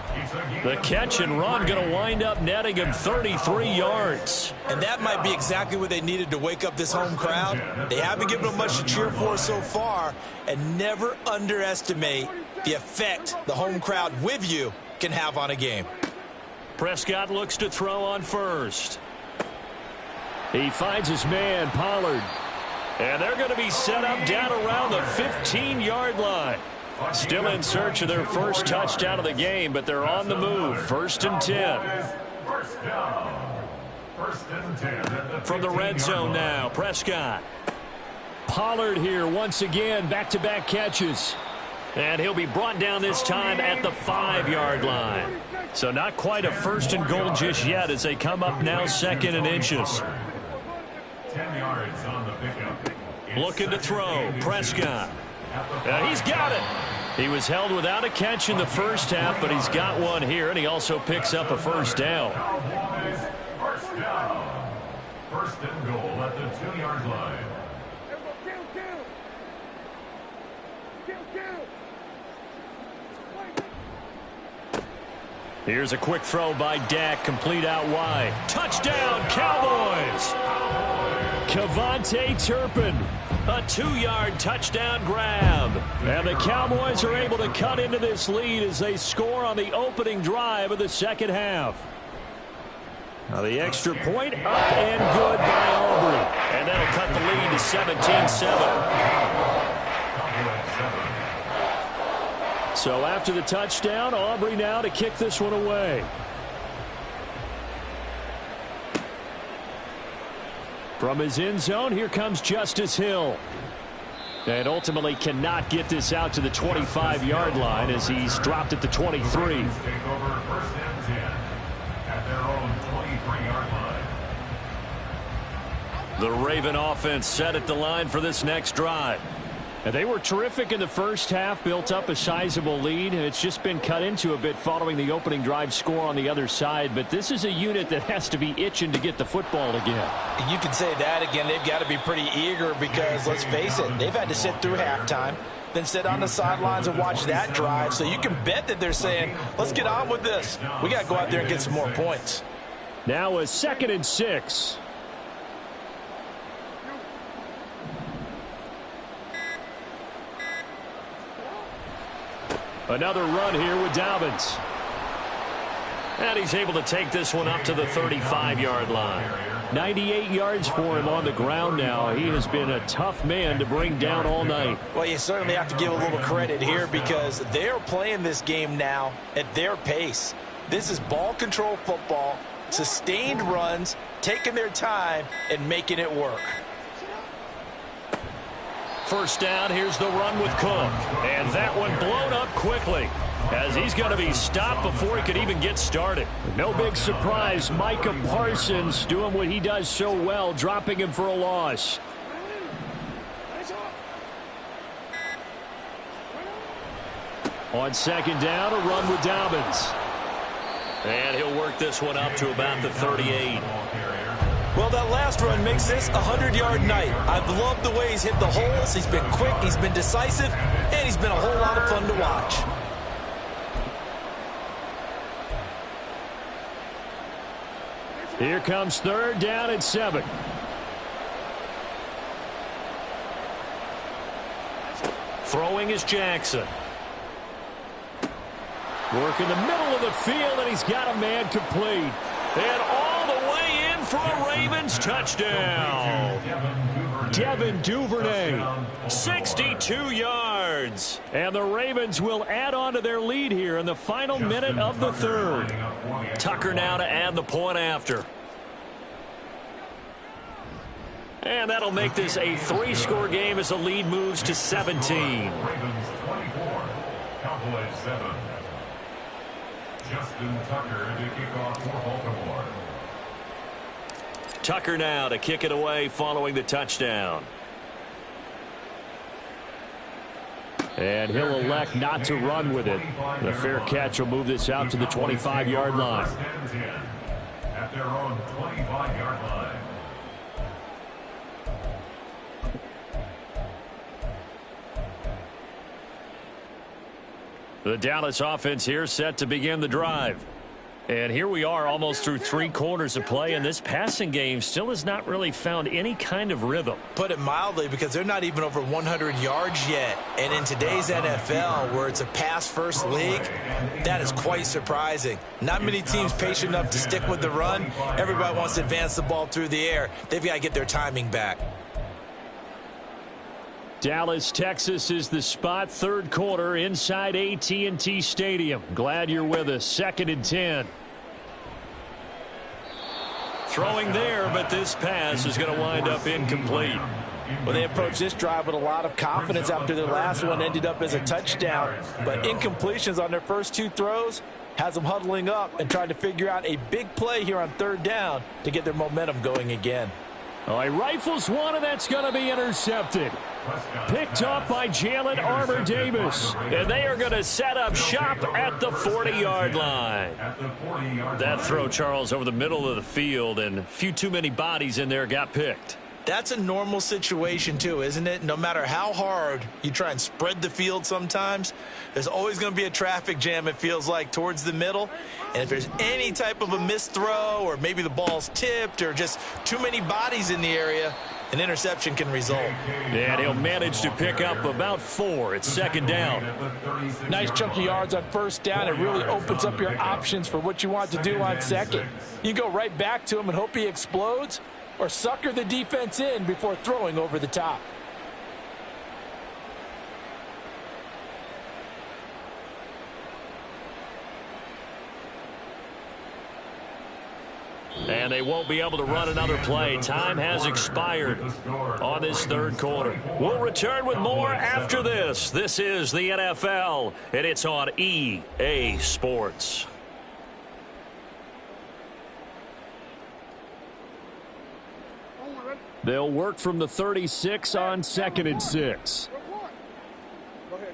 The catch and run going to wind up netting him 33 yards. And that might be exactly what they needed to wake up this home crowd. They haven't given them much to cheer for so far, and never underestimate the effect the home crowd with you can have on a game. Prescott looks to throw on first. He finds his man, Pollard. And they're going to be set up down around the 15-yard line. Still in search of their first touchdown of the game, but they're on the move. 1st and 10. First down. 1st and 10. From the red zone now, Prescott. Pollard here once again, back-to-back catches. And he'll be brought down this time at the 5-yard line. So not quite a 1st and goal just yet as they come up now 2nd and inches. 10 yards on the pickup. Looking to throw, Prescott. And he's got it. He was held without a catch in the first half, but he's got one here, and he also picks up a first down. First down. 1st and goal at the 2-yard line. Here's a quick throw by Dak, complete out wide. Touchdown, Cowboys! Kevontae Turpin A 2-yard touchdown grab. And the Cowboys are able to cut into this lead as they score on the opening drive of the second half. Now the extra point up and good by Aubrey. And that'll cut the lead to 17-7. So after the touchdown, Aubrey now to kick this one away. From his end zone, here comes Justice Hill. And ultimately cannot get this out to the 25-yard line as he's dropped at the 23. Take over 1st and 10 at their own 23-yard line. The Raven offense set at the line for this next drive. And they were terrific in the first half, built up a sizable lead, and it's just been cut into a bit following the opening drive score on the other side. But this is a unit that has to be itching to get the football again. You can say that again. They've got to be pretty eager because, let's face it, they've had to sit through halftime, then sit on the sidelines and watch that drive. So you can bet that they're saying, let's get on with this. We got to go out there and get some more points. Now a 2nd and 6. Another run here with Dobbins. And he's able to take this one up to the 35-yard line. 98 yards for him on the ground now. He has been a tough man to bring down all night. Well, you certainly have to give a little credit here because they're playing this game now at their pace. This is ball control football, sustained runs, taking their time, and making it work. First down, here's the run with Cook. And that one blown up quickly as he's going to be stopped before he could even get started. No big surprise, Micah Parsons doing what he does so well, dropping him for a loss. On 2nd down, a run with Dobbins. And he'll work this one up to about the 38. Well, that last run makes this a 100-yard night. I've loved the way he's hit the holes. He's been quick, he's been decisive, and he's been a whole lot of fun to watch. Here comes 3rd down and 7. Throwing is Jackson. Work in the middle of the field, and he's got a man complete. And all the way in for a Ravens touchdown. Devin Duvernay, 62 yards. And the Ravens will add on to their lead here in the final minute of the 3rd. Tucker now to add the point after. And that'll make this a 3-score game as the lead moves to 17. Ravens 24, Cowboys 7. Justin Tucker to kick off for Baltimore. Tucker now to kick it away following the touchdown. And he'll elect not to run with it. The fair catch will move this out to the 25-yard line. At their own 25-yard line. The Dallas offense here set to begin the drive. And here we are almost through 3 quarters of play, and this passing game still has not really found any kind of rhythm. Put it mildly, because they're not even over 100 yards yet. And in today's NFL, where it's a pass-first league, that is quite surprising. Not many teams patient enough to stick with the run. Everybody wants to advance the ball through the air. They've got to get their timing back. Dallas, Texas is the spot, 3rd quarter inside AT&T Stadium. Glad you're with us. 2nd and 10. Throwing there, but this pass is going to wind up incomplete. Well, they approached this drive with a lot of confidence after their last one ended up as a touchdown. But incompletions on their first 2 throws has them huddling up and trying to figure out a big play here on 3rd down to get their momentum going again. Oh, he rifles one, and that's going to be intercepted. Picked up by Jalen Armour-Davis. And they are going to set up shop at the 40-yard line. That throw, Charles, over the middle of the field, and a few too many bodies in there got picked. That's a normal situation too, isn't it? No matter how hard you try and spread the field sometimes, there's always going to be a traffic jam, it feels like, towards the middle. And if there's any type of a missed throw, or maybe the ball's tipped, or just too many bodies in the area, an interception can result. And he'll manage to pick up about 4. It's second down. Nice chunky yards on first down. It really opens up your options for what you want to do on second. You go right back to him and hope he explodes, or sucker the defense in before throwing over the top. And they won't be able to run another play. Time has expired on this third quarter. We'll return with more after this. This is the NFL, and it's on EA Sports. They'll work from the 36 on 2nd and 6. Go ahead.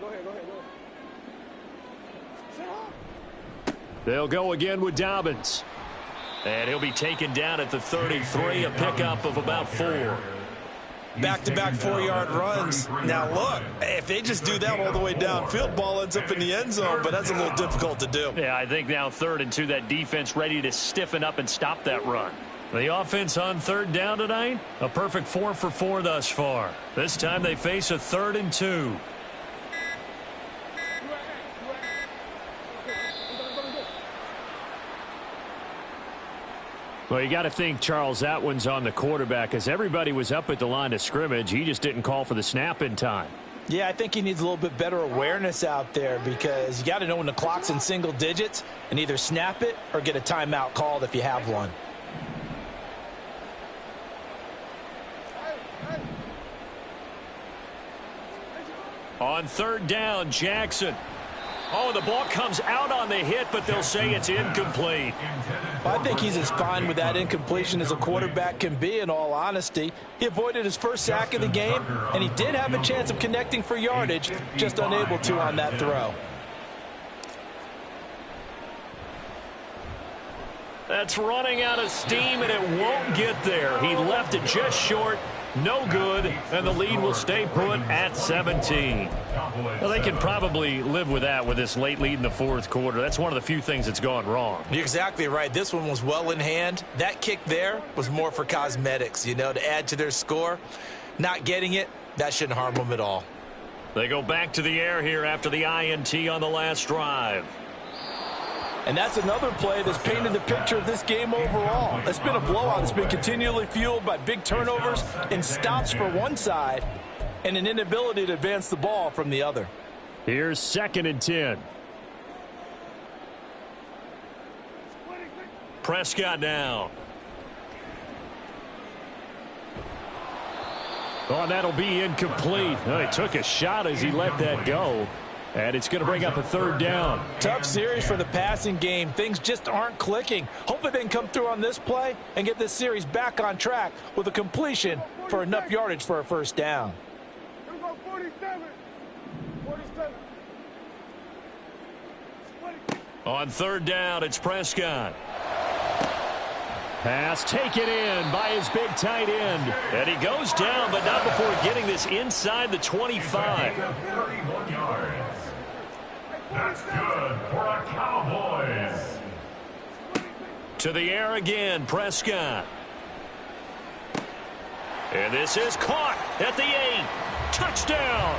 They'll go again with Dobbins. And he'll be taken down at the 33, a pickup of about 4. Back-to-back 4-yard runs. Now, look, if they just do that all the way downfield, ball ends up in the end zone, but that's a little difficult to do. Yeah, I think now 3rd and 2, that defense ready to stiffen up and stop that run. The offense on 3rd down tonight, a perfect 4 for 4 thus far. This time they face a 3rd and 2. Well, you got to think, Charles, that one's on the quarterback, as everybody was up at the line of scrimmage. He just didn't call for the snap in time. Yeah, I think he needs a little bit better awareness out there, because you got to know when the clock's in single digits and either snap it or get a timeout called if you have one. On 3rd down, Jackson. Oh, the ball comes out on the hit, but they'll say it's incomplete. I think he's as fine with that incompletion as a quarterback can be, in all honesty. He avoided his first sack of the game, and he did have a chance of connecting for yardage, just unable to on that throw. That's running out of steam, and it won't get there. He left it just short. No good, and the lead will stay put at 17. Well, they can probably live with that with this late lead in the 4th quarter. That's one of the few things that's gone wrong. You're exactly right. This one was well in hand. That kick there was more for cosmetics, you know, to add to their score. Not getting it, that shouldn't harm them at all. They go back to the air here after the INT on the last drive. And that's another play that's painted the picture of this game overall. It's been a blowout. It's been continually fueled by big turnovers and stops for one side and an inability to advance the ball from the other. Here's 2nd and 10. Prescott down. Oh, and that'll be incomplete. Oh, he took a shot as he let that go. And it's going to bring up a 3rd down. Tough series for the passing game. Things just aren't clicking. Hopefully they can come through on this play and get this series back on track with a completion for enough yardage for a 1st down. Here we go, 47. 47. On 3rd down, it's Prescott. Pass taken in by his big tight end. And he goes down, but not before getting this inside the 25. 31 yards. That's good for the Cowboys. To the air again, Prescott. And this is caught at the 8. Touchdown.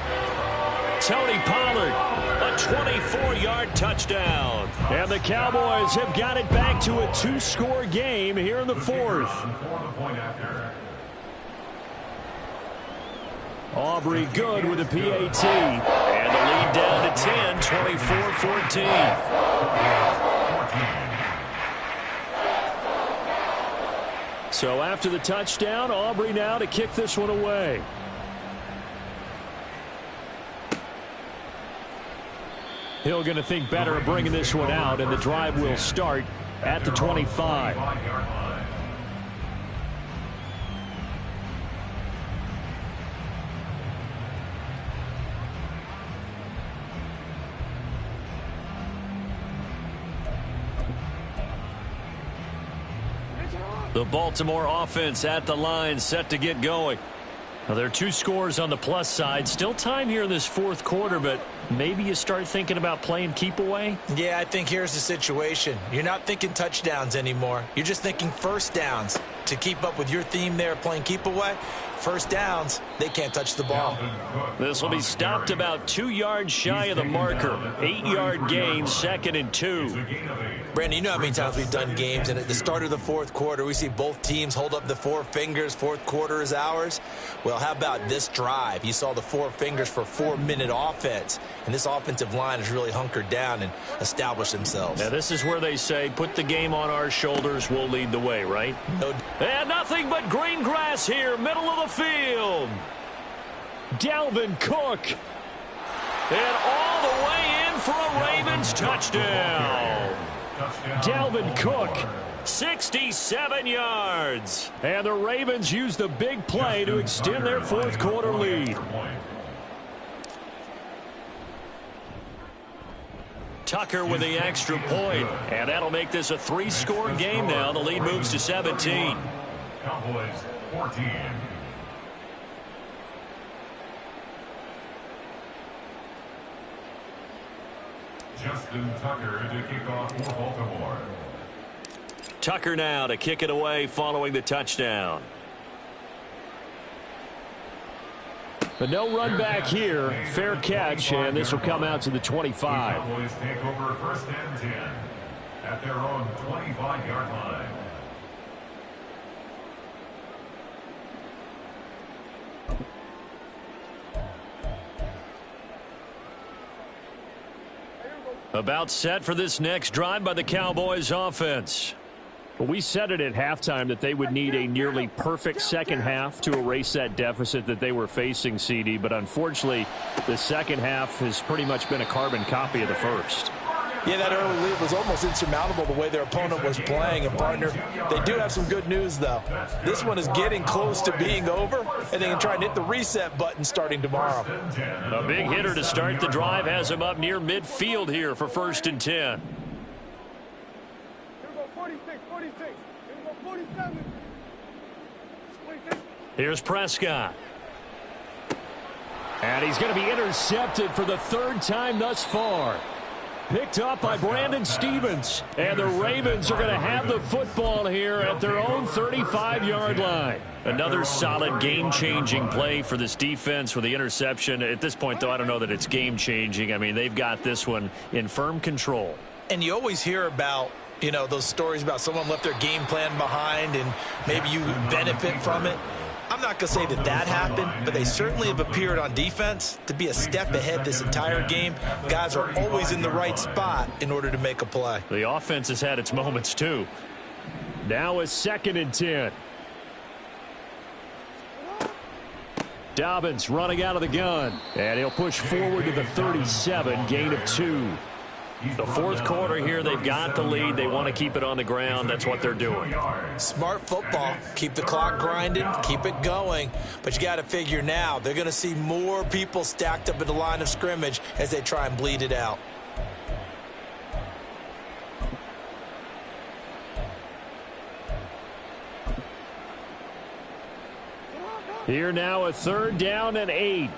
Tony Pollard, a 24-yard touchdown. And the Cowboys have got it back to a 2-score game here in the 4th. Aubrey good with a PAT. And the lead down to 10, 24-14. So after the touchdown, Aubrey now to kick this one away. Hill going to think better of bringing this one out, and the drive will start at the 25. The Baltimore offense at the line, set to get going. Now, there are 2 scores on the plus side. Still time here in this 4th quarter, but maybe you start thinking about playing keep away? Yeah, I think here's the situation. You're not thinking touchdowns anymore. You're just thinking 1st downs. To keep up with your theme there, playing keep away, first downs, they can't touch the ball. This will be stopped about 2 yards shy of the marker. 8-yard gain, 2nd and 2. Brandon, you know how many times we've done games, and at the start of the fourth quarter, we see both teams hold up the 4 fingers. Fourth quarter is ours. Well, how about this drive? You saw the 4 fingers for 4-minute offense, and this offensive line has really hunkered down and established themselves. Now, this is where they say, put the game on our shoulders, we'll lead the way, right? No. And nothing but green grass here, middle of the field. Dalvin Cook. And all the way in for a Ravens touchdown. Dalvin Cook, 67 yards. And the Ravens use the big play to extend their fourth quarter lead. Tucker with the extra point, and that'll make this a 3-score game now. The lead moves to 17. Cowboys 14. Justin Tucker to kick off for Baltimore. Tucker now to kick it away following the touchdown. But no run back here. Fair catch, and this will come out to the 25. The Cowboys take over 1st and 10 at their own 25-yard line. About set for this next drive by the Cowboys offense. We said it at halftime that they would need a nearly perfect second half to erase that deficit that they were facing, CD. But unfortunately, the second half has pretty much been a carbon copy of the first. Yeah, that early lead was almost insurmountable the way their opponent was playing. And, partner, they do have some good news, though. This one is getting close to being over, and they can try and hit the reset button starting tomorrow. A big hitter to start the drive has him up near midfield here for 1st and 10. Here we go, 46, 46. Here we go, 47. 46. Here's Prescott. And he's going to be intercepted for the 3rd time thus far. Picked up by Brandon Stevens. And the Ravens are going to have the football here at their own 35-yard line. Another solid game-changing play for this defense with the interception. At this point, though, I don't know that it's game-changing. I mean, they've got this one in firm control. And you always hear about, you know, those stories about someone left their game plan behind and maybe you benefit from it. I'm not going to say that that happened, but they certainly have appeared on defense to be a step ahead this entire game. Guys are always in the right spot in order to make a play. The offense has had its moments, too. Now a 2nd and 10. Dobbins running out of the gun. And he'll push forward to the 37, gain of 2. The fourth quarter here, they've got the lead. They want to keep it on the ground. That's what they're doing. Smart football. Keep the clock grinding. Keep it going. But you got to figure now, they're going to see more people stacked up at the line of scrimmage as they try and bleed it out. Here now a 3rd down and 8.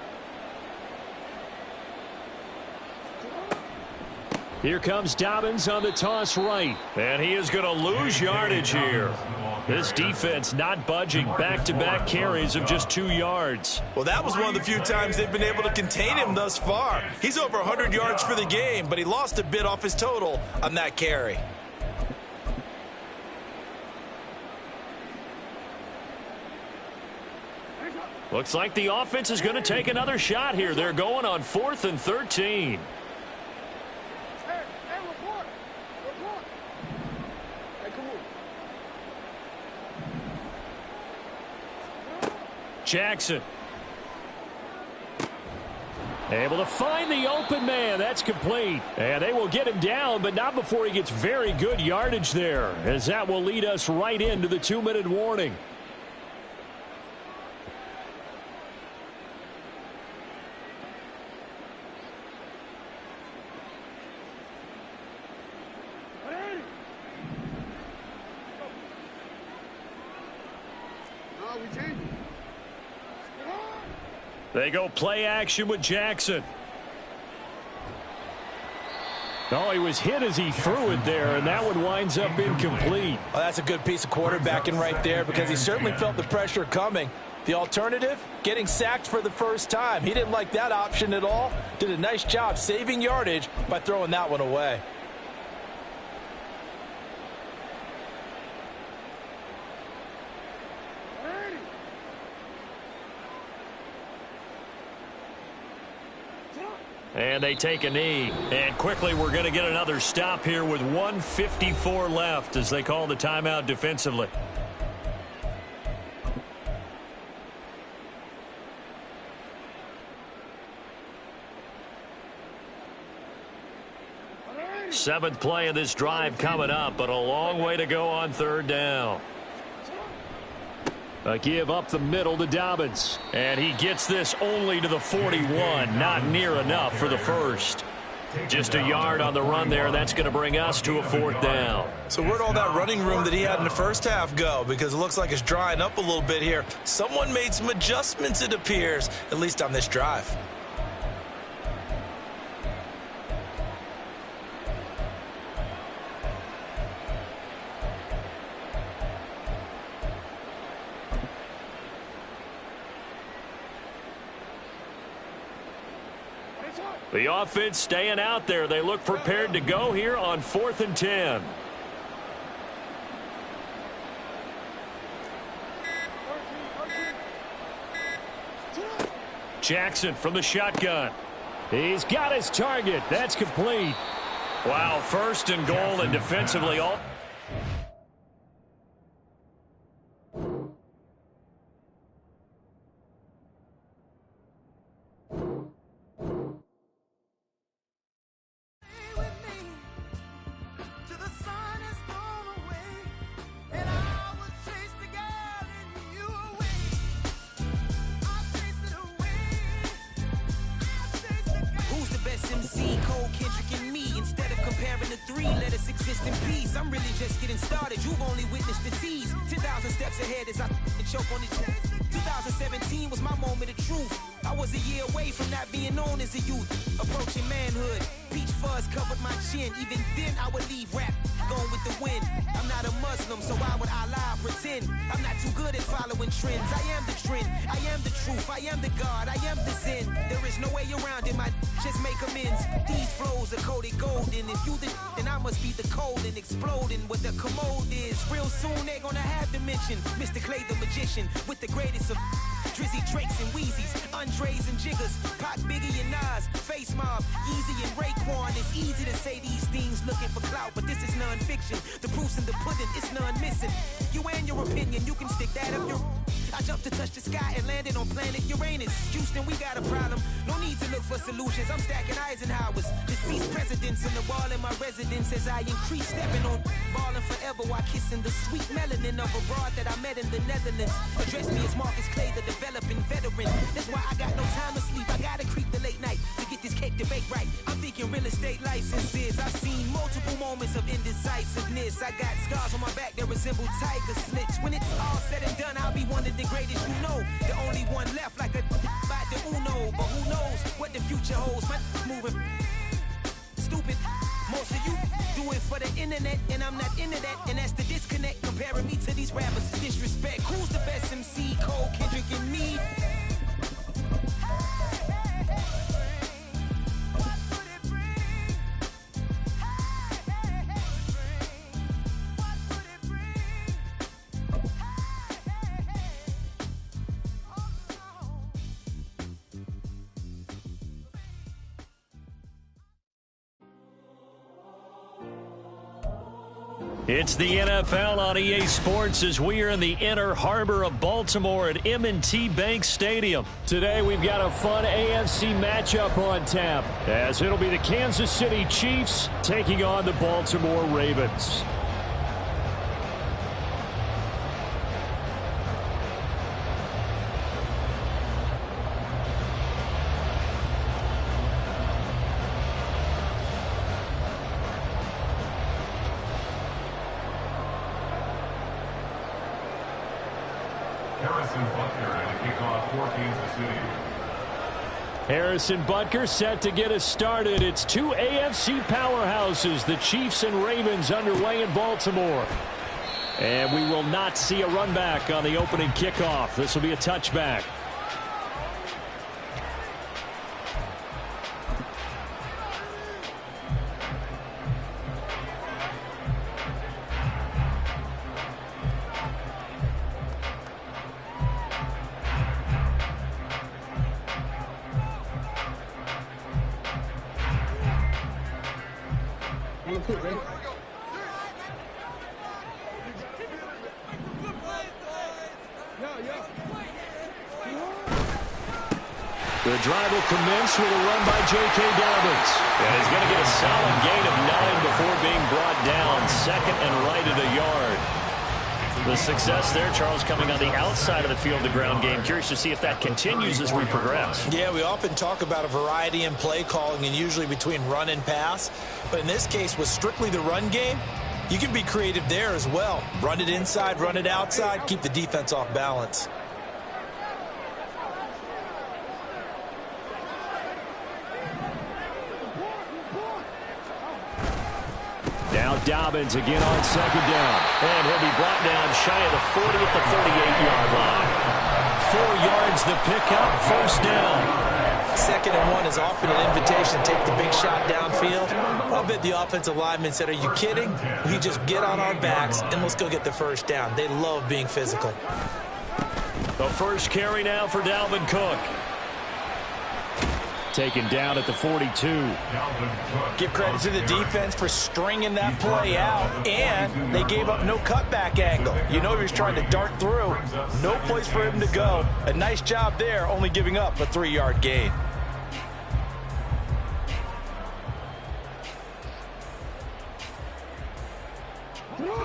Here comes Dobbins on the toss right. And he is going to lose yardage here. This defense not budging. Back-to-back carries of just 2 yards. Well, that was one of the few times they've been able to contain him thus far. He's over 100 yards for the game, but he lost a bit off his total on that carry. Looks like the offense is going to take another shot here. They're going on 4th and 13. Jackson. Able to find the open man. That's complete. And they will get him down, but not before he gets very good yardage there, as that will lead us right into the 2-minute warning. They go play action with Jackson. Oh, he was hit as he threw it there, and that one winds up incomplete. Well, that's a good piece of quarterbacking right there because he certainly felt the pressure coming. The alternative, getting sacked for the first time. He didn't like that option at all. Did a nice job saving yardage by throwing that one away. And they take a knee. And quickly we're going to get another stop here with 1:54 left as they call the timeout defensively. Seventh play of this drive coming up, but a long way to go on third down. A give up the middle to Dobbins. And he gets this only to the 41. Not near enough for the first. Just a yard on the run there. That's going to bring us to a fourth down. So where'd all that running room that he had in the first half go? Because it looks like it's drying up a little bit here. Someone made some adjustments, it appears, at least on this drive. The offense staying out there. They look prepared to go here on 4th and 10. Jackson from the shotgun. He's got his target. That's complete. Wow, 1st and goal, and defensively all. I'm really just getting started. You've only witnessed the tease. 10,000 steps ahead as I choke on it. 2017 was my moment of truth. I was a year away from not being known as a youth. Approaching manhood. Peach fuzz covered my chin. Even then I would leave rap going with the wind. I'm not a Muslim, so why would I lie or pretend? I'm not too good at following trends. I am the trend. I am the truth. I am the God. I am the Zen. There is no way around it. My just make amends. These flows are coated golden. If you the then I must be the cold and exploding what the commode is. Real soon they're gonna have to mention Mr. Clay the magician with the greatest of Drizzy, Drakes, and Wheezies, Andres and Jiggers, Pac, Biggie, and Nas, Face Mob, Yeezy, and Raekwon. It's easy to say these things looking for clout, but this is non-fiction. The proof's in the pudding, it's none missing. You and your opinion, you can stick that up your... I jumped to touch the sky and landed on planet Uranus. Houston, we got a problem. No need to look for solutions. I'm stacking Eisenhowers. Deceased presidents in the wall in my residence as I increase stepping on balling forever while kissing the sweet melanin of a broad that I met in the Netherlands. Address me as Marcus Clay, the developing veteran. That's why I got no time to sleep. I gotta creep the late night to get this cake to bake right. I'm thinking real estate licenses. I've seen multiple moments of indecisiveness. I got scars on my back that resemble tiger slits. When it's all said and done, I'll be one of the greatest you know. The only one left like a by the Uno. But who knows what the future holds. My moving stupid. Most of you do it for the internet, and I'm not into that. And that's the disconnect. Comparing me to these rappers is disrespect. Who's the best MC? Cole, Kendrick, and me? It's the NFL on EA Sports as we are in the inner harbor of Baltimore at M&T Bank Stadium. Today we've got a fun AFC matchup on tap as it'll be the Kansas City Chiefs taking on the Baltimore Ravens. Harrison Butker set to get us started. It's two AFC powerhouses, the Chiefs and Ravens, underway in Baltimore. And we will not see a run back on the opening kickoff. This will be a touchback. The drive will commence with a run by J.K. Dobbins. And he's going to get a solid gain of 9 before being brought down. Second and right at a yard. The success there, Charles, coming on the outside of the field, the ground game. Curious to see if that continues as we progress. Yeah, we often talk about a variety in play calling and usually between run and pass. But in this case, with strictly the run game, you can be creative there as well. Run it inside, run it outside, keep the defense off balance. Now Dobbins again on second down. And he'll be brought down shy of the 40 at the 38-yard line. 4 yards the pickup, first down. Second and 1 is often an invitation to take the big shot downfield. I'll bet the offensive lineman said, are you kidding? We just get on our backs and let's go get the first down. They love being physical. The first carry now for Dalvin Cook. Taken down at the 42. Give credit to the defense for stringing that play out, and they gave up no cutback angle. You know he was trying to dart through. No place for him to go. A nice job there, only giving up a 3-yard gain.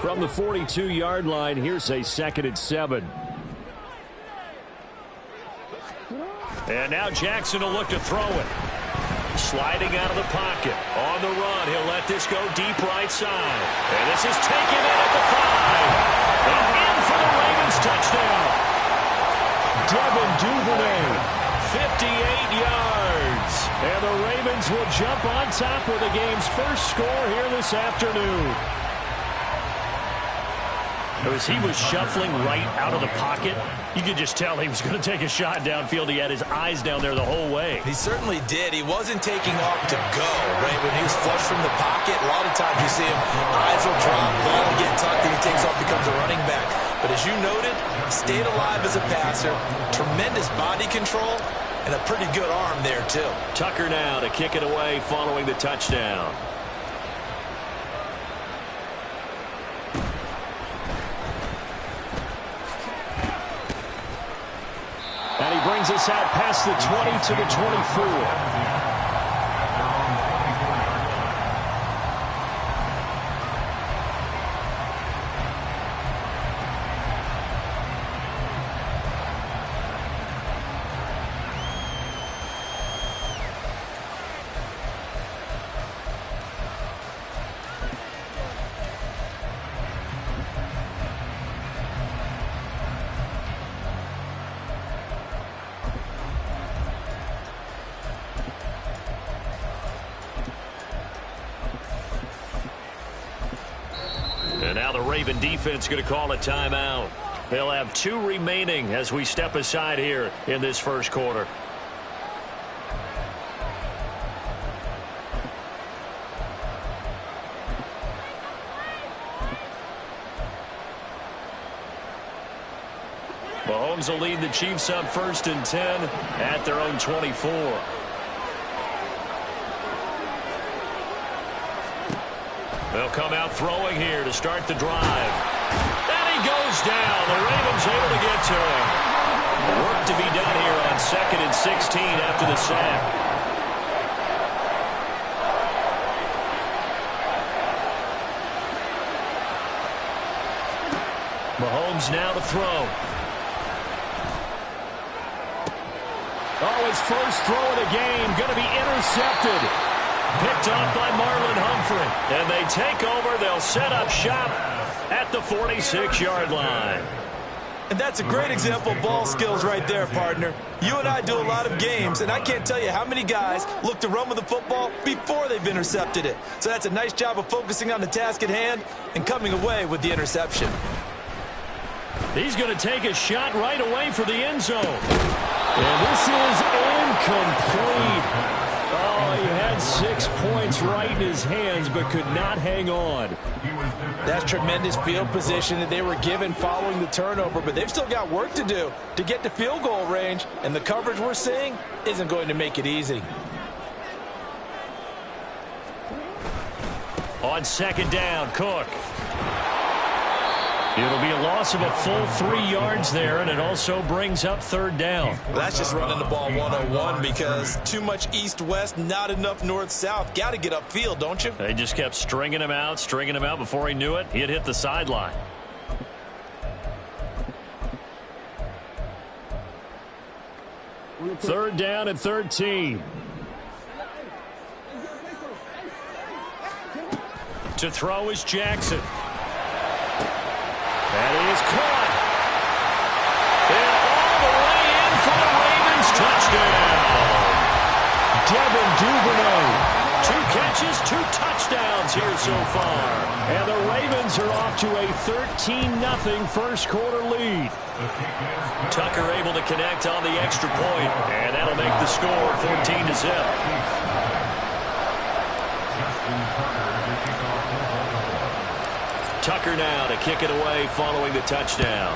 From the 42-yard line, here's a 2nd and 7. And now Jackson will look to throw it. Sliding out of the pocket. On the run, he'll let this go deep right side. And this is taken in at the 5. And in for the Ravens touchdown. Devin Duvernay, 58 yards. And the Ravens will jump on top with the game's first score here this afternoon. As he was shuffling right out of the pocket, you could just tell he was going to take a shot downfield. He had his eyes down there the whole way. He certainly did. He wasn't taking off to go, right? When he was flush from the pocket, a lot of times you see him, eyes will drop, ball will get tucked, and he takes off, becomes a running back. But as you noted, stayed alive as a passer, tremendous body control, and a pretty good arm there, too. Tucker now to kick it away following the touchdown. And he brings us out past the 20 to the 24. And now the Raven defense going to call a timeout. They'll have 2 remaining as we step aside here in this first quarter. Mahomes will lead the Chiefs up 1st and 10 at their own 24. They'll come out throwing here to start the drive. And he goes down. The Ravens able to get to him. Work to be done here on 2nd and 16 after the sack. Mahomes now to throw. Oh, his first throw of the game going to be intercepted. Picked off by Marlon Humphrey. And they take over. They'll set up shop at the 46-yard line. And that's a great example of ball skills right there, partner. You and I do a lot of games, and I can't tell you how many guys look to run with the football before they've intercepted it. So that's a nice job of focusing on the task at hand and coming away with the interception. He's going to take a shot right away for the end zone. And this is incomplete. Oh, he had 6 points right in his hands, but could not hang on. That's tremendous field position that they were given following the turnover, but they've still got work to do to get to field goal range, and the coverage we're seeing isn't going to make it easy. On second down, Cook. It'll be a loss of a full 3 yards there, and it also brings up third down. That's just running the ball 101 because too much east-west, not enough north-south. Got to get upfield, don't you? They just kept stringing him out. Before he knew it, he had hit the sideline. Third down and 13. To throw is Jackson. That is caught. And all the way in for the Ravens. Touchdown. Devin Duvernay. 2 catches, 2 touchdowns here so far. And the Ravens are off to a 13-0 first quarter lead. Tucker able to connect on the extra point. And that'll make the score 14-0. Tucker now to kick it away following the touchdown.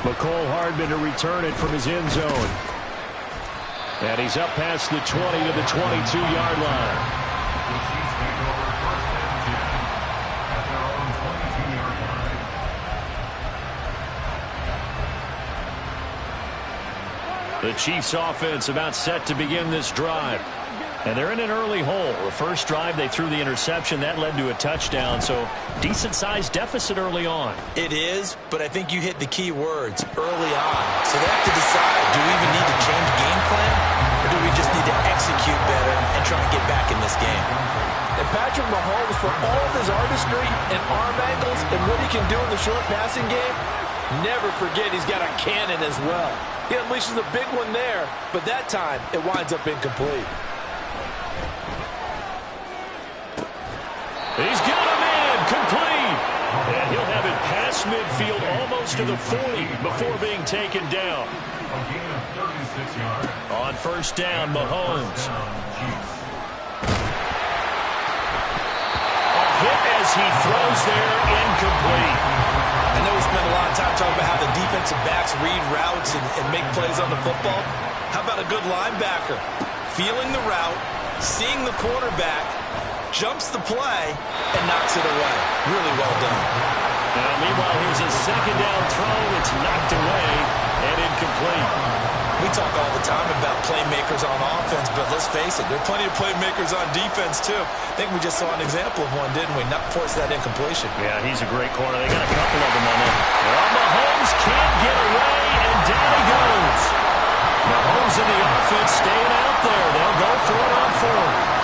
McCole Hardman to return it from his end zone. And he's up past the 20 to the 22-yard line. The Chiefs offense about set to begin this drive. And they're in an early hole. The first drive, they threw the interception. That led to a touchdown, so decent-sized deficit early on. It is, but I think you hit the key words, early on. So they have to decide, do we even need to change game plan, or do we just need to execute better and try to get back in this game? And Patrick Mahomes, for all of his artistry and arm angles and what he can do in the short passing game, never forget he's got a cannon as well. He unleashes a big one there, but that time it winds up incomplete. He's got a man complete. And he'll have it past midfield almost to the 40 before being taken down. On first down, Mahomes. A hit as he throws there, incomplete. I know we spent a lot of time talking about how the defensive backs read routes and make plays on the football. How about a good linebacker? Feeling the route, seeing the quarterback, jumps the play, and knocks it away. Really well done. Now, meanwhile, here's a second down throw. It's knocked away and incomplete. We talk all the time about playmakers on offense, but let's face it, there are plenty of playmakers on defense, too. I think we just saw an example of one, didn't we? Not force that incompletion. Yeah, he's a great corner. They got a couple of them on him. Well, Mahomes can't get away, and down he goes. Mahomes and the offense staying out there. They'll go for it on fourth.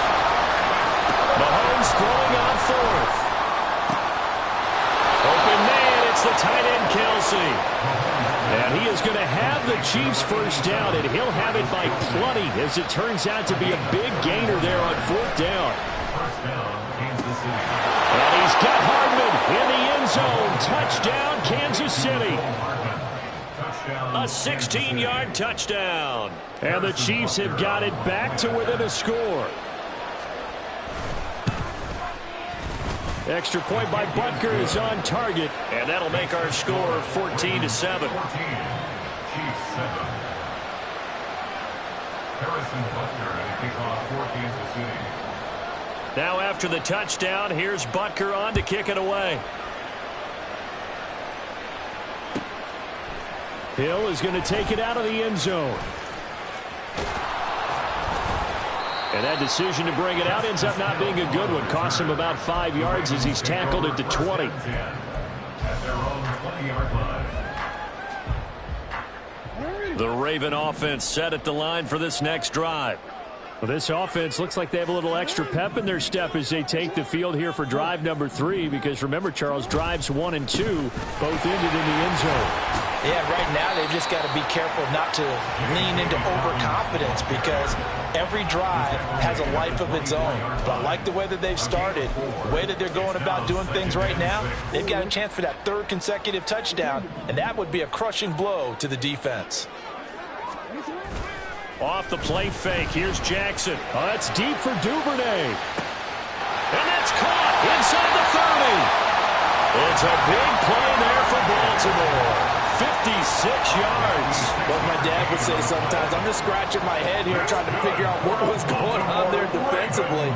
Mahomes throwing on fourth. Open man, it's the tight end, Kelsey. And he is going to have the Chiefs first down, and he'll have it by plenty, as it turns out to be a big gainer there on fourth down. And he's got Hardman in the end zone. Touchdown, Kansas City. A 16-yard touchdown. And the Chiefs have got it back to within a score. Extra point by Butker is on target, and that'll make our score 14-7. 14, Chiefs 7. Harrison Butker at a kickoff for Kansas City. Now after the touchdown, here's Butker on to kick it away. Hill is going to take it out of the end zone. And that decision to bring it out ends up not being a good one. Costs him about 5 yards as he's tackled at the 20. The Raven offense set at the line for this next drive. Well, this offense looks like they have a little extra pep in their step as they take the field here for drive number 3. Because remember, Charles, drives 1 and 2 both ended in the end zone. Yeah, right now they've just got to be careful not to lean into overconfidence because every drive has a life of its own. But I like the way that they've started, the way that they're going about doing things right now. They've got a chance for that third consecutive touchdown, and that would be a crushing blow to the defense. Off the play fake, here's Jackson. Oh, that's deep for Duvernay. And that's caught inside the 30. It's a big play there for Baltimore. 56 yards. What my dad would say sometimes, I'm just scratching my head here trying to figure out what was going on there defensively.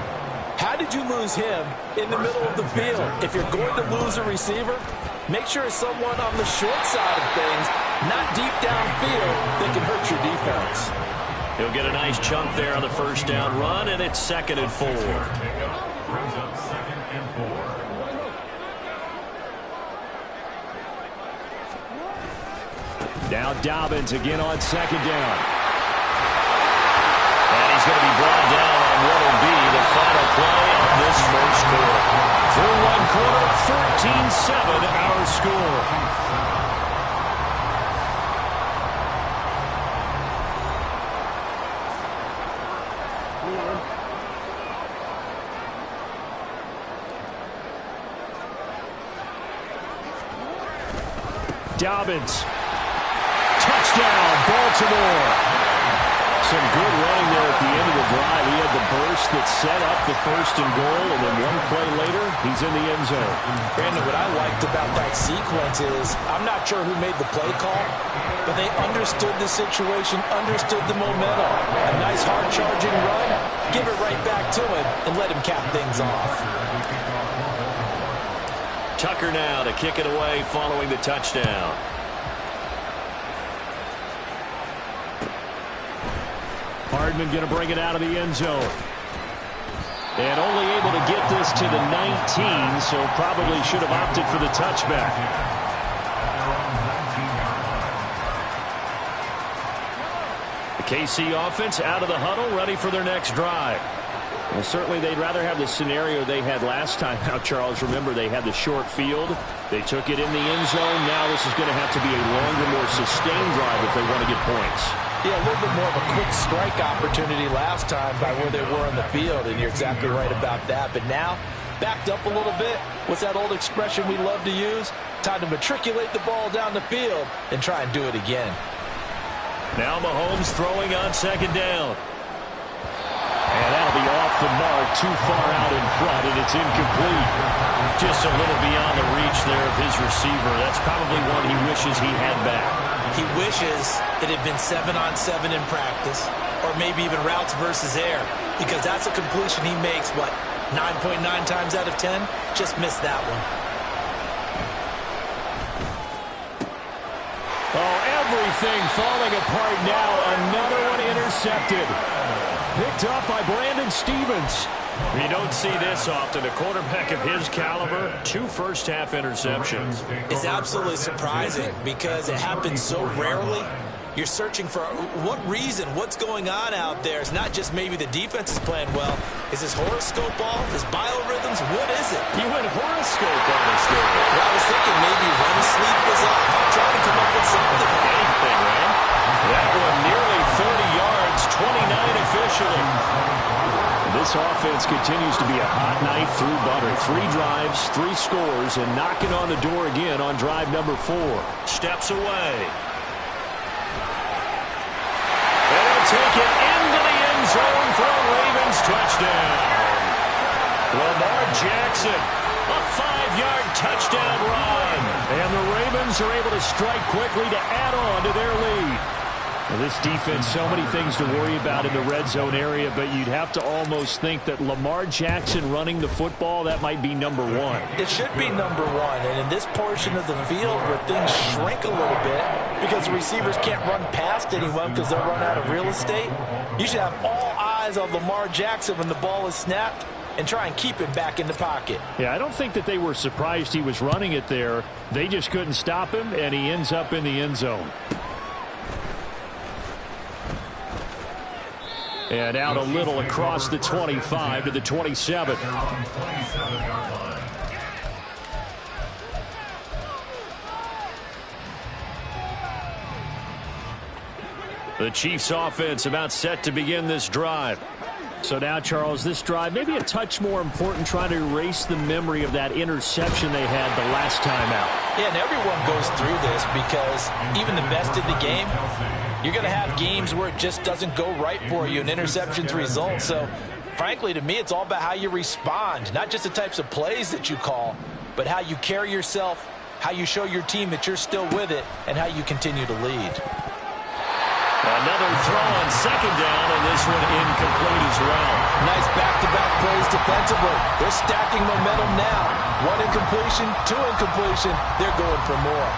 How did you lose him in the middle of the field? If you're going to lose a receiver, make sure it's someone on the short side of things, not deep downfield, that can hurt your defense. He'll get a nice chunk there on the first down run, and it's 2nd and 4. Brings up 2nd and 4. Now Dobbins again on 2nd down. And he's going to be brought down on what will be the final play of this first quarter. Through one quarter, 13-7 our score. Dobbins. Touchdown, Baltimore. Some good running there at the end of the drive. He had the burst that set up the 1st and goal, and then one play later, he's in the end zone. Brandon, what I liked about that sequence is I'm not sure who made the play call, but they understood the situation, understood the momentum. A nice hard-charging run, give it right back to him, and let him cap things off. Tucker now to kick it away following the touchdown. Hardman going to bring it out of the end zone. And only able to get this to the 19, so probably should have opted for the touchback. The KC offense out of the huddle, ready for their next drive. Well, certainly they'd rather have the scenario they had last time. Now, Charles, remember, they had the short field. They took it in the end zone. Now this is going to have to be a longer, more sustained drive if they want to get points. Yeah, a little bit more of a quick strike opportunity last time by where they were on the field, and you're exactly right about that. But now, backed up a little bit. What's that old expression we love to use? Time to matriculate the ball down the field and try and do it again. Now Mahomes throwing on 2nd down. And that'll be off the mark, too far out in front, and it's incomplete. Just a little beyond the reach there of his receiver. That's probably one he wishes he had back. He wishes it had been 7-on-7 in practice, or maybe even routes versus air, because that's a completion he makes, what, 9.9 times out of 10? Just missed that one. Oh, everything falling apart now. Another one intercepted. Picked up by Brandon Stevens. You don't see this often. A quarterback of his caliber, 2 first-half interceptions. It's absolutely surprising because it happens so rarely. You're searching for what reason, what's going on out there. It's not just maybe the defense is playing well. Is his horoscope off? His biorhythms? What is it? You went horoscope on us there. Well, I was thinking maybe REM sleep was off. I'm trying to come up with something. Anything, right? That one nearly 30 yards, 29 officially. This offense continues to be a hot knife through butter. 3 drives, 3 scores, and knocking on the door again on drive number 4. Steps away. And he'll take it into the end zone for a Ravens touchdown. Lamar Jackson, a 5-yard touchdown run. And the Ravens are able to strike quickly to add on to their lead. Well, this defense, so many things to worry about in the red zone area, but you'd have to almost think that Lamar Jackson running the football, that might be number 1. It should be number 1, and in this portion of the field where things shrink a little bit because the receivers can't run past anyone because they'll run out of real estate, you should have all eyes on Lamar Jackson when the ball is snapped and try and keep him back in the pocket. Yeah, I don't think that they were surprised he was running it there. They just couldn't stop him, and he ends up in the end zone. And out a little across the 25 to the 27. The Chiefs offense about set to begin this drive. So now, Charles, this drive maybe a touch more important, trying to erase the memory of that interception they had the last time out. Yeah, and everyone goes through this because even the best in the game, you're going to have games where it just doesn't go right for you, and interceptions result. So, frankly, to me, it's all about how you respond, not just the types of plays that you call, but how you carry yourself, how you show your team that you're still with it, and how you continue to lead. Another throw on second down, and this one incomplete as well. Nice back-to-back plays defensively. They're stacking momentum now. 1 incompletion, 2 incompletion. They're going for more.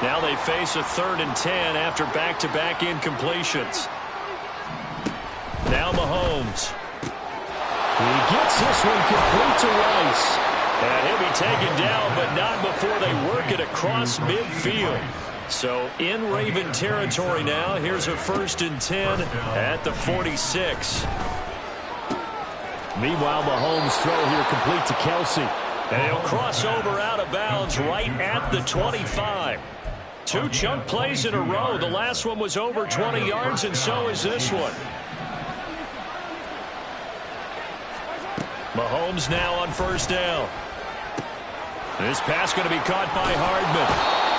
Now they face a 3rd and 10 after back-to-back incompletions. Now Mahomes. He gets this one complete to Rice. And he'll be taken down, but not before they work it across midfield. So in Raven territory now. Here's a 1st and 10 at the 46. Meanwhile, Mahomes' throw here complete to Kelsey. And he'll cross over out of bounds right at the 25. 2 chunk plays in a row. The last one was over 20 yards, and so is this one. Mahomes now on 1st down. This pass going to be caught by Hardman.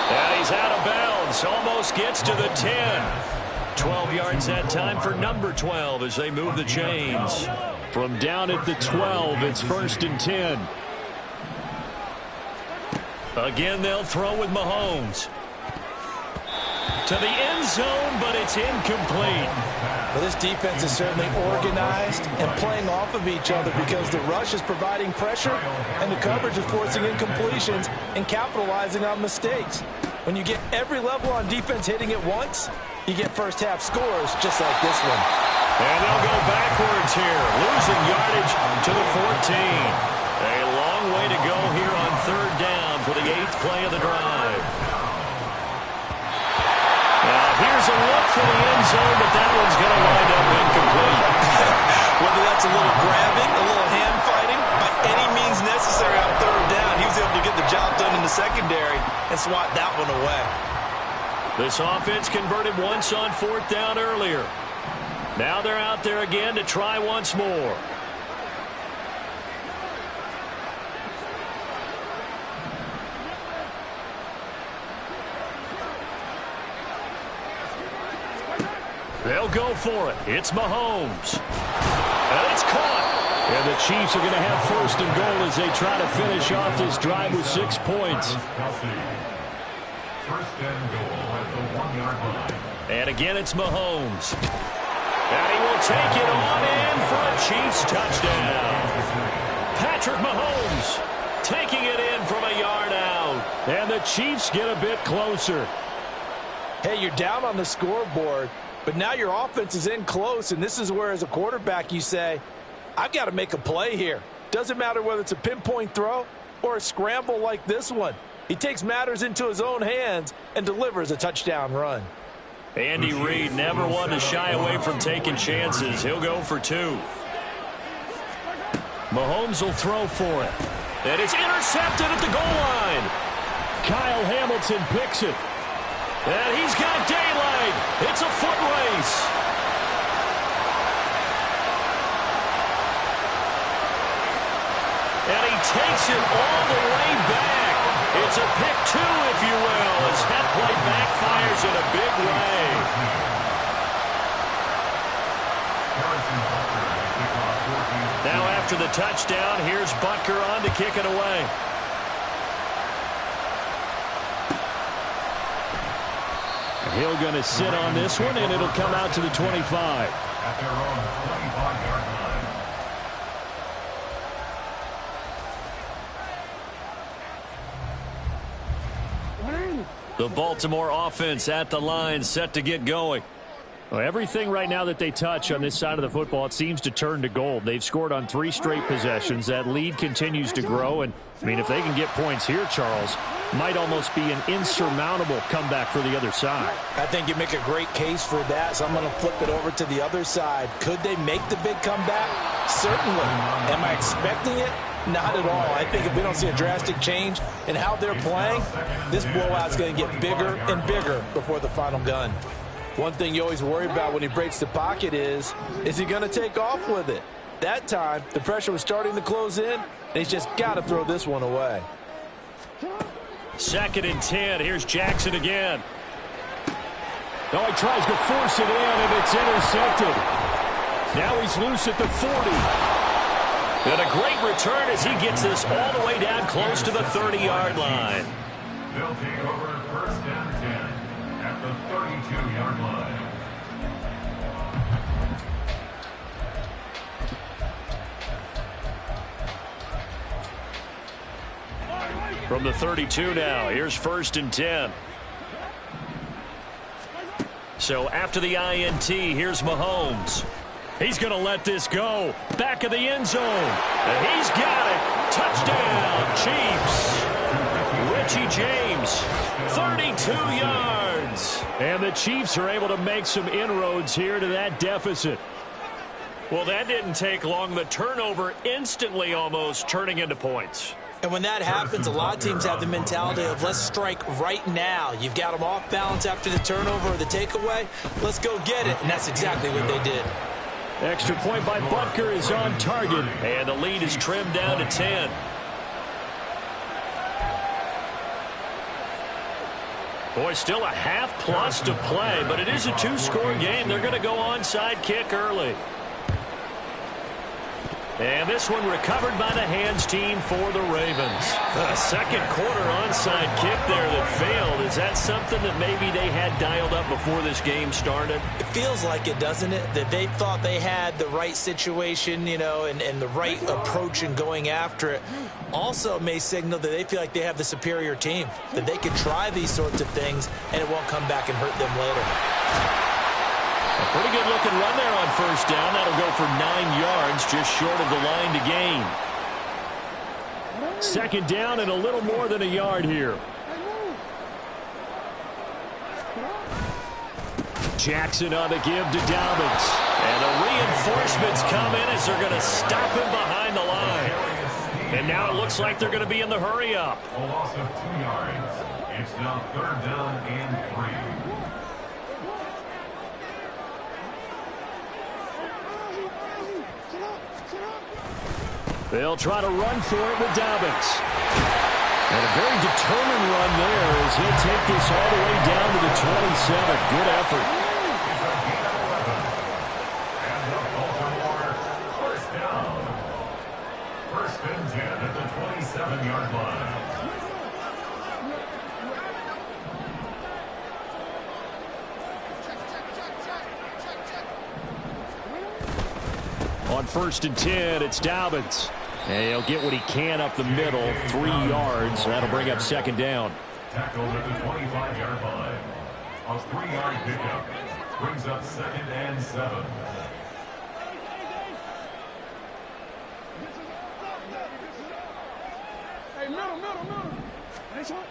And he's out of bounds. Almost gets to the 10. 12 yards that time for number 12 as they move the chains. From down at the 12, it's 1st and 10. Again, they'll throw with Mahomes. To the end zone, but it's incomplete. Well, this defense is certainly organized and playing off of each other because the rush is providing pressure and the coverage is forcing incompletions and capitalizing on mistakes. When you get every level on defense hitting at once, you get first-half scores just like this one. And they'll go backwards here, losing yardage to the 14. A long way to go here on 3rd down for the 8th play of the drive. Now here's a look for the end zone, but that one's going to wind up incomplete. Whether that's a little grabbing, a little hand fighting, by any means necessary on 3rd down, he was able to get the job done in the secondary and swat that one away. This offense converted once on 4th down earlier. Now they're out there again to try once more. They'll go for it. It's Mahomes. And it's caught. And the Chiefs are going to have 1st and goal as they try to finish off this drive with 6 points. 1st and goal at the 1-yard line. And again, it's Mahomes. And he will take it on in for a Chiefs touchdown. Patrick Mahomes taking it in from a yard out. And the Chiefs get a bit closer. Hey, you're down on the scoreboard, but now your offense is in close, and this is where, as a quarterback, you say, I've got to make a play here. Doesn't matter whether it's a pinpoint throw or a scramble like this one. He takes matters into his own hands and delivers a touchdown run. Andy Reid never one to shy away from taking chances. He'll go for 2. Mahomes will throw for it. And it's intercepted at the goal line. Kyle Hamilton picks it. And he's got daylight. It's a foot race. And he takes it all the way back. It's a pick 2, if you will, as that play backfires in a big way. Now after the touchdown, here's Butker on to kick it away. Hill going to sit on this one, and it'll come out to the 25. At their own 25-yard line. The Baltimore offense at the line, set to get going. Well, everything right now that they touch on this side of the football, it seems to turn to gold. They've scored on 3 straight possessions. That lead continues to grow. And, I mean, if they can get points here, Charles, might almost be an insurmountable comeback for the other side. I think you make a great case for that, so I'm going to flip it over to the other side. Could they make the big comeback? Certainly. Am I expecting it? Not at all. I think if we don't see a drastic change in how they're playing, this blowout's going to get bigger and bigger before the final gun. One thing you always worry about when he breaks the pocket is he going to take off with it? That time, the pressure was starting to close in, and he's just got to throw this one away. 2nd and 10. Here's Jackson again. Oh, he tries to force it in, and it's intercepted. Now he's loose at the 40. And a great return as he gets this all the way down close to the 30-yard line. They'll take over 1st and 10 at the 32-yard line. From the 32 now, here's 1st and 10. So after the INT, here's Mahomes. He's going to let this go. Back of the end zone. And he's got it. Touchdown, Chiefs. Richie James, 32 yards. And the Chiefs are able to make some inroads here to that deficit. Well, that didn't take long. The turnover instantly almost turning into points. And when that happens, a lot of teams have the mentality of let's strike right now. You've got them off balance after the turnover or the takeaway. Let's go get it. And that's exactly what they did. Extra point by Butker is on target. And the lead is trimmed down to 10. Boy, still a half plus to play, but it is a 2-score game. They're going to go onside kick early. And this one recovered by the hands team for the Ravens. A second quarter onside kick there that failed. Is that something that maybe they had dialed up before this game started? It feels like it, doesn't it? That they thought they had the right situation, you know, and the right approach in going after it. Also may signal that they feel like they have the superior team, that they could try these sorts of things and it won't come back and hurt them later. A pretty good looking run there on 1st down. That'll go for 9 yards, just short of the line to gain. 2nd down and a little more than a yard here. Jackson on the give to Dobbins. And the reinforcements come in as they're going to stop him behind the line. And now it looks like they're going to be in the hurry up. A loss of 2 yards. It's now 3rd down and 3. They'll try to run for it with Dobbins. And a very determined run there as he'll take this all the way down to the 27. Good effort. And the Baltimore 1st down. 1st and 10 at the 27-yard line. On 1st and 10, it's Dobbins. And he'll get what he can up the middle, 3 yards. That'll bring up 2nd down. Tackled at the 25-yard line. A 3-yard pickup brings up 2nd and 7. Hey, middle. Nice one.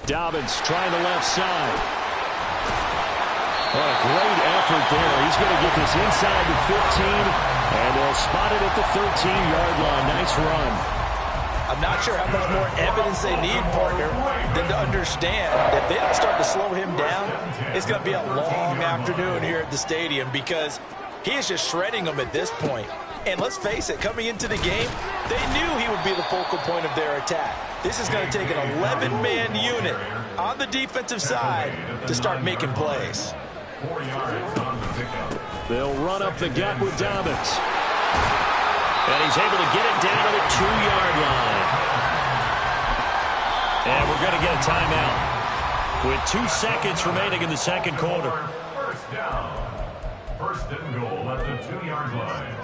Dobbins trying the left side. What a great effort there. He's going to get this inside the 15, and they'll spot it at the 13-yard line. Nice run. I'm not sure how much more evidence they need, partner, than to understand that if they don't start to slow him down, it's going to be a long afternoon here at the stadium because he is just shredding them at this point. And let's face it, coming into the game, they knew he would be the focal point of their attack. This is going to take an 11-man unit on the defensive side to start making plays. 4 yards on the pickup. They'll run up the gut with Dobbins. And he's able to get it down to the 2-yard line. And we're going to get a timeout with 2 seconds remaining in the second quarter. 1st down. 1st and goal at the 2-yard line.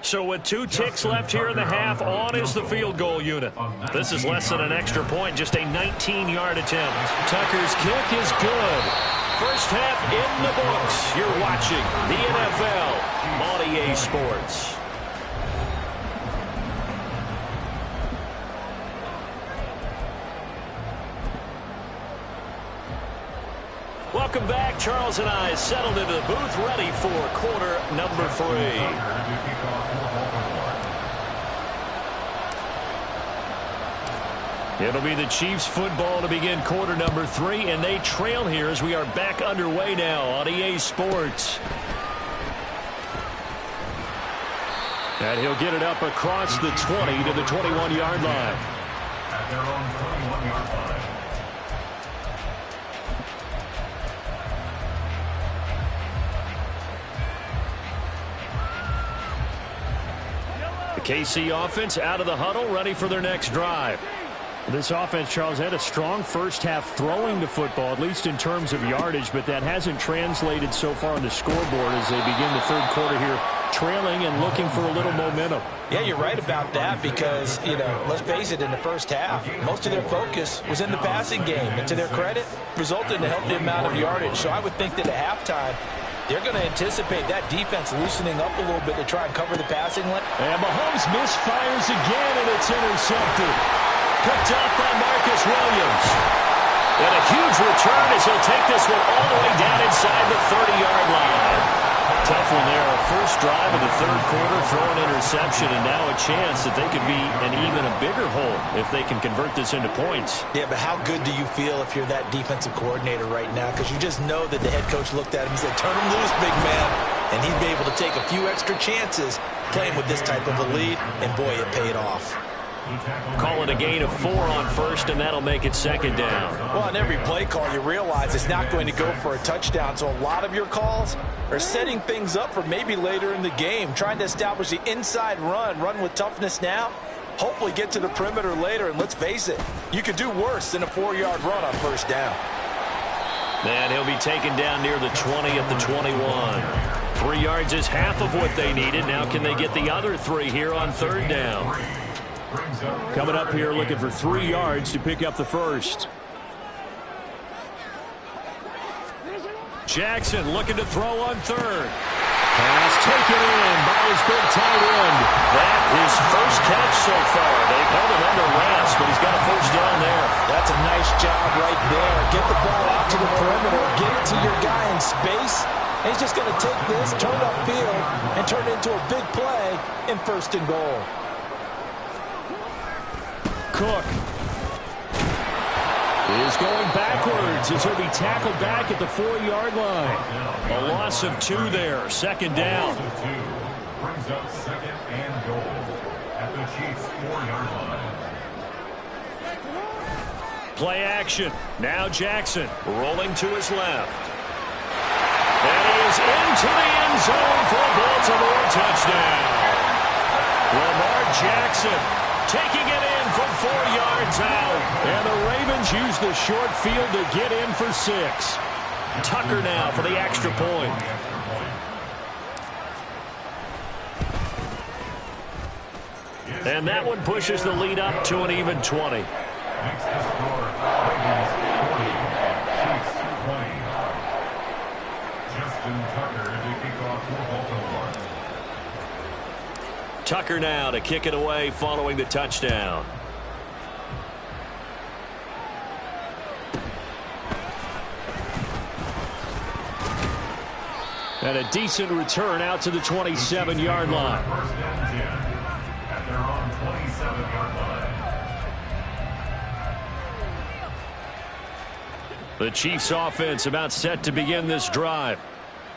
So with 2 ticks left here in the half, on is the field goal unit. This is less than an extra point, just a 19-yard attempt. Tucker's kick is good. First half in the books. You're watching the NFL on EA Sports. Welcome back. Charles and I settled into the booth, ready for quarter number 3. It'll be the Chiefs football to begin quarter number 3, and they trail here as we are back underway now on EA Sports. And he'll get it up across the 20 to the 21-yard line. At their own 21-yard line. The KC offense out of the huddle, ready for their next drive. This offense, Charles, had a strong first half throwing the football, at least in terms of yardage, but that hasn't translated so far on the scoreboard as they begin the third quarter here, trailing and looking for a little momentum. Yeah, you're right about that because, let's face it, in the first half, most of their focus was in the passing game. And to their credit, resulted in a healthy amount of yardage. So I would think that at halftime, they're going to anticipate that defense loosening up a little bit to try and cover the passing lane. And Mahomes misfires again, and it's intercepted. Picked up by Marcus Williams. And a huge return as he'll take this one all the way down inside the 30-yard line. Tough one there. A first drive of the third quarter, throw an interception, and now a chance that they could be an even a bigger hole if they can convert this into points. Yeah, but how good do you feel if you're that defensive coordinator right now? Because you just know that the head coach looked at him and said, turn him loose, big man. And he'd be able to take a few extra chances playing with this type of a lead, and boy, it paid off. Call it a gain of 4 on first, and that'll make it second down. Well, on every play call, you realize it's not going to go for a touchdown, so a lot of your calls are setting things up for maybe later in the game, trying to establish the inside run with toughness now, hopefully get to the perimeter later, and let's face it, you could do worse than a 4-yard run on first down. And he'll be taken down near the 20 at the 21. 3 yards is half of what they needed. Now can they get the other 3 here on third down? Coming up here looking for 3 yards to pick up the first. Jackson looking to throw on third. Pass taken in by his big tight end. That his first catch so far. They've held him under wraps, but he's got a first down there. That's a nice job right there. Get the ball out to the perimeter. Get it to your guy in space. And he's just going to take this, turn upfield, and turn it into a big play in first and goal. Cook is going backwards as he'll be tackled back at the 4-yard line. A loss of 2 there. Second down. Brings up second and goal at the Chiefs' 4-yard line. Play action. Now Jackson rolling to his left. And he is into the end zone for a Baltimore touchdown. Lamar Jackson taking it in from 4 yards out. And the Ravens use the short field to get in for 6. Tucker now for the extra point. And that one pushes the lead up to an even 20. Next to score, Ravens 40, Chiefs 20. Justin Tucker to kick off for Baltimore. Tucker now to kick it away following the touchdown. And a decent return out to the 27-yard line. First and 10 at their own 27-yard line. The Chiefs offense about set to begin this drive.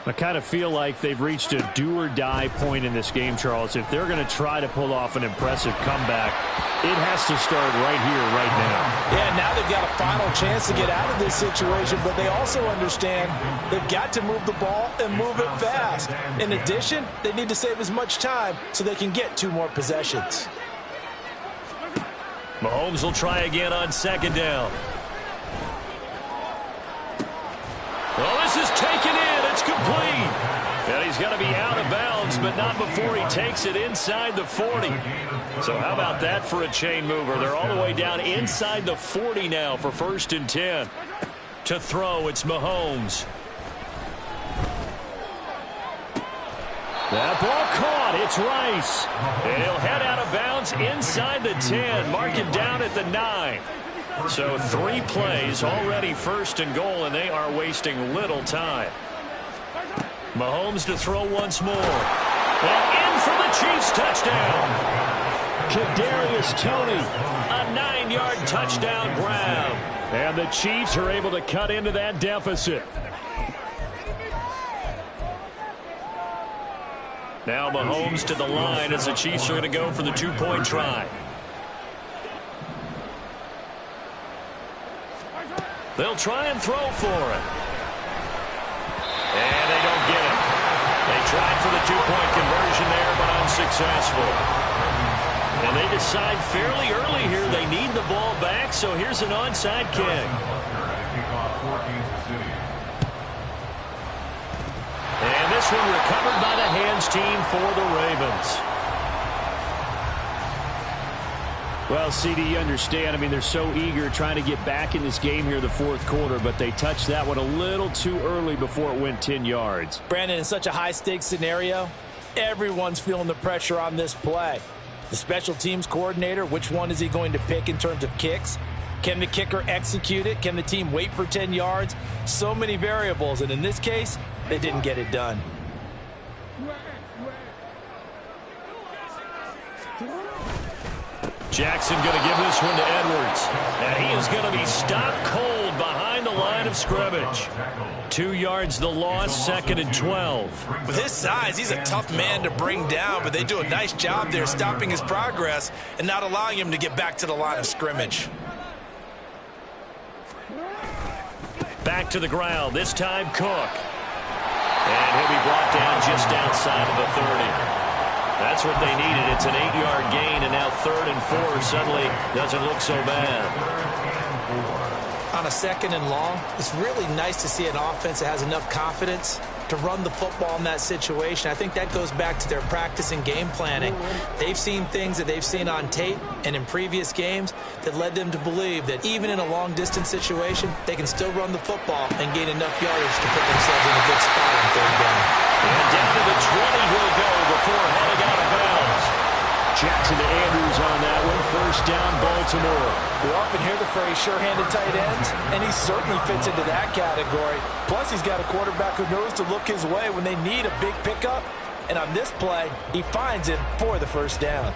I kind of feel like they've reached a do-or-die point in this game, Charles. If they're going to try to pull off an impressive comeback, it has to start right here, right now. Yeah, now they've got a final chance to get out of this situation, but they also understand they've got to move the ball and move it fast. In addition, they need to save as much time so they can get 2 more possessions. Mahomes will try again on second down. Well, this is taken in. It's complete. And he's going to be out of bounds, but not before he takes it inside the 40. So how about that for a chain mover? They're all the way down inside the 40 now for first and 10. To throw, it's Mahomes. That ball caught. It's Rice. And he'll head out of bounds inside the 10. Mark him down at the 9. So 3 plays already first and goal, and they are wasting little time. Mahomes to throw once more. And in for the Chiefs touchdown. Kadarius Toney, a 9-yard touchdown grab. And the Chiefs are able to cut into that deficit. Now Mahomes to the line as the Chiefs are going to go for the 2-point try. They'll try and throw for it. And they don't get it. They tried for the 2-point conversion there, but unsuccessful. And they decide fairly early here they need the ball back, so here's an onside kick. And this one recovered by the hands team for the Ravens. Well, CD, you understand. I mean, they're so eager trying to get back in this game here in the fourth quarter, but they touched that one a little too early before it went 10 yards. Brandon, in such a high-stakes scenario, everyone's feeling the pressure on this play. The special teams coordinator, which one is he going to pick in terms of kicks? Can the kicker execute it? Can the team wait for 10 yards? So many variables, and in this case, they didn't get it done. Jackson going to give this one to Edwards. And he is going to be stopped cold behind the line of scrimmage. 2 yards the loss, 2nd and 12. With his size, he's a tough man to bring down, but they do a nice job there stopping his progress and not allowing him to get back to the line of scrimmage. Back to the ground, this time Cook. And he'll be brought down just outside of the 30. That's what they needed. It's an 8-yard gain, and now 3rd and 4 suddenly doesn't look so bad. On a 2nd and long, it's really nice to see an offense that has enough confidence to run the football in that situation. I think that goes back to their practice and game planning. They've seen things that they've seen on tape and in previous games that led them to believe that even in a long-distance situation, they can still run the football and gain enough yardage to put themselves in a good spot on 3rd down. And down to the 20 he'll go before heading out of bounds. Jackson to Andrews on that one. 1st down, Baltimore. We often hear the phrase sure-handed tight ends, and he certainly fits into that category. Plus, he's got a quarterback who knows to look his way when they need a big pickup. And on this play, he finds it for the 1st down.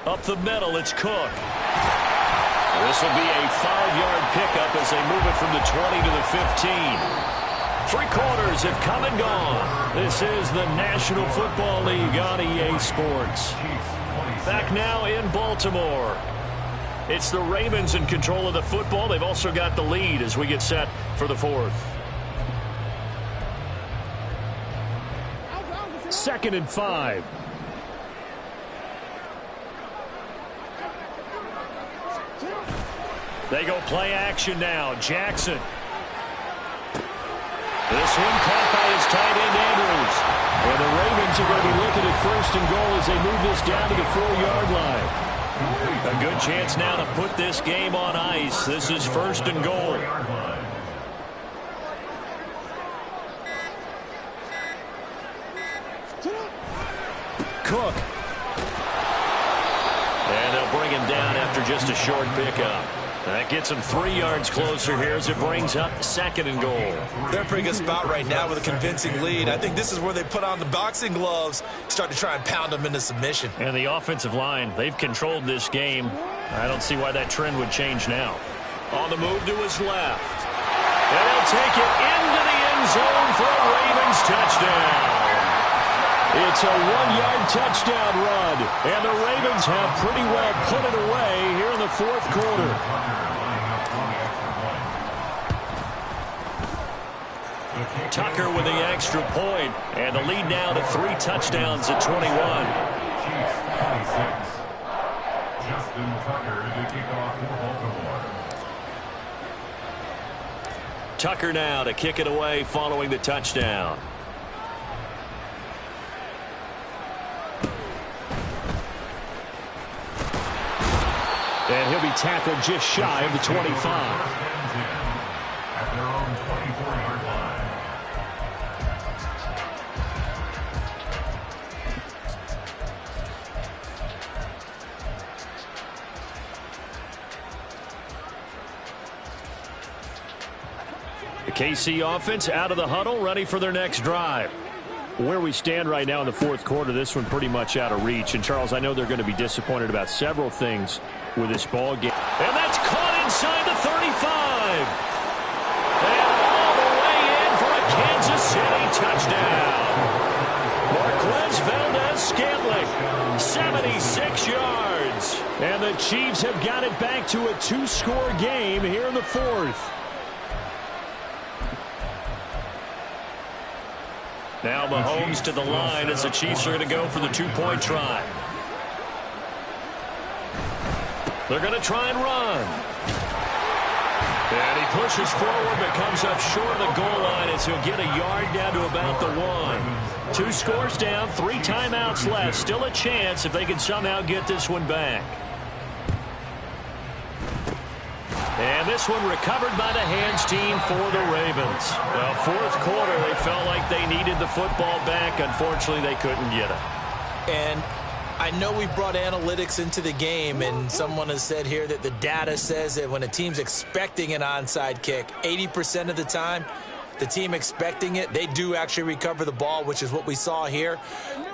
Up the middle, it's Cook. This will be a 5-yard pickup as they move it from the 20 to the 15. 3 quarters have come and gone. This is the National Football League on EA Sports. Back now in Baltimore. It's the Ravens in control of the football. They've also got the lead as we get set for the 4th. 2nd and 5. They go play action now. Jackson. This one caught by his tight end, Andrews. And the Ravens are going to be looking at 1st and goal as they move this down to the 4-yard line. A good chance now to put this game on ice. This is 1st and goal. Cook. And they'll bring him down after just a short pickup. That gets him 3 yards closer here as it brings up 2nd and goal. They're in a pretty good spot right now with a convincing lead. I think this is where they put on the boxing gloves, start to try and pound them into submission. And the offensive line, they've controlled this game. I don't see why that trend would change now. On the move to his left. And he'll take it into the end zone for a Ravens touchdown. It's a 1-yard touchdown run, and the Ravens have pretty well put it away here in the 4th quarter. Tucker with the extra point, and the lead now to 3 touchdowns at 21. Justin Tucker to kick off for Baltimore. Tucker now to kick it away following the touchdown. And he'll be tackled just shy of the 25. At their own 24-yard line. The KC offense out of the huddle, ready for their next drive. Where we stand right now in the fourth quarter, this one pretty much out of reach. And, Charles, I know they're going to be disappointed about several things with this ball game. And that's caught inside the 35. And all the way in for a Kansas City touchdown. Marquez Valdez-Scantling, 76 yards. And the Chiefs have got it back to a 2-score game here in the fourth. Now Mahomes to the line as the Chiefs are going to go for the 2-point try. They're going to try and run. And he pushes forward but comes up short of the goal line as he'll get a yard down to about the 1. 2 scores down, 3 timeouts left. Still a chance if they can somehow get this one back. And this one recovered by the hands team for the Ravens. Well, fourth quarter, they felt like they needed the football back. Unfortunately, they couldn't get it. And I know we brought analytics into the game, and someone has said here that the data says that when a team's expecting an onside kick, 80% of the time, the team expecting it, they do actually recover the ball, which is what we saw here.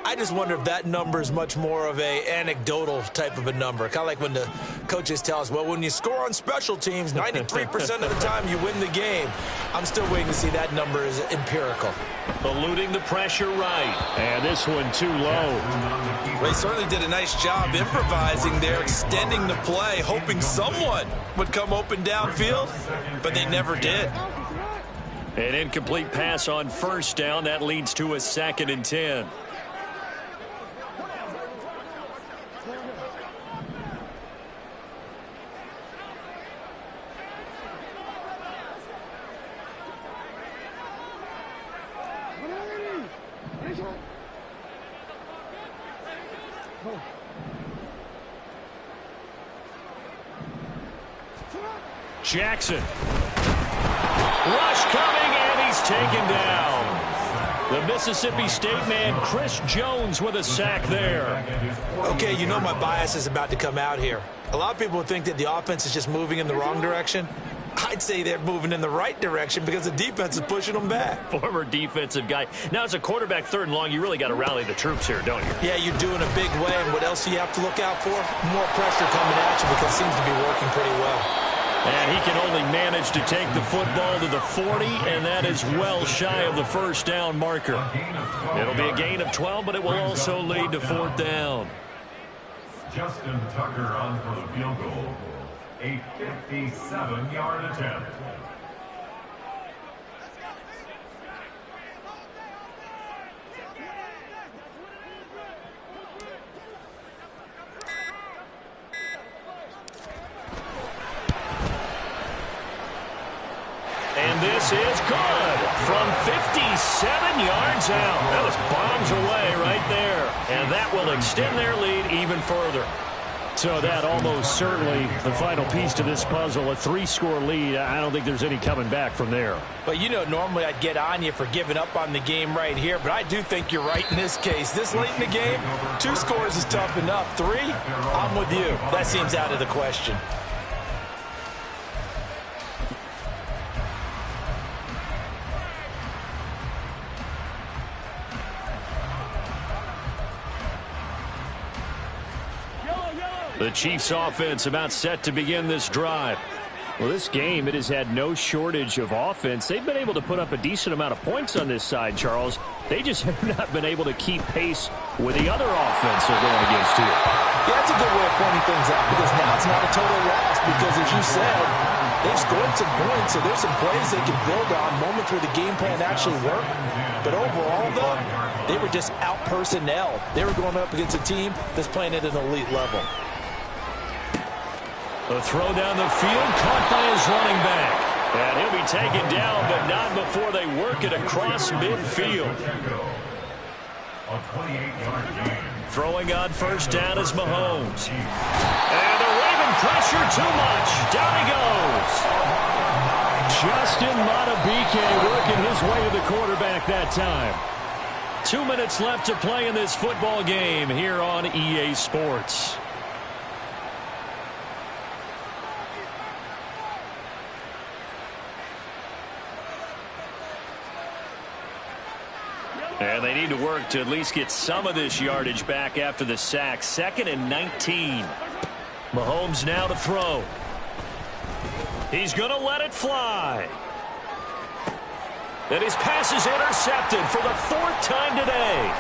I just wonder if that number is much more of a anecdotal type of a number. Kind of like when the coaches tell us, well, when you score on special teams, 93% of the time you win the game. I'm still waiting to see that number is empirical. Eluding the pressure right. And this one too low. Well, he certainly did a nice job improvising there, extending the play, hoping someone would come open downfield, but they never did. An incomplete pass on first down. That leads to a 2nd and 10. Jackson. Rush coming, and he's taken down. The Mississippi State man, Chris Jones, with a sack there. Okay, you know my bias is about to come out here. A lot of people think that the offense is just moving in the wrong direction. I'd say they're moving in the right direction because the defense is pushing them back. Former defensive guy. Now, as a quarterback 3rd and long, you really got to rally the troops here, don't you? Yeah, you do in a big way. And what else do you have to look out for? More pressure coming at you because it seems to be working pretty well. And he can only manage to take the football to the 40, and that is well shy of the 1st down marker. It'll be a gain of 12, but it will also lead to 4th down. Justin Tucker on for the field goal. A 57-yard attempt. And this is good from 57 yards out. That was bombs away right there. And that will extend their lead even further. So that almost certainly the final piece to this puzzle, a 3-score lead. I don't think there's any coming back from there. But, you know, normally I'd get on you for giving up on the game right here, but I do think you're right in this case. This late in the game, 2 scores is tough enough. 3, I'm with you. That seems out of the question. The Chiefs offense about set to begin this drive. Well, this game, it has had no shortage of offense. They've been able to put up a decent amount of points on this side, Charles. They just have not been able to keep pace with the other offense they're going against here. Yeah, that's a good way of pointing things out because now it's not a total loss because, as you said, they've scored some points, so there's some plays they can build on, moments where the game plan actually worked. But overall, though, they were just out-personnel. They were going up against a team that's playing at an elite level. The throw down the field caught by his running back. And he'll be taken down, but not before they work it across midfield. A 28-yard gain. Throwing on first down is Mahomes. And the Raven pressure too much. Down he goes. Justin Madubuike working his way to the quarterback that time. 2 minutes left to play in this football game here on EA Sports. And they need to work to at least get some of this yardage back after the sack. 2nd and 19. Mahomes now to throw. He's going to let it fly. And his pass is intercepted for the 4th time today.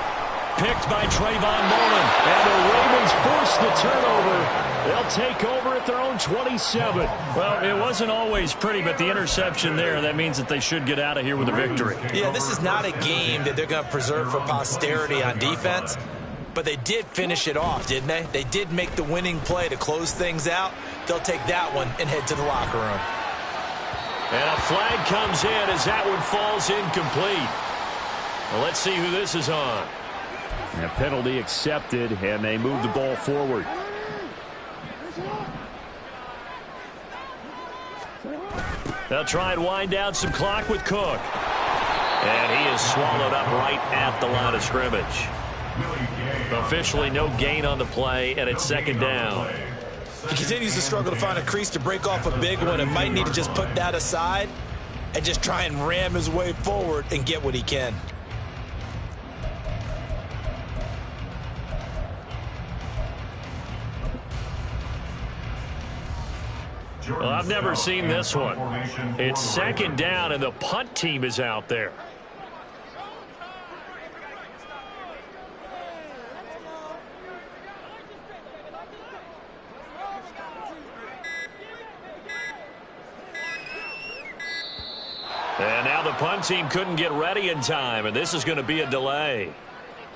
Picked by Trayvon Mullen. And the Ravens force the turnover. They'll take over at their own 27. Well, it wasn't always pretty, but the interception there, that means that they should get out of here with a victory. Yeah, this is not a game that they're going to preserve for posterity on defense, but they did finish it off, didn't they? They did make the winning play to close things out. They'll take that one and head to the locker room. And a flag comes in as that one falls incomplete. Well, let's see who this is on. A penalty accepted, and they move the ball forward. They'll try and wind down some clock with Cook. And he is swallowed up right at the line of scrimmage. Officially no gain on the play, and it's 2nd down. He continues to struggle to find a crease to break off a big one and might need to just put that aside and just try and ram his way forward and get what he can. Well, I've never seen this one. It's 2nd down, and the punt team is out there. And now the punt team couldn't get ready in time, and this is going to be a delay.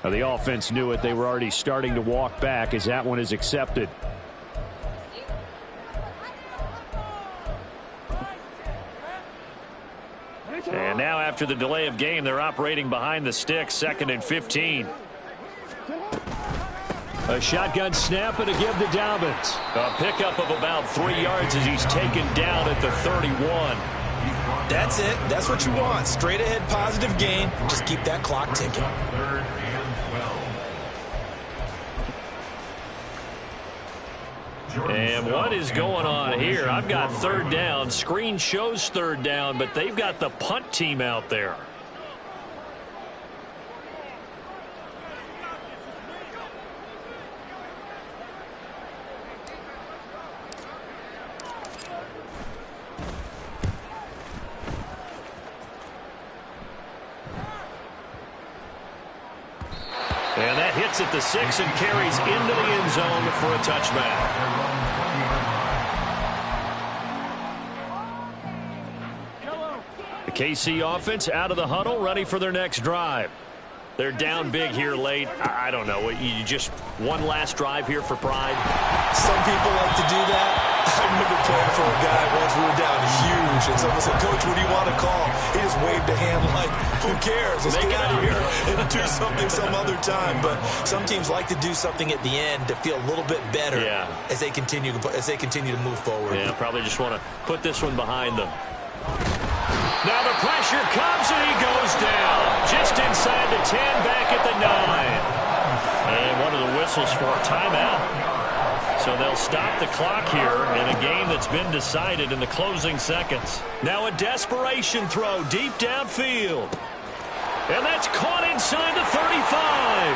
Now, the offense knew it. They were already starting to walk back as that one is accepted. And now after the delay of game, they're operating behind the sticks, 2nd and 15. A shotgun snap and a give to Dobbins. A pickup of about 3 yards as he's taken down at the 31. That's it. That's what you want. Straight ahead positive gain. Just keep that clock ticking. And what is going on here? I've got 3rd down. Screen shows 3rd down, but they've got the punt team out there. And that hits at the 6 and carries into the end zone for a touchback. The KC offense out of the huddle, ready for their next drive. They're down big here late. I don't know. You just one last drive here for pride? Some people like to do that. I remember playing for a guy once. We were down huge, and someone said, "Coach, what do you want to call?" He just waved a hand like, "Who cares? Let's get out of here and do something some other time." But some teams like to do something at the end to feel a little bit better as they continue to move forward. Yeah, probably just want to put this one behind them. Now the pressure comes, and he goes down. Just inside the 10, back at the 9. And one of the whistles for a timeout. So they'll stop the clock here in a game that's been decided in the closing seconds. Now a desperation throw deep downfield. And that's caught inside the 35.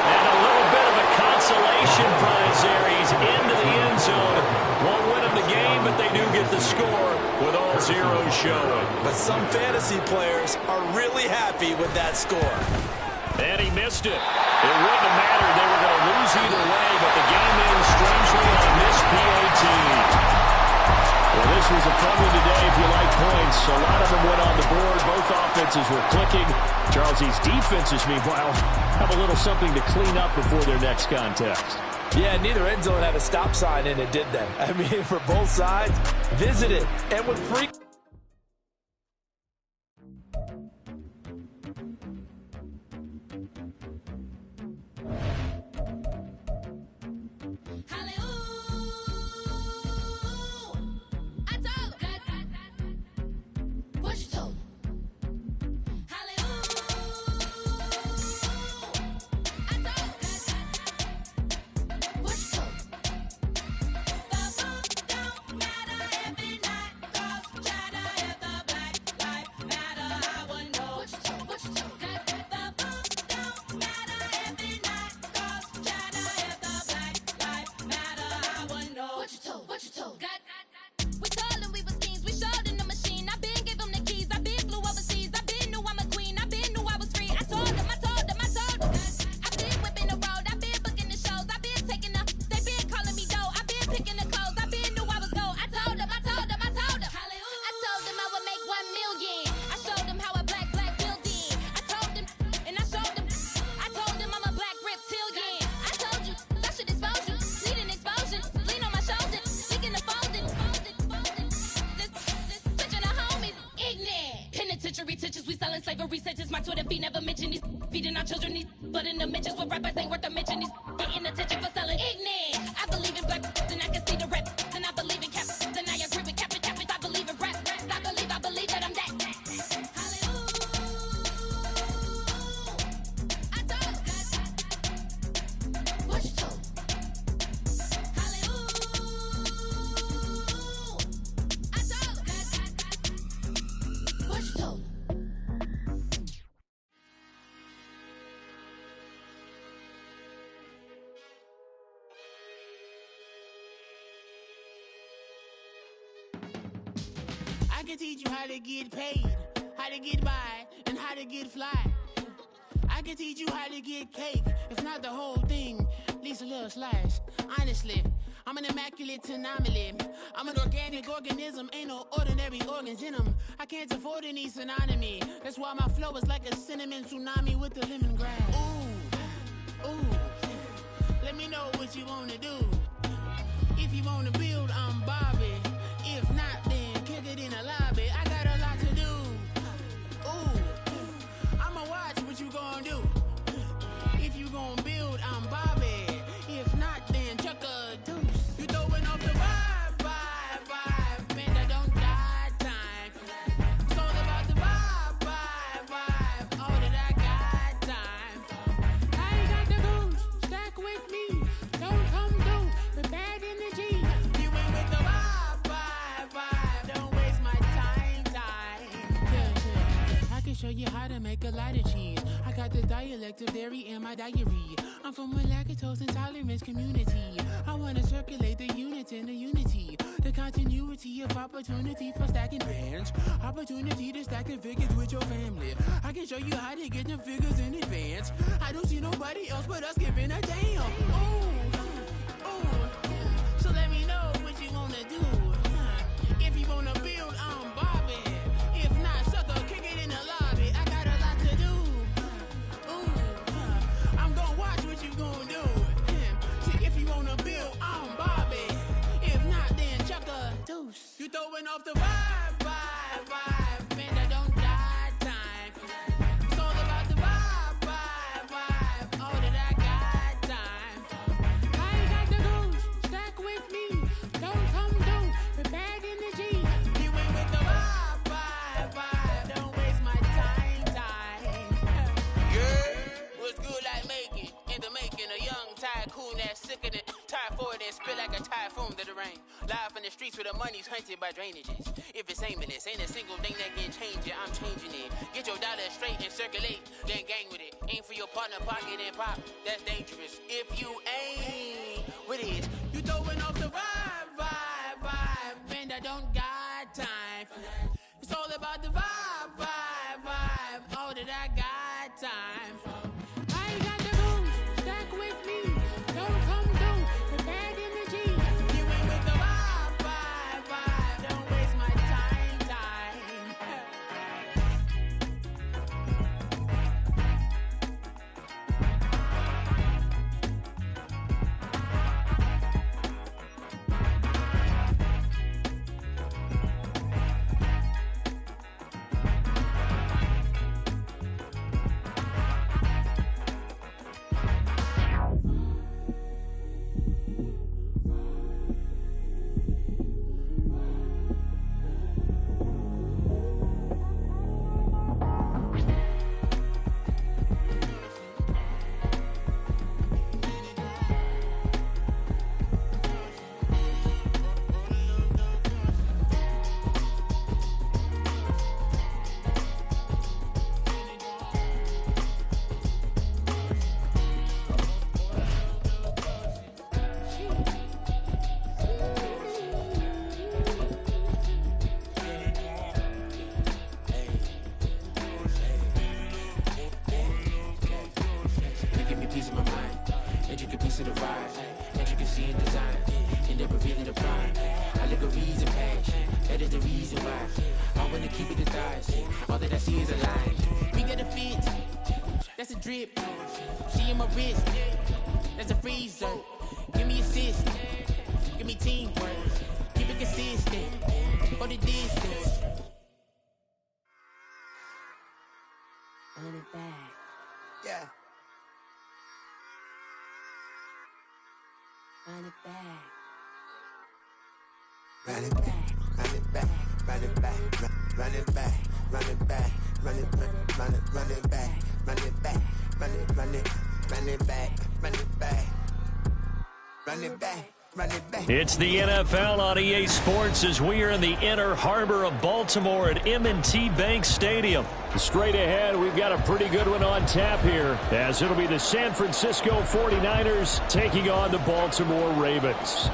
And a little bit of a consolation prize there. He's into the end zone. Won't win him the game, but they do get the score with all zeros showing. But some fantasy players are really happy with that score. And he missed it. It wouldn't have mattered. They were going to lose either way, but the game ends strangely on this PAT. Well, this was a fun one today if you like points. A lot of them went on the board. Both offenses were clicking. Charles, these defenses, meanwhile, have a little something to clean up before their next contest. Yeah, neither end zone had a stop sign in it, did they? I mean, for both sides, visit it. And with free... What you told? What you told? We told them we was kings. We showed them the machine. I been gave them the keys. I been flew overseas. I been knew I'm a queen. I been knew I was free. I told them. I told them. I told them. I been whipping the road. I been booking the shows. I been taking the. They been calling me dough. I been picking the clothes. I been knew I was gold. I told them. I told them. I told them. I told them I would make 1 million. I showed them how a black building. I told them and I showed them. I told them I'm a black reptilian. I told you I should expose you. Need an explosion. Lean on my shoulder. Speaking of folding. Touching the homies. Ignorant. Penitentiary teachers. We selling slavery sentence. My Twitter feed never mention these. Feeding our children these. But in the mentions with rappers ain't worth a mention. These getting attention for selling ignorant. I believe in black and I can see the rap. And I believe in cap. And I agree with cap. I believe in rap. I believe that I'm that. I can teach you how to get paid, how to get by, and how to get fly. I can teach you how to get cake, if not the whole thing, at least a little slice. Honestly, I'm an immaculate anomaly. I'm an organic organism, ain't no ordinary organs in them. I can't afford any synonymy. That's why my flow is like a cinnamon tsunami with the lemongrass. Ooh, ooh, let me know what you wanna do. If you wanna build, I'm Bobby. If not, then kick it in the lobby. I got a lot to do. Ooh, I'ma watch what you gonna do. If you gonna build, I'm Bobby. If not, then chuck a deuce. You throwing off the vibe. Man, I don't got time. It's all about the vibe. All that I got time. I ain't got the goose. Stack with me. Don't come through with bad energy. You ain't with the vibe. Don't waste my time. Yeah. I can show you how to make a lot of cheese. I got the dialect of dairy in my diary. I'm from a lactose intolerance community. I wanna circulate the units and the unity. The continuity of opportunity for stacking bands. Opportunity to stack the figures with your family. I can show you how to get the figures in advance. I don't see nobody else but us giving a damn. Ooh. So let me know what you wanna do. If you wanna build, I'm Bobby. If not, sucker, kick it in the lobby. I got a lot to do. Ooh, I'm gonna watch what you gonna do. See, if you wanna build, I'm Bobby. If not, then chuck a deuce. You throwing off the vibe. Man, I don't got time. It's all about the vibe. All that I got time. I ain't got the goose. Stack with me. Don't come through with bad energy. You ain't with the vibe. Don't waste my time. Yeah, what's good like making? In the making, a young tycoon that's sick of it. Tired for it and spit like a typhoon to the rain. Live in the streets where the money's hunted by drainages. If it's aimless, ain't a single thing that can change it. I'm changing it. Get your dollar straight and circulate. Gang with it. Aim for your partner, pocket and pop. That's dangerous. If you ain't with it, you throwing off the vibe. Man, I don't got time. It's all about the vibe. All that I got time. I ain't got the goose. Stack with me. Don't come through with bad energy. You ain't with the vibe. Don't waste my time. the reason why I wanna keep it the thighs. All that I see is a lie. We got a fit, that's a drip. She in my wrist, that's a freezer. Give me assist, give me teamwork. Keep it consistent, go the distance. Run it back. Yeah. Run it back. Run it back, run it back, run it back, run it back, run it back, run it back, run it back, run it back, run it back, run it back, run it back, run it back. It's the NFL on EA Sports as we are in the Inner Harbor of Baltimore at M&T Bank Stadium. Straight ahead, we've got a pretty good one on tap here, as it'll be the San Francisco 49ers taking on the Baltimore Ravens.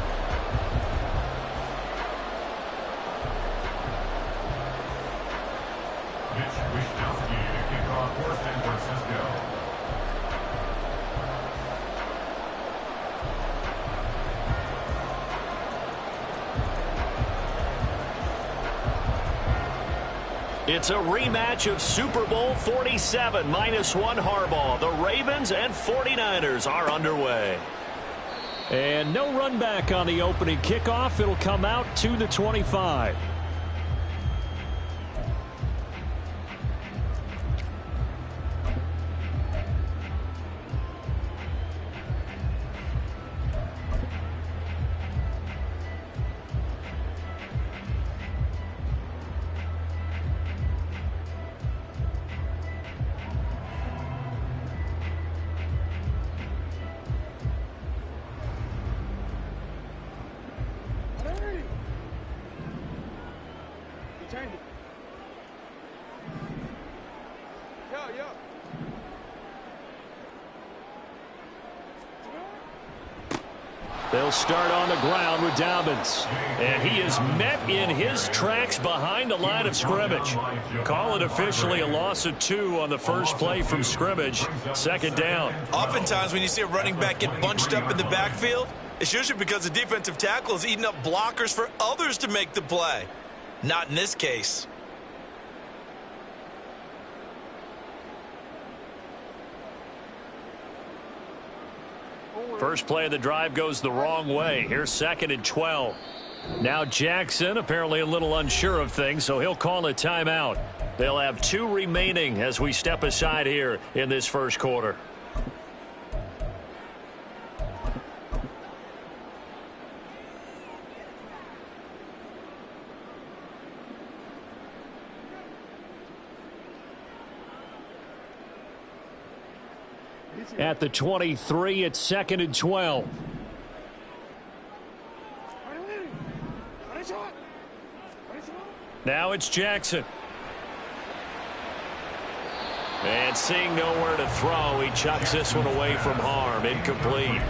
It's a rematch of Super Bowl 47, -1 Harbaugh. The Ravens and 49ers are underway. And no run back on the opening kickoff. It'll come out to the 25. They'll start on the ground with Dobbins. And he is met in his tracks behind the line of scrimmage. Call it officially a loss of 2 on the first play from scrimmage. Second down. Oftentimes when you see a running back get bunched up in the backfield, it's usually because the defensive tackle is eating up blockers for others to make the play. Not in this case. First play of the drive goes the wrong way. Here's 2nd and 12. Now Jackson apparently a little unsure of things, so he'll call a timeout. They'll have 2 remaining as we step aside here in this first quarter. At the 23, it's 2nd and 12. Now it's Jackson. And seeing nowhere to throw, he chucks this one away from harm. Incomplete.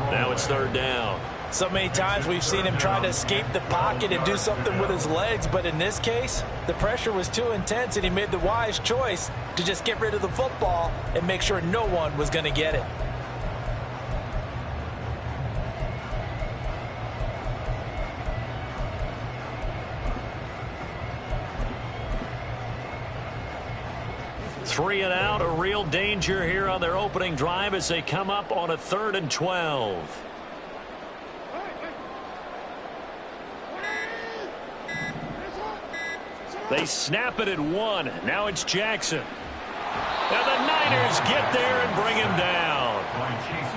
Now it's 3rd down. So many times we've seen him try to escape the pocket and do something with his legs, but in this case, the pressure was too intense and he made the wise choice to just get rid of the football and make sure no one was going to get it. Three and out, a real danger here on their opening drive as they come up on a 3rd and 12. They snap it at 1. Now it's Jackson. And the Niners get there and bring him down.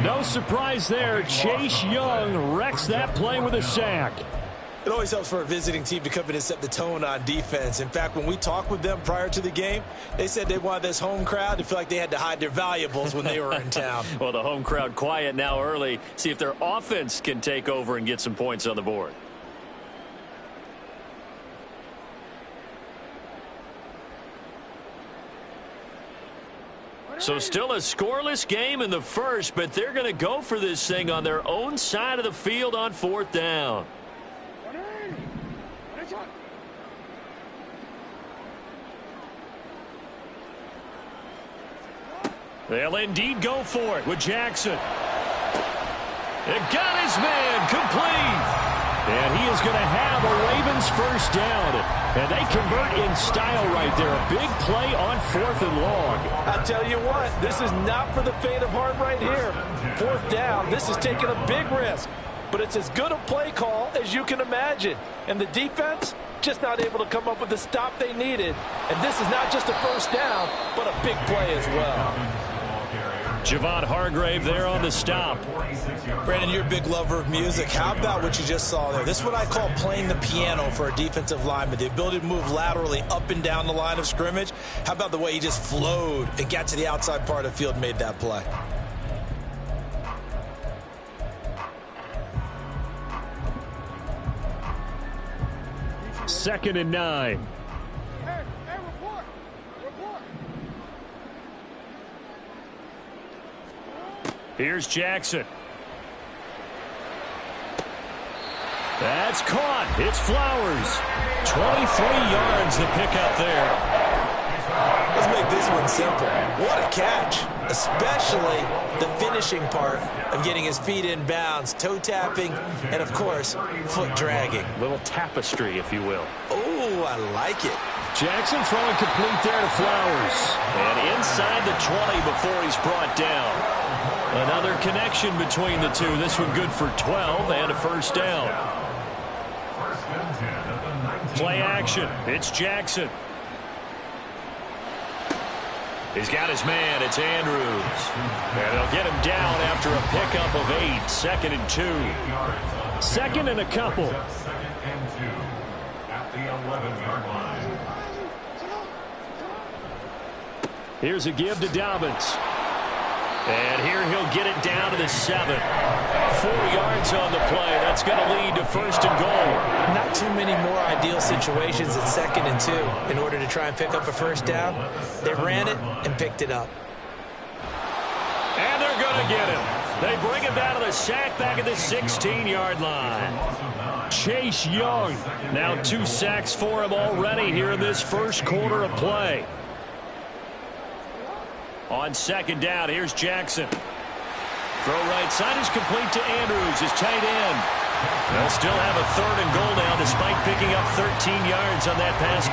No surprise there. Chase Young wrecks that play with a sack. It always helps for a visiting team to come in and set the tone on defense. In fact, when we talked with them prior to the game, they said they wanted this home crowd to feel like they had to hide their valuables when they were in town. Well, the home crowd quiet now early. See if their offense can take over and get some points on the board. So still a scoreless game in the first, but they're going to go for this thing on their own side of the field on 4th down. They'll indeed go for it with Jackson. It got his man complete. And he is going to have a Ravens first down. And they convert in style right there. A big play on 4th and long. I tell you what, this is not for the faint of heart right here. 4th down, this is taking a big risk. But it's as good a play call as you can imagine. And the defense just not able to come up with the stop they needed. And this is not just a first down, but a big play as well. Javon Hargrave there on the stop. Brandon, you're a big lover of music. How about what you just saw there? This is what I call playing the piano for a defensive lineman. The ability to move laterally up and down the line of scrimmage. How about the way he just flowed and got to the outside part of the field and made that play? Second and 9. Hey, report. Report. Here's Jackson. That's caught. It's Flowers. 23 yards the pickup there. Let's make this one simple. What a catch, especially the finishing part of getting his feet in bounds, toe tapping, and, of course, foot dragging. Little tapestry, if you will. Oh, I like it. Jackson throwing complete there to Flowers. And inside the 20 before he's brought down. Another connection between the two. This one good for 12 and a first down. Play action. It's Jackson. He's got his man. It's Andrews. And they'll get him down after a pickup of 8. 2nd and 2. 2nd and a couple. 2nd and 2 at the 11-yard line. Here's a give to Dobbins. And here he'll get it down to the 7. 4 yards on the play. That's going to lead to 1st and goal. Not too many more ideal situations at 2nd and 2 in order to try and pick up a first down. They ran it and picked it up. And they're going to get him. They bring him down to the sack back at the 16-yard line. Chase Young. Now 2 sacks for him already here in this first quarter of play. On 2nd down, here's Jackson. Throw right side is complete to Andrews, his tight end. They'll still have a 3rd and goal now despite picking up 13 yards on that pass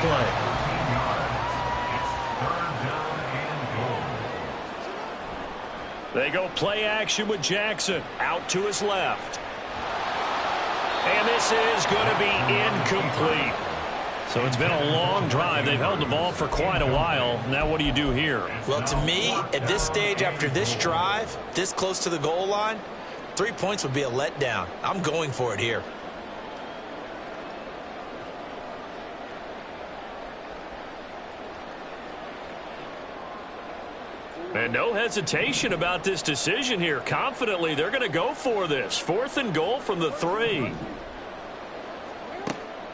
play. They go play action with Jackson out to his left. And this is going to be incomplete. So it's been a long drive. They've held the ball for quite a while. Now what do you do here? Well, to me, at this stage, after this drive, this close to the goal line, 3 points would be a letdown. I'm going for it here. And no hesitation about this decision here. Confidently, they're going to go for this. 4th and goal from the 3.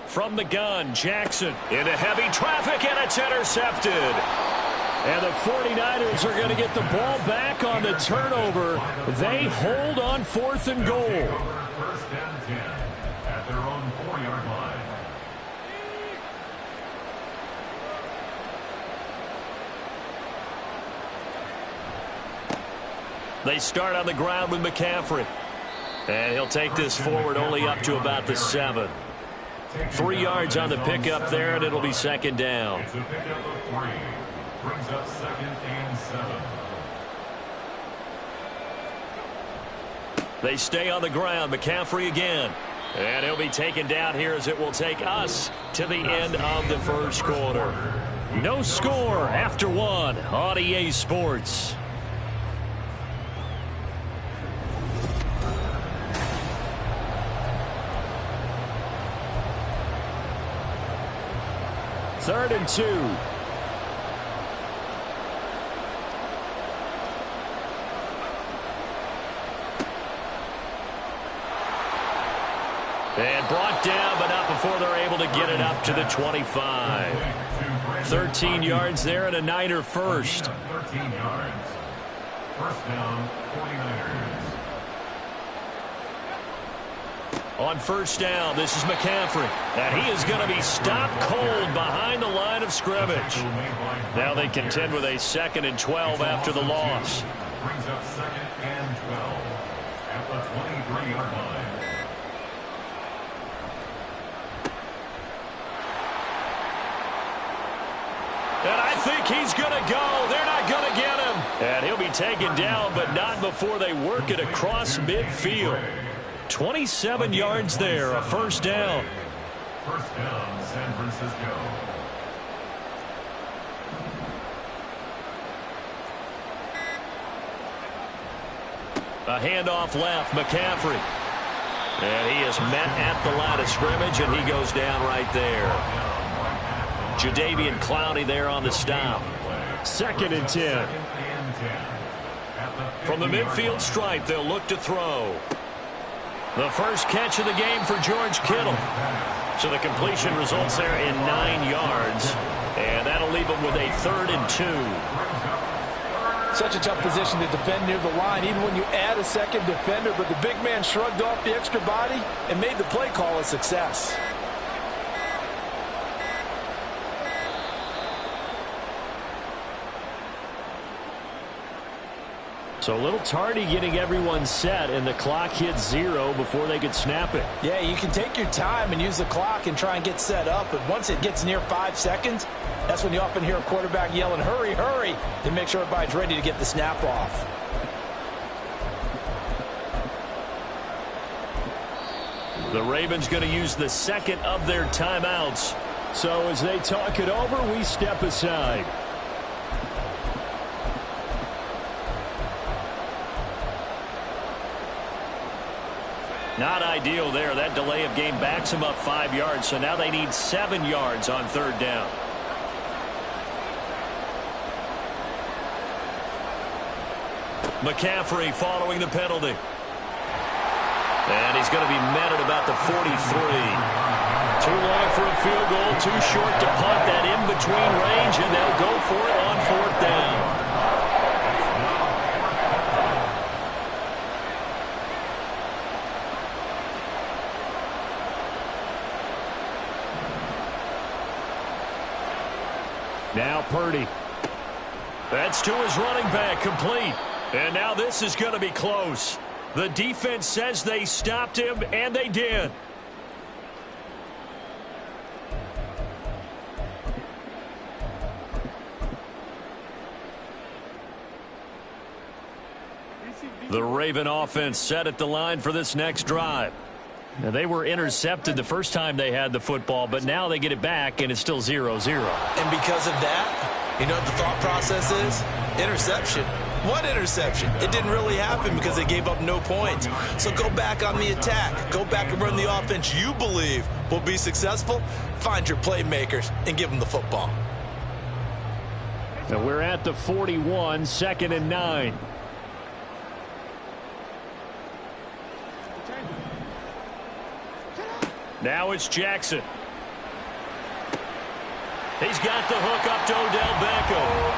From the gun, Jackson into heavy traffic, and it's intercepted. And the 49ers are going to get the ball back on the turnover. They hold on 4th and goal. 1st and 10 at their own 4-yard line. They start on the ground with McCaffrey. And he'll take this forward only up to about the 7. 3 yards on the pickup there, and it'll be 2nd down. It's a pickup of 3. Brings up 2nd and 7. They stay on the ground. McCaffrey again. And he'll be taken down here as it will take us to the end of the first quarter. No score after 1 on EA Sports. Third and 2. And brought down, but not before they're able to get it up to the 25. 13 yards there and a Niner first. 13 yards. First down, 49ers. On first down, this is McCaffrey. And he is going to be stopped cold behind the line of scrimmage. Now they contend with a 2nd and 12 after the loss. Brings up 2nd and 12 at the 23-yard line. And I think he's going to go. They're not going to get him. And he'll be taken down, but not before they work it across midfield. 27 yards there, a first down. First down, San Francisco. A handoff left, McCaffrey. And he is met at the line of scrimmage, and he goes down right there. Jadeveon Clowney there on the stop. 2nd and 10. From the midfield stripe, they'll look to throw. The first catch of the game for George Kittle. So the completion results there in 9 yards. And that'll leave him with a 3rd and 2. Such a tough position to defend near the line, even when you add a second defender. But the big man shrugged off the extra body and made the play call a success. So a little tardy getting everyone set, and the clock hits 0 before they could snap it. Yeah, you can take your time and use the clock and try and get set up, but once it gets near 5 seconds, that's when you often hear a quarterback yelling, hurry, hurry, to make sure everybody's ready to get the snap off. The Ravens going to use the 2nd of their timeouts. So as they talk it over, we step aside. Not ideal there. That delay of game backs them up 5 yards, so now they need 7 yards on 3rd down. McCaffrey following the penalty. And he's going to be met at about the 43. Too long for a field goal, too short to punt. That in-between range, and they'll go for it on 4th down. Now Purdy. That's to his running back, complete. And now this is going to be close. The defense says they stopped him, and they did. The Raven offense set at the line for this next drive. Now, they were intercepted the first time they had the football, but now they get it back, and it's still 0-0. And because of that, you know what the thought process is? Interception. What interception? It didn't really happen because they gave up no points. So go back on the attack. Go back and run the offense you believe will be successful. Find your playmakers and give them the football. Now we're at the 41, 2nd and 9. Now it's Jackson. He's got the hook up to Odell Beckham.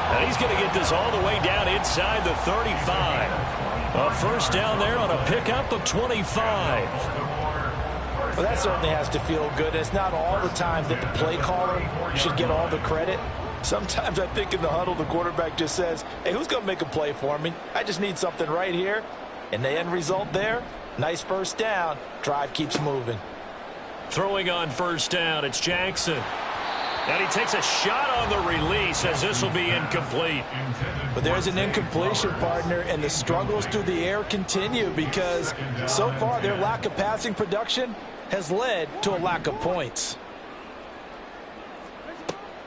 And he's going to get this all the way down inside the 35. A first down there on a pickup of 25. Well, that certainly has to feel good. It's not all the time that the play caller should get all the credit. Sometimes I think in the huddle, the quarterback just says, hey, who's going to make a play for me? I just need something right here. And the end result there, nice first down. Drive keeps moving. Throwing on first down, it's Jackson. And he takes a shot on the release as this will be incomplete. But there's an incompletion, partner, and the struggles through the air continue because so far their lack of passing production has led to a lack of points.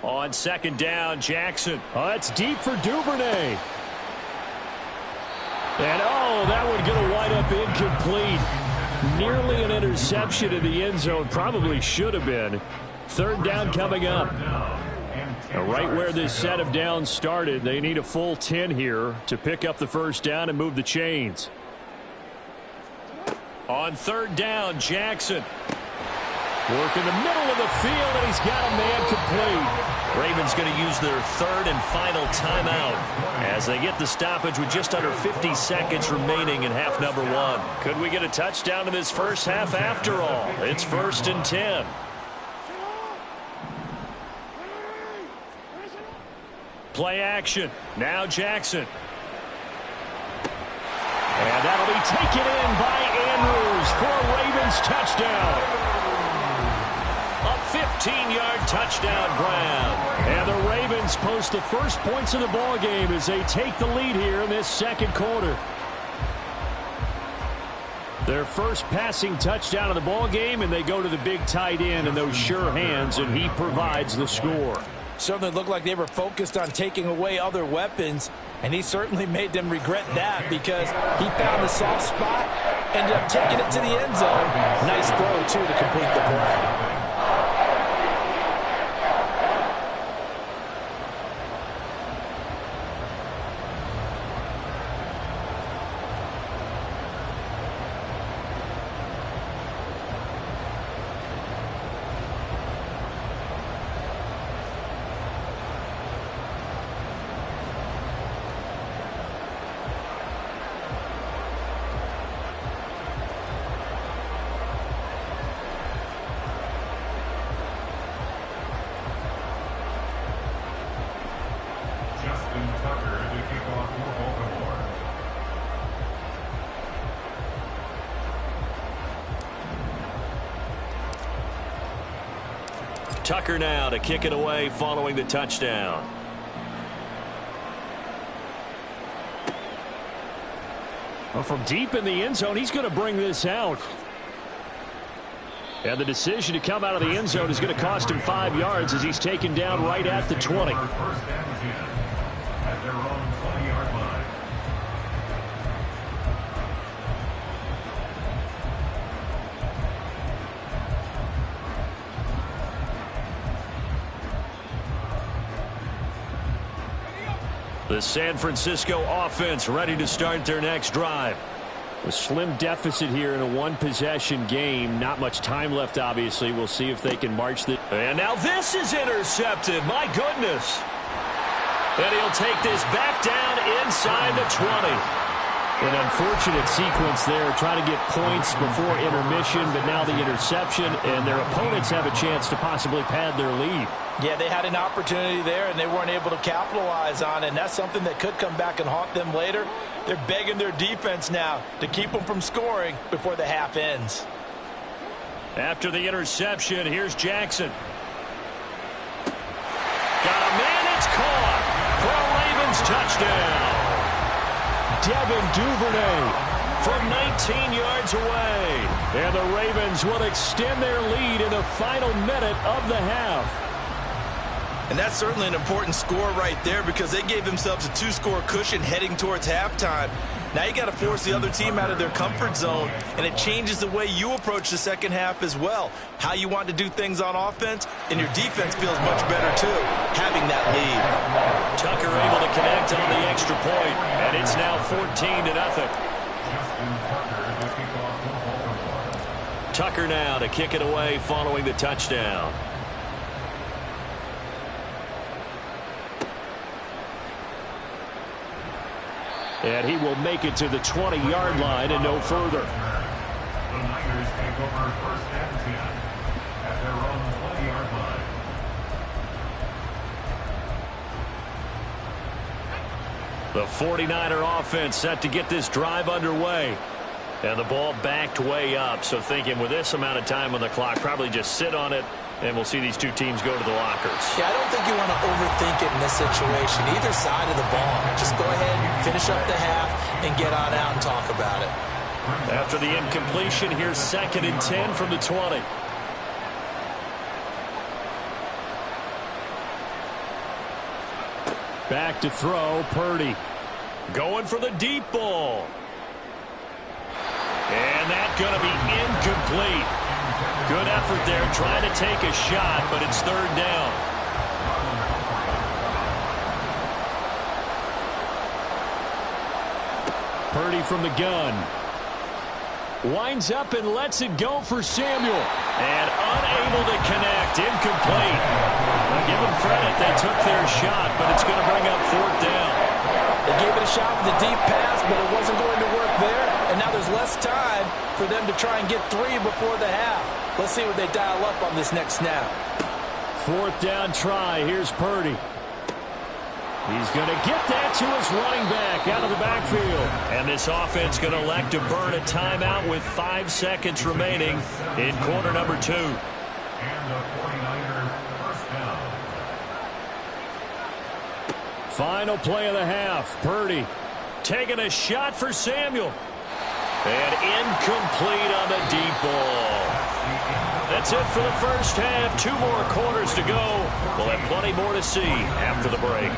On 2nd down, Jackson. Oh, that's deep for Duvernay. And, oh, that one going to wind up incomplete. Nearly an interception in the end zone. Probably should have been. 3rd down coming up. Now, right where this set of downs started, they need a full 10 here to pick up the first down and move the chains. On 3rd down, Jackson. Work in the middle of the field, and he's got a man complete. Ravens going to use their 3rd and final timeout as they get the stoppage with just under 50 seconds remaining in half number 1. Could we get a touchdown in this first half after all? It's 1st and 10. Play action. Now Jackson. And that'll be taken in by Andrews for a Ravens touchdown. A 15-yard touchdown grab. And the Ravens Ravens post the first points of the ball game as they take the lead here in this second quarter. Their first passing touchdown of the ball game, and they go to the big tight end in those sure hands, and he provides the score. Certainly looked like they were focused on taking away other weapons, and he certainly made them regret that because he found the soft spot, ended up taking it to the end zone. Nice throw, too, to complete the play. Tucker now to kick it away following the touchdown. Well, from deep in the end zone, he's going to bring this out. And the decision to come out of the end zone is going to cost him 5 yards as he's taken down right at the 20. First and 10 at their own 20-yard line. The San Francisco offense ready to start their next drive. A slim deficit here in a one-possession game. Not much time left, obviously. We'll see if they can march the... And now this is intercepted. My goodness. And he'll take this back down inside the 20. An unfortunate sequence there, trying to get points before intermission, but now the interception, and their opponents have a chance to possibly pad their lead. Yeah, they had an opportunity there, and they weren't able to capitalize on it, and that's something that could come back and haunt them later. They're begging their defense now to keep them from scoring before the half ends. After the interception, here's Jackson. Got a man, it's caught for a Ravens touchdown. Devin Duvernay from 19 yards away. And the Ravens will extend their lead in the final minute of the half. And that's certainly an important score right there because they gave themselves a 2-score cushion heading towards halftime. Now you got to force the other team out of their comfort zone, and it changes the way you approach the second half as well. How you want to do things on offense, and your defense feels much better too, having that lead. Tucker able to connect on the extra point, and it's now 14-0. Tucker now to kick it away following the touchdown. And he will make it to the 20-yard line and no further. The Niners take over first and 10 at their own 20-yard line. The 49er offense set to get this drive underway. And the ball backed way up, so thinking with this amount of time on the clock, probably just sit on it, and we'll see these two teams go to the lockers. Yeah, I don't think you want to overthink it in this situation, either side of the ball. Just go ahead, finish up the half, and get on out and talk about it. After the incompletion, here's 2nd and 10 from the 20. Back to throw, Purdy. Going for the deep ball. And that's going to be incomplete. Good effort there, trying to take a shot, but it's 3rd down. Purdy from the gun. Winds up and lets it go for Samuel. And unable to connect, incomplete. I'll give them credit, they took their shot, but it's going to bring up 4th down. They gave it a shot with a deep pass, but it wasn't going to work there. And now there's less time for them to try and get 3 before the half. Let's see what they dial up on this next snap. 4th down try. Here's Purdy. He's going to get that to his running back out of the backfield. And this offense going to elect to burn a timeout with 5 seconds remaining in quarter number 2. And the 49er first down. Final play of the half. Purdy taking a shot for Samuel. And incomplete on the deep ball. That's it for the first half. 2 more quarters to go. We'll have plenty more to see after the break.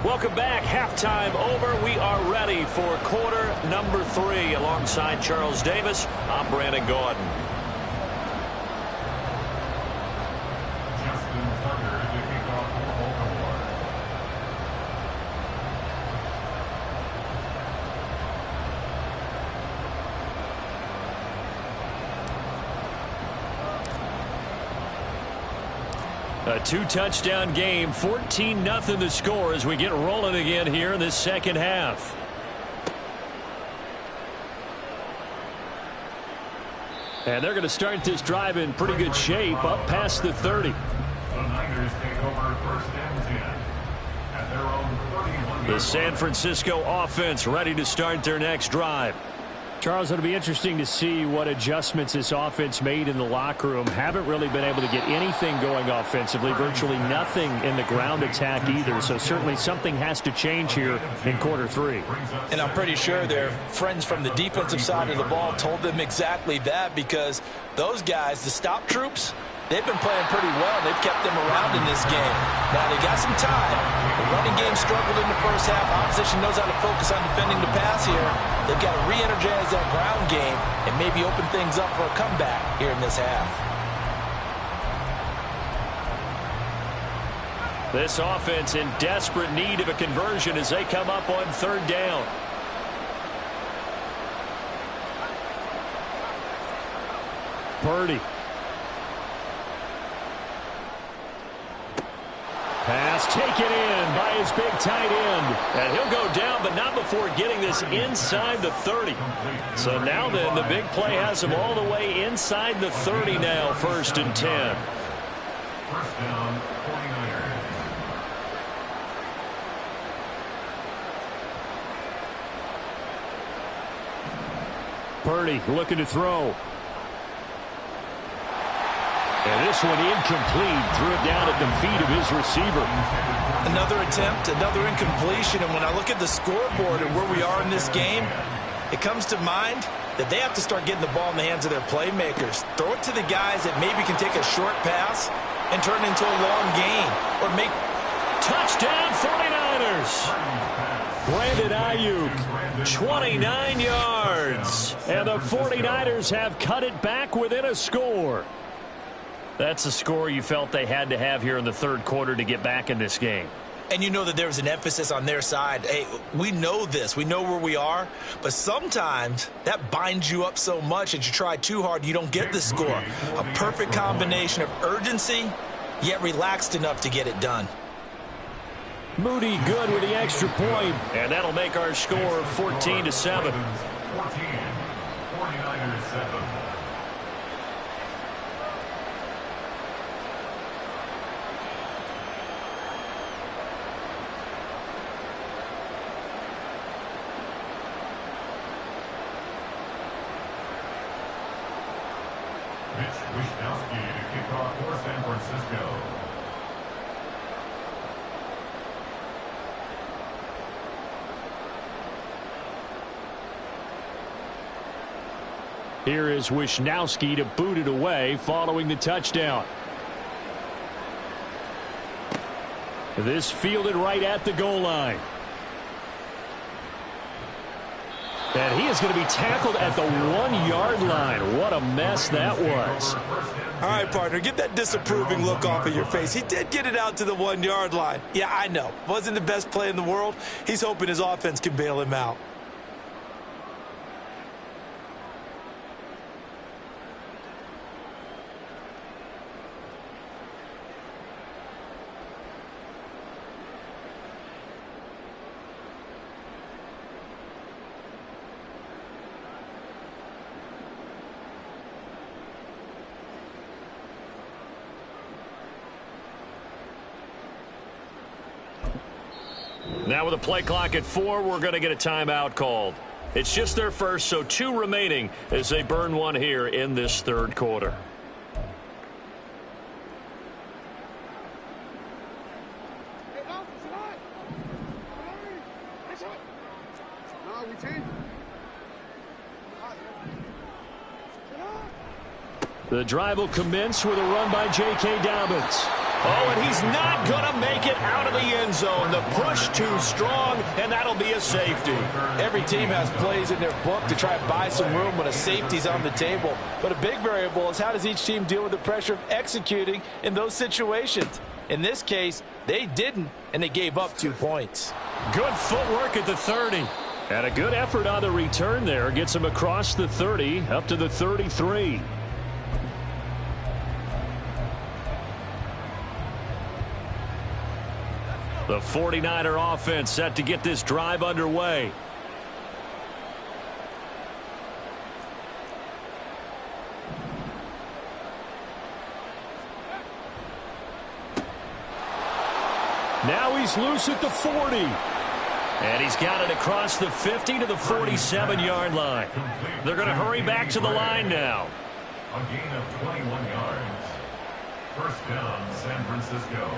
Welcome back. Halftime over. We are ready for quarter number 3. Alongside Charles Davis, I'm Brandon Gaudin. A 2-touchdown game, 14-0 the score as we get rolling again here in this second half. And they're going to start this drive in pretty good shape, up past the 30. The Niners take over first and 10 at their own 31. The San Francisco offense ready to start their next drive. Charles, it'll be interesting to see what adjustments this offense made in the locker room. Haven't really been able to get anything going offensively, virtually nothing in the ground attack either. So certainly something has to change here in quarter 3. And I'm pretty sure their friends from the defensive side of the ball told them exactly that, because those guys, the stop troops, they've been playing pretty well. They've kept them around in this game. Now, they got some time. The running game struggled in the first half. Opposition knows how to focus on defending the pass here. They've got to re-energize that ground game and maybe open things up for a comeback here in this half. This offense in desperate need of a conversion as they come up on 3rd down. Purdy. Pass taken in by his big tight end. And he'll go down, but not before getting this inside the 30. So now then, the big play has him all the way inside the 30 now, 1st and 10. First down, 49ers. Purdy looking to throw. And this one incomplete. Threw it down at the feet of his receiver. Another attempt, another incompletion. And when I look at the scoreboard and where we are in this game, it comes to mind that they have to start getting the ball in the hands of their playmakers. Throw it to the guys that maybe can take a short pass and turn it into a long gain. Or make... Touchdown 49ers. Brandon Ayuk, 29 yards. And the 49ers have cut it back within a score. That's a score you felt they had to have here in the 3rd quarter to get back in this game. And you know that there was an emphasis on their side. Hey, we know this. We know where we are. But sometimes that binds you up so much that you try too hard, you don't get the score. A perfect combination of urgency, yet relaxed enough to get it done. Moody good with the extra point. And that'll make our score 14-7. 14, 49ers 7. Wishnowsky to kick off for San Francisco. Here is Wishnowsky to boot it away following the touchdown. This fielded right at the goal line. And he is going to be tackled at the 1-yard line. What a mess that was. All right, partner, get that disapproving look off of your face. He did get it out to the 1-yard line. Yeah, I know. Wasn't the best play in the world. He's hoping his offense can bail him out. Now with a play clock at 4, we're going to get a timeout called. It's just their first, so 2 remaining as they burn one here in this third quarter. The drive will commence with a run by J.K. Dobbins. Oh, and he's not going to make it out of the end zone. The push too strong, and that'll be a safety. Every team has plays in their book to try and buy some room when a safety's on the table. But a big variable is how does each team deal with the pressure of executing in those situations. In this case, they didn't, and they gave up 2 points. Good footwork at the 30. And a good effort on the return there. Gets him across the 30, up to the 33. The 49er offense set to get this drive underway. Now he's loose at the 40. And he's got it across the 50 to the 47-yard line. They're going to hurry back to the line now. A gain of 21 yards. First down, San Francisco.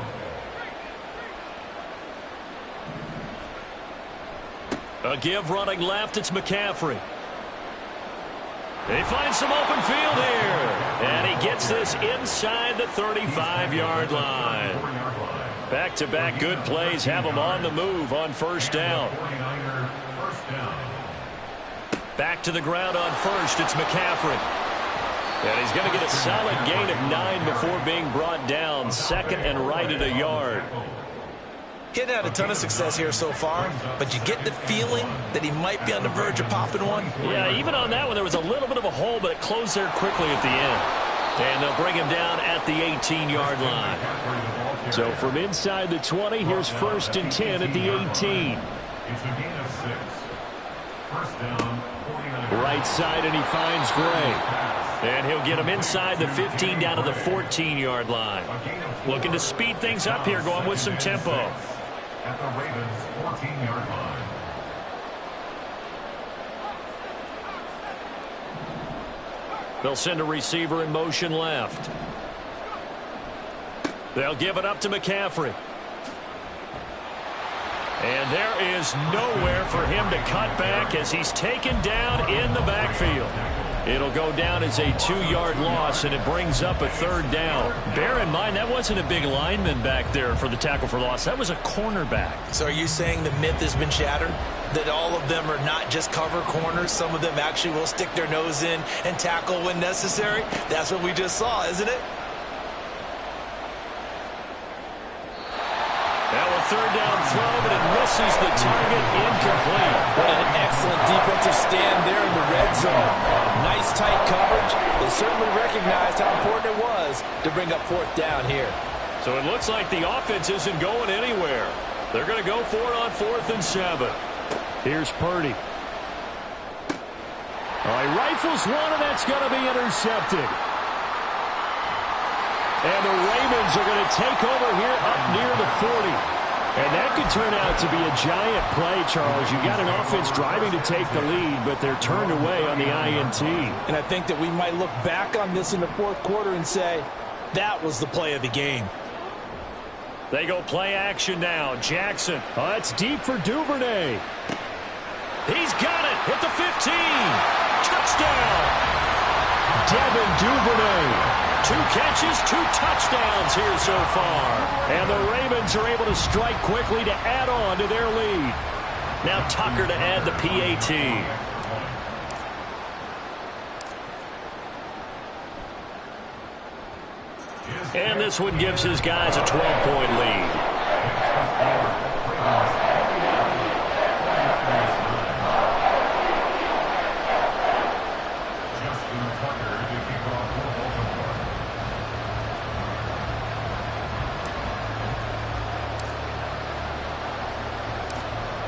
A give running left, it's McCaffrey. They find some open field here. And he gets this inside the 35-yard line. Back-to-back good plays have him on the move on first down. Back to the ground on first, it's McCaffrey. And he's going to get a solid gain of 9 before being brought down. Second and right at a yard. He hadn't had a ton of success here so far, but you get the feeling that he might be on the verge of popping one. Yeah, even on that one, there was a little bit of a hole, but it closed there quickly at the end. And they'll bring him down at the 18-yard line. So from inside the 20, here's first and 10 at the 18. It's a gain of 6. First down, 49. Right side, and he finds Gray. And he'll get him inside the 15 down to the 14-yard line. Looking to speed things up here, going with some tempo. At the Ravens' 14-yard line. They'll send a receiver in motion left. They'll give it up to McCaffrey. And there is nowhere for him to cut back as he's taken down in the backfield. It'll go down as a 2-yard loss, and it brings up a third down. Bear in mind, that wasn't a big lineman back there for the tackle for loss. That was a cornerback. So are you saying the myth has been shattered? That all of them are not just cover corners? Some of them actually will stick their nose in and tackle when necessary? That's what we just saw, isn't it? Now a third down throw, but it misses the target, incomplete. What an excellent defensive stand there in the red zone. Nice tight coverage. They certainly recognized how important it was to bring up fourth down here. So it looks like the offense isn't going anywhere. They're going to go for it on 4th and 7. Here's Purdy. He rifles one, and that's going to be intercepted. And the Ravens are going to take over here up near the 40. And that could turn out to be a giant play, Charles. You got an offense driving to take the lead, but they're turned away on the INT. And I think that we might look back on this in the fourth quarter and say, that was the play of the game. They go play action now. Jackson. It's deep for Duvernay. He's got it at the 15. Touchdown. Devin Duvernay. 2 catches, 2 touchdowns here so far. And the Ravens are able to strike quickly to add on to their lead. Now Tucker to add the PAT. And this one gives his guys a 12-point lead.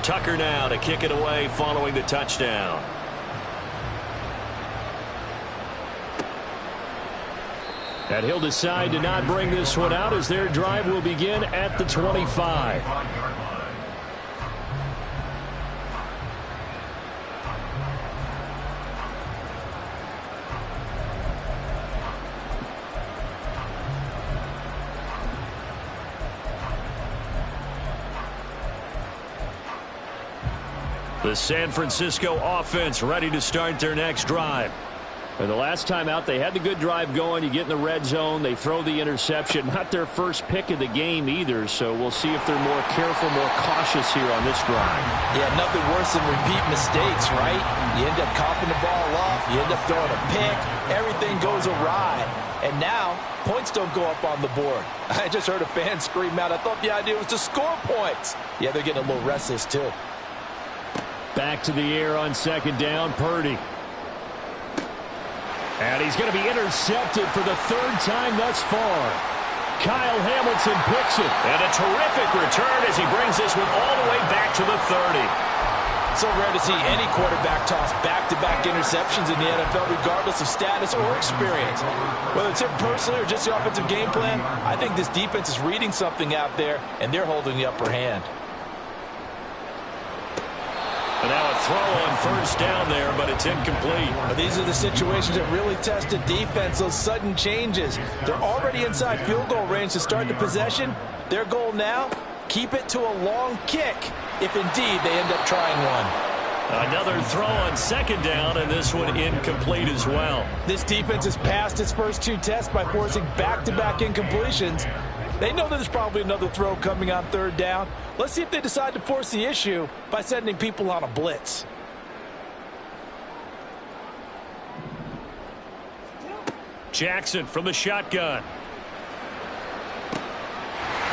Tucker now to kick it away following the touchdown. And he'll decide to not bring this one out as their drive will begin at the 25. The San Francisco offense ready to start their next drive. And the last time out, they had the good drive going. You get in the red zone, they throw the interception. Not their first pick of the game either, so we'll see if they're more careful, more cautious here on this drive. Yeah, nothing worse than repeat mistakes, right? You end up coughing the ball up, you end up throwing a pick, everything goes awry. And now, points don't go up on the board. I just heard a fan scream out, I thought the idea was to score points. Yeah, they're getting a little restless too. Back to the air on second down, Purdy. And he's going to be intercepted for the third time thus far. Kyle Hamilton picks it. And a terrific return as he brings this one all the way back to the 30. So rare to see any quarterback toss back-to-back interceptions in the NFL, regardless of status or experience. Whether it's him personally or just the offensive game plan, I think this defense is reading something out there, and they're holding the upper hand. And now a throw on first down there, but it's incomplete. These are the situations that really test the defense, those sudden changes. They're already inside field goal range to start the possession. Their goal now, keep it to a long kick, if indeed they end up trying one. Another throw on second down, and this one incomplete as well. This defense has passed its first two tests by forcing back-to-back incompletions. They know that there's probably another throw coming on third down. Let's see if they decide to force the issue by sending people on a blitz. Jackson from the shotgun.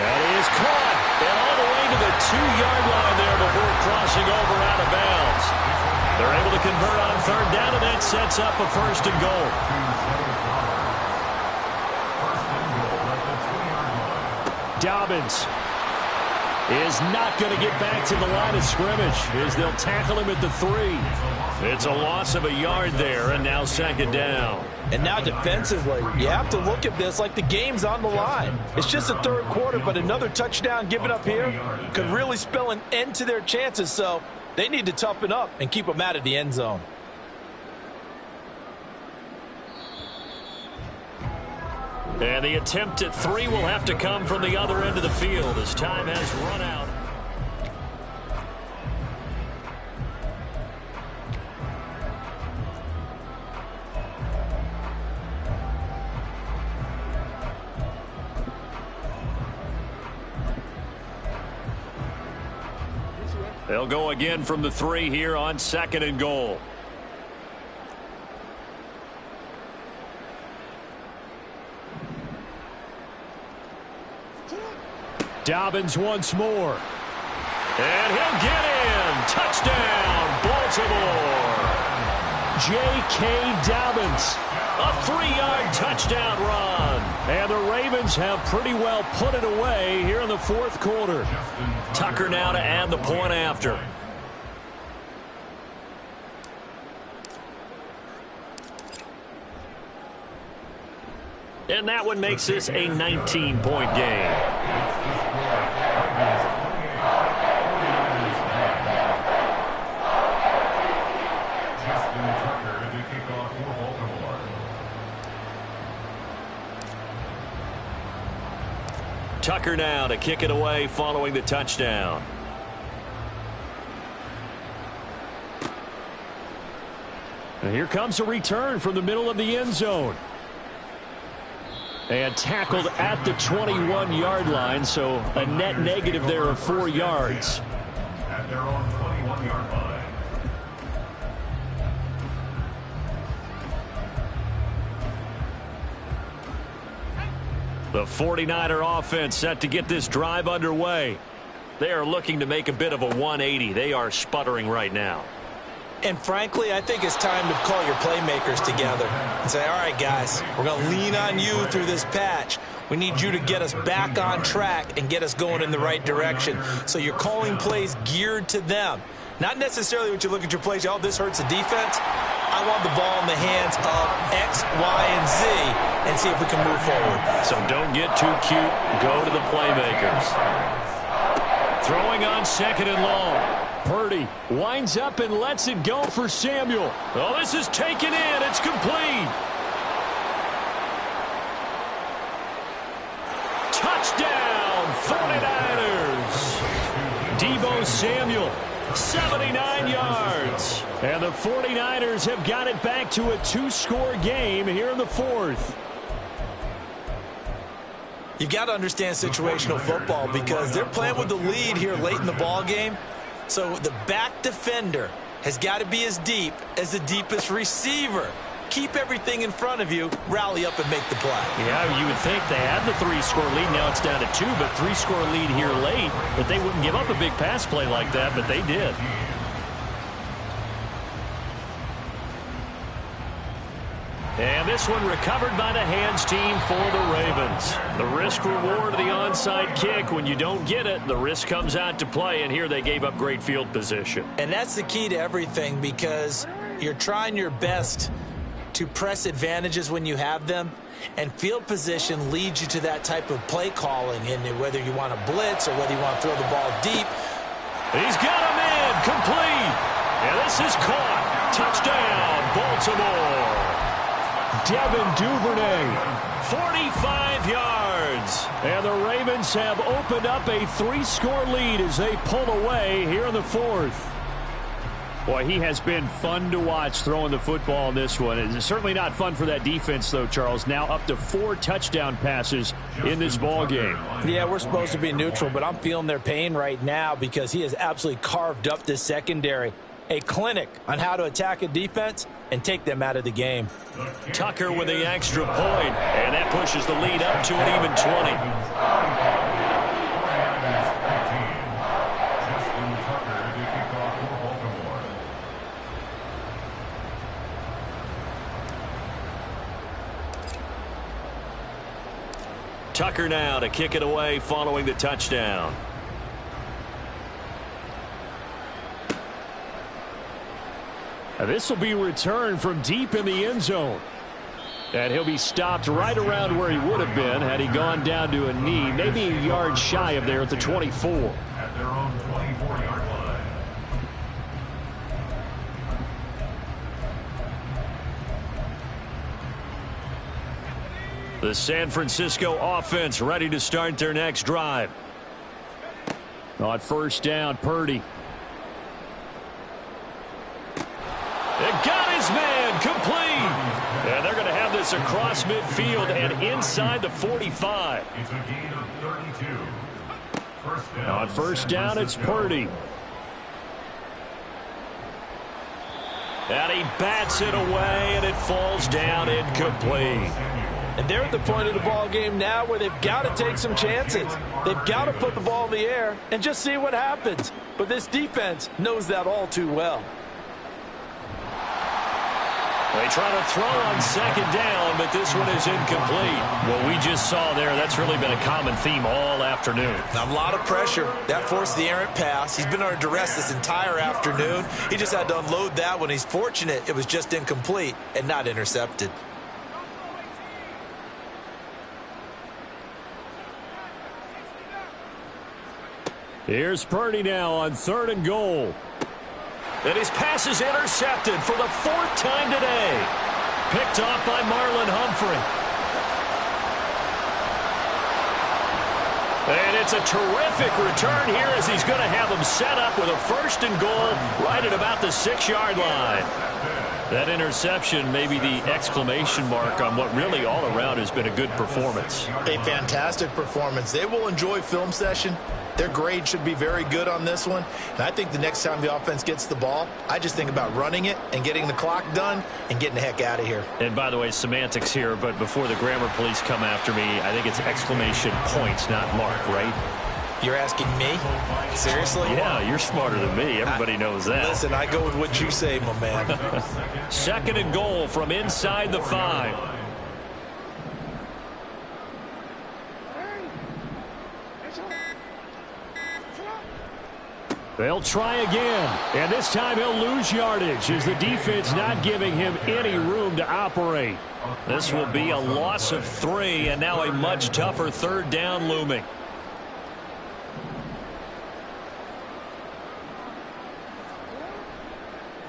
That is caught. And all the way to the 2-yard line there before crossing over out of bounds. They're able to convert on third down, and that sets up a first and goal. Dobbins is not going to get back to the line of scrimmage as they'll tackle him at the 3. It's a loss of a yard there, and now second down. And now defensively, you have to look at this like the game's on the line. It's just the third quarter, but another touchdown given up here could really spell an end to their chances, so they need to toughen up and keep them out of the end zone. And the attempt at 3 will have to come from the other end of the field as time has run out. They'll go again from the 3 here on second and goal. Dobbins once more. And he'll get in. Touchdown, Baltimore. J.K. Dobbins. A 3-yard touchdown run. And the Ravens have pretty well put it away here in the fourth quarter. Tucker now to add the point after. And that one makes this a 19-point game. Tucker now to kick it away following the touchdown. And here comes a return from the middle of the end zone. And tackled at the 21-yard line, so a net negative there of 4 yards. At their own 21-yard line. The 49er offense set to get this drive underway. They are looking to make a bit of a 180. They are sputtering right now. And frankly, I think it's time to call your playmakers together and say, all right, guys, we're going to lean on you through this patch. We need you to get us back on track and get us going in the right direction. So you're calling plays geared to them. Not necessarily what you look at your plays, oh, this hurts the defense. I want the ball in the hands of X, Y, and Z and see if we can move forward. So don't get too cute. Go to the playmakers. Throwing on second and long. Purdy winds up and lets it go for Samuel. Oh, this is taken in. It's complete. Touchdown, 49ers. Deebo Samuel 79 yards. And the 49ers have got it back to a 2-score game here in the fourth. You've got to understand situational football because they're playing with the lead here late in the ball game. So the back defender has got to be as deep as the deepest receiver. Keep everything in front of you, rally up and make the play. Yeah, you would think they had the 3-score lead. Now it's down to 2, but 3-score lead here late. But they wouldn't give up a big pass play like that, but they did. And this one recovered by the hands team for the Ravens. The risk reward of the onside kick. When you don't get it, the risk comes out to play, and here they gave up great field position. And that's the key to everything because you're trying your best to press advantages when you have them, and field position leads you to that type of play calling, and whether you want to blitz or whether you want to throw the ball deep. He's got him in, complete. And this is caught. Touchdown, Baltimore. Devin Duvernay, 45 yards. And the Ravens have opened up a 3-score lead as they pull away here in the fourth. Boy, he has been fun to watch throwing the football in this one. It's certainly not fun for that defense, though, Charles. Now up to 4 touchdown passes in this ball game. Yeah, we're supposed to be neutral, but I'm feeling their pain right now because he has absolutely carved up this secondary. A clinic on how to attack a defense and take them out of the game. Tucker with the extra point, and that pushes the lead up to an even 20. Tucker now to kick it away following the touchdown. This will be returned from deep in the end zone. And he'll be stopped right around where he would have been had he gone down to a knee, maybe a yard shy of there at the 24. At their own 24-yard line. The San Francisco offense ready to start their next drive. On first down, Purdy. It got his man, complete. And they're going to have this across midfield and inside the 45. It's a gain of 32. First down. On first down, it's Purdy. And he bats it away, and it falls down incomplete. And they're at the point of the ball game now where they've got to take some chances. They've got to put the ball in the air and just see what happens. But this defense knows that all too well. They try to throw on second down, but this one is incomplete. What we just saw there, that's really been a common theme all afternoon. A lot of pressure. That forced the errant pass. He's been under duress this entire afternoon. He just had to unload that one. He's fortunate it was just incomplete and not intercepted. Here's Purdy now on 3rd and goal. And his pass is intercepted for the 4th time today. Picked off by Marlon Humphrey. And it's a terrific return here as he's going to have them set up with a 1st and goal right at about the 6-yard line. That interception may be the exclamation mark on what really all around has been a good performance. A fantastic performance. They will enjoy film session. Their grade should be very good on this one. And I think the next time the offense gets the ball, I just think about running it and getting the clock done and getting the heck out of here. And by the way, semantics here, but before the grammar police come after me, I think it's exclamation points, not mark, right? You're asking me? Seriously? Yeah, you're smarter than me. Everybody knows that. Listen, I go with what you say, my man. 2nd and goal from inside the 5. They'll try again, and this time he'll lose yardage as the defense not giving him any room to operate. This will be a loss of 3, and now a much tougher 3rd down looming.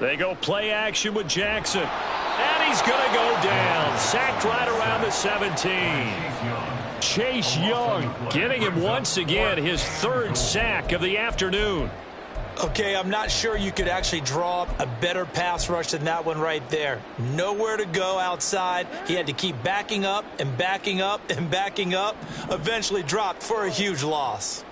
They go play action with Jackson, and he's going to go down. Sacked right around the 17. Chase Young getting him once again his 3rd sack of the afternoon. Okay, I'm not sure you could actually draw up a better pass rush than that one right there. Nowhere to go outside. He had to keep backing up and backing up and backing up. Eventually dropped for a huge loss.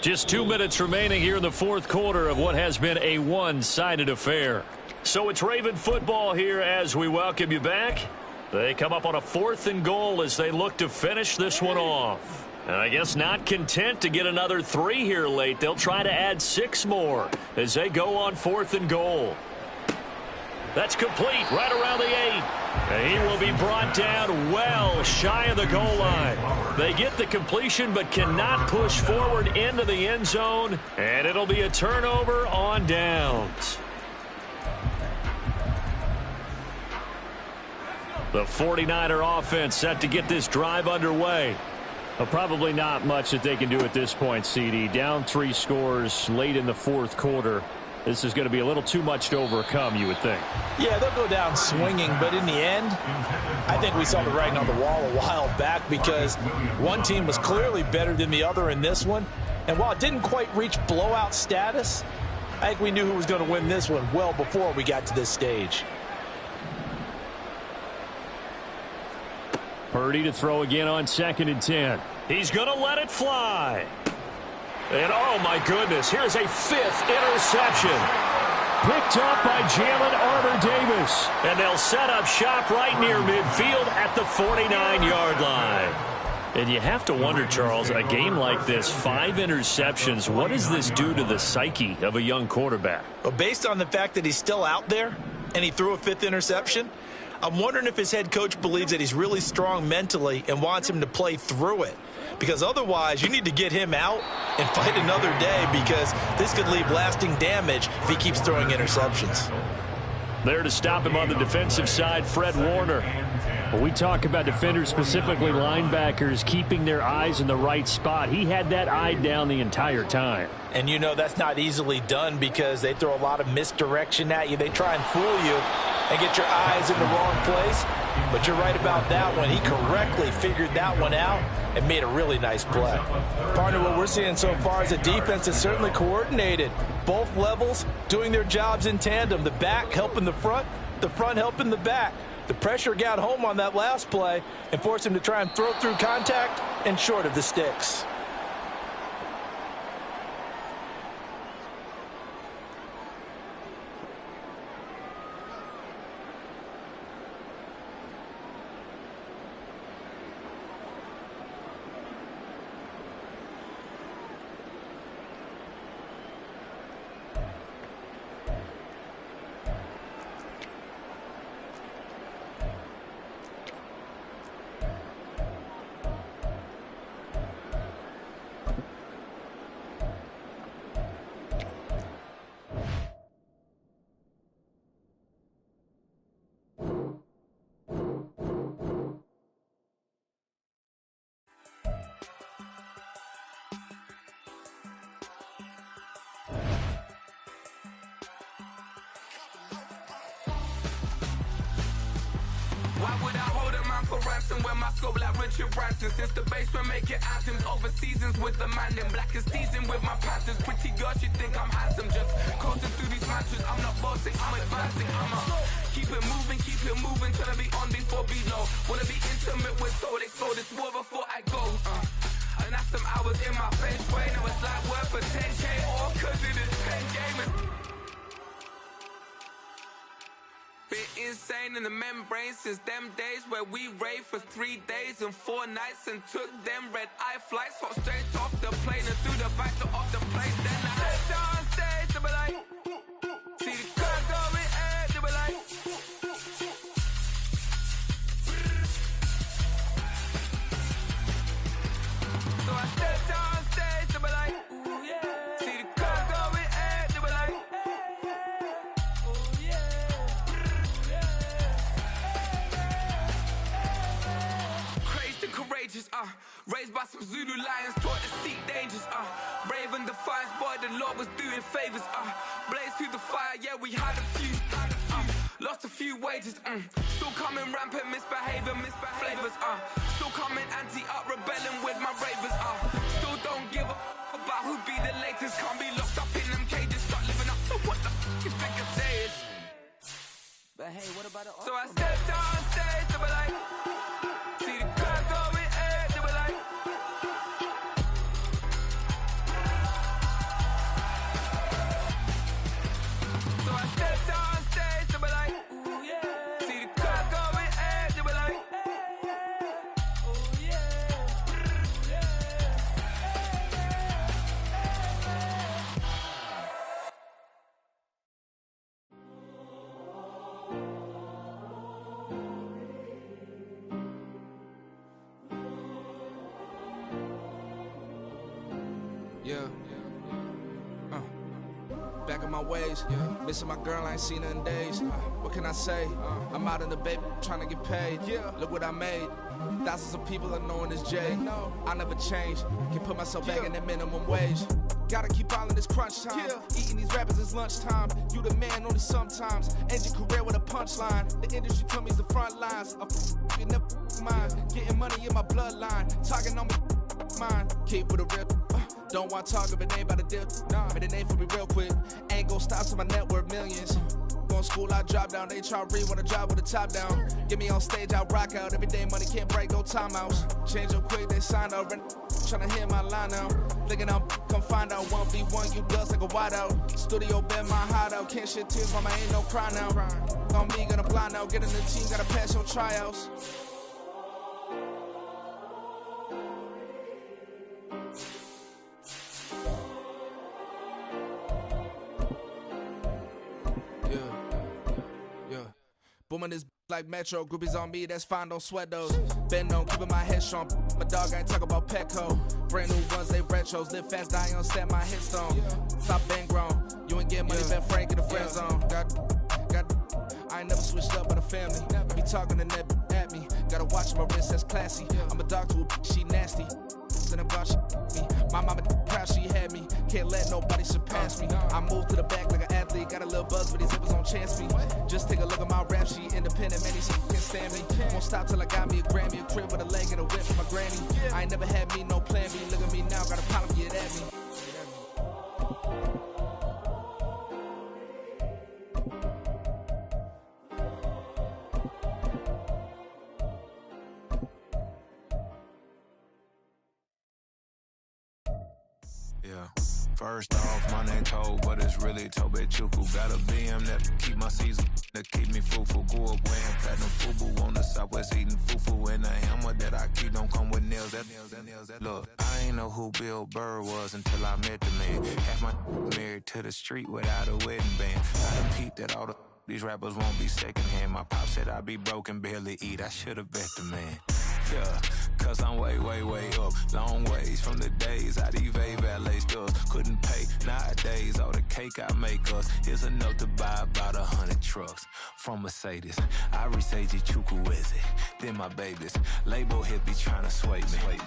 Just 2 minutes remaining here in the fourth quarter of what has been a one-sided affair. So it's Raven football here as we welcome you back. They come up on a 4th and goal as they look to finish this one off. And I guess not content to get another 3 here late. They'll try to add 6 more as they go on 4th and goal. That's complete right around the 8. And he will be brought down well shy of the goal line. They get the completion but cannot push forward into the end zone. And it'll be a turnover on downs. The 49er offense set to get this drive underway. Well, probably not much that they can do at this point, CD. Down 3 scores late in the fourth quarter. This is going to be a little too much to overcome, you would think. Yeah, they'll go down swinging, but in the end, I think we saw the writing on the wall a while back because one team was clearly better than the other in this one. And while it didn't quite reach blowout status, I think we knew who was going to win this one well before we got to this stage. Purdy to throw again on 2nd and 10. He's going to let it fly. And, oh, my goodness, here's a 5th interception. Picked up by Jalen Armour-Davis. And they'll set up shop right near midfield at the 49-yard line. And you have to wonder, Charles, a game like this, 5 interceptions, what does this do to the psyche of a young quarterback? Well, based on the fact that he's still out there and he threw a 5th interception, I'm wondering if his head coach believes that he's really strong mentally and wants him to play through it. Because otherwise, you need to get him out and fight another day because this could leave lasting damage if he keeps throwing interceptions. There to stop him on the defensive side, Fred Warner. When we talk about defenders, specifically linebackers, keeping their eyes in the right spot, he had that eye down the entire time. And you know that's not easily done because they throw a lot of misdirection at you. They try and fool you and get your eyes in the wrong place. But you're right about that one. He correctly figured that one out and made a really nice play. Partner, what we're seeing so far is a defense that's certainly coordinated. Both levels doing their jobs in tandem. The back helping the front helping the back. The pressure got home on that last play and forced him to try and throw through contact and short of the sticks. Why would I hold a man for ransom when my scope like Richard Branson? Since the basement making anthems over seasons with the man in black is teasing with my Panthers. Pretty girl, she think I'm handsome. Just coasting through these mansions. I'm not bossing, I'm advancing. Keep it moving, trying to be on before below. Wanna be intimate with soul, explode this war before I go. And that's some hours in my face way. Now it's like worth for 10K all cause it is 10 gamers. Been insane in the membrane since them days where we raved for 3 days and 4 nights and took them red-eye flights. Hot straight off the plane and through the back door of the place. Then I head on stage, they be like, see the crowd going air, they be like, so I stepped on stage, they be like, ooh yeah, see the crowd going air, they be like, oh yeah. Courageous, raised by some Zulu lions, taught to seek dangers, brave and defiant, boy, the Lord was doing favors, blaze through the fire, yeah, we had a few, lost a few wages, still coming rampant, misbehaving, flavors, still coming anti-up, rebelling with my ravers, still don't give a about who be the latest, can't be locked up in the hey, what about it? So I stepped on stage, they were like, see the crowd going air, they were like, so I stepped on stage, they were like, ooh yeah, see the crowd going air, they were like, ooh yeah, yeah. Back in my ways, missing my girl, I ain't seen her in days. What can I say? I'm out in the baby, trying to get paid. Look what I made. Thousands of people are knowing this Jay. I never change. Can put myself back in that minimum wage. Gotta keep all in this crunch time. Eating these rappers is lunchtime. You the man only sometimes. End your career with a punchline. The industry told me it's the front lines. You never mine. Getting money in my bloodline. Talking on mine. Keep with a real. Don't want to talk if it ain't about a deal. But it ain't for me real quick. Ain't gon' stop till my net worth millions. Going school, I drop down. They try to read when I drop with the top down. Get me on stage, I rock out. Every day money can't break, no timeouts. Change up quick, they sign up. Tryna hear my line now. Thinking I'm come find out 1v1, you dust like a wideout. Studio been my hideout. Can't shed tears, mama ain't no cry now. On me, gonna blind out. Get in the team, gotta pass your tryouts. Booming this like Metro, groupies on me, that's fine, don't sweat those. Been on, keeping my head strong. My dog ain't talk about Petco. Brand new ones, they retros. Live fast, die on, stand my headstone. Stop been grown. You ain't getting money, been Frank in the friend zone. I ain't never switched up with a family. Be talking to that at me. Gotta watch my wrist, that's classy. I'm a dog to a she nasty. Then about she me. My mama proud she had me. Can't let nobody surpass me. I moved to the back like an athlete. Got a little buzz, but these zippers on chance me. Just take a look at my rap sheet. Independent, man, these can't stand me. Won't stop till I got me a Grammy, a crib with a leg and a whip for my granny. I ain't never had me no plan B. Look at me now, got a problem, get at me. Yeah. First off, my name Toad, but it's really Tobe Chuku. Got a BM that keep my season, that keep me fufu. Grew up wearing platinum fubu on the Southwest eating fufu. And the hammer that I keep don't come with nails. Look, I ain't know who Bill Burr was until I met the man. Half my married to the street without a wedding band. I done peeped that all these rappers won't be secondhand. My pop said I'd be broke and barely eat. I should've bet the man. Yeah, cause I'm way, way, way up. Long ways from the days I evade valet stores. Couldn't pay nowadays. All the cake I make us is enough to buy about 100 trucks from Mercedes. I resage Chukwueze, then my babies. Label hit be trying to sway me.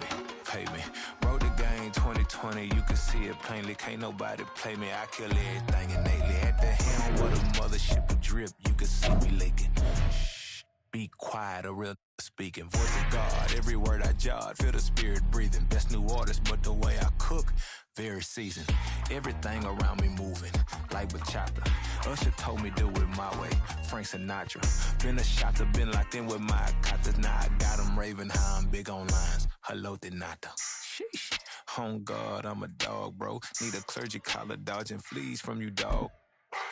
Pay me. Wrote the game 2020, you can see it plainly. Can't nobody play me. I kill everything innately. At the helm where the mothership would drip, you can see me leaking. Shh, be quiet, a real speaking. Voice of God, every word I jot. Feel the spirit breathing. Best new artist, but the way I cook, very seasoned. Everything around me moving, like bachata. Usher told me do it my way. Frank Sinatra. Been a shotter, been locked in with my katas. Now I got them raving how I'm big on lines. Hello, Denata. Sheesh. On God, I'm a dog, bro. Need a clergy collar, dodging fleas from you, dog.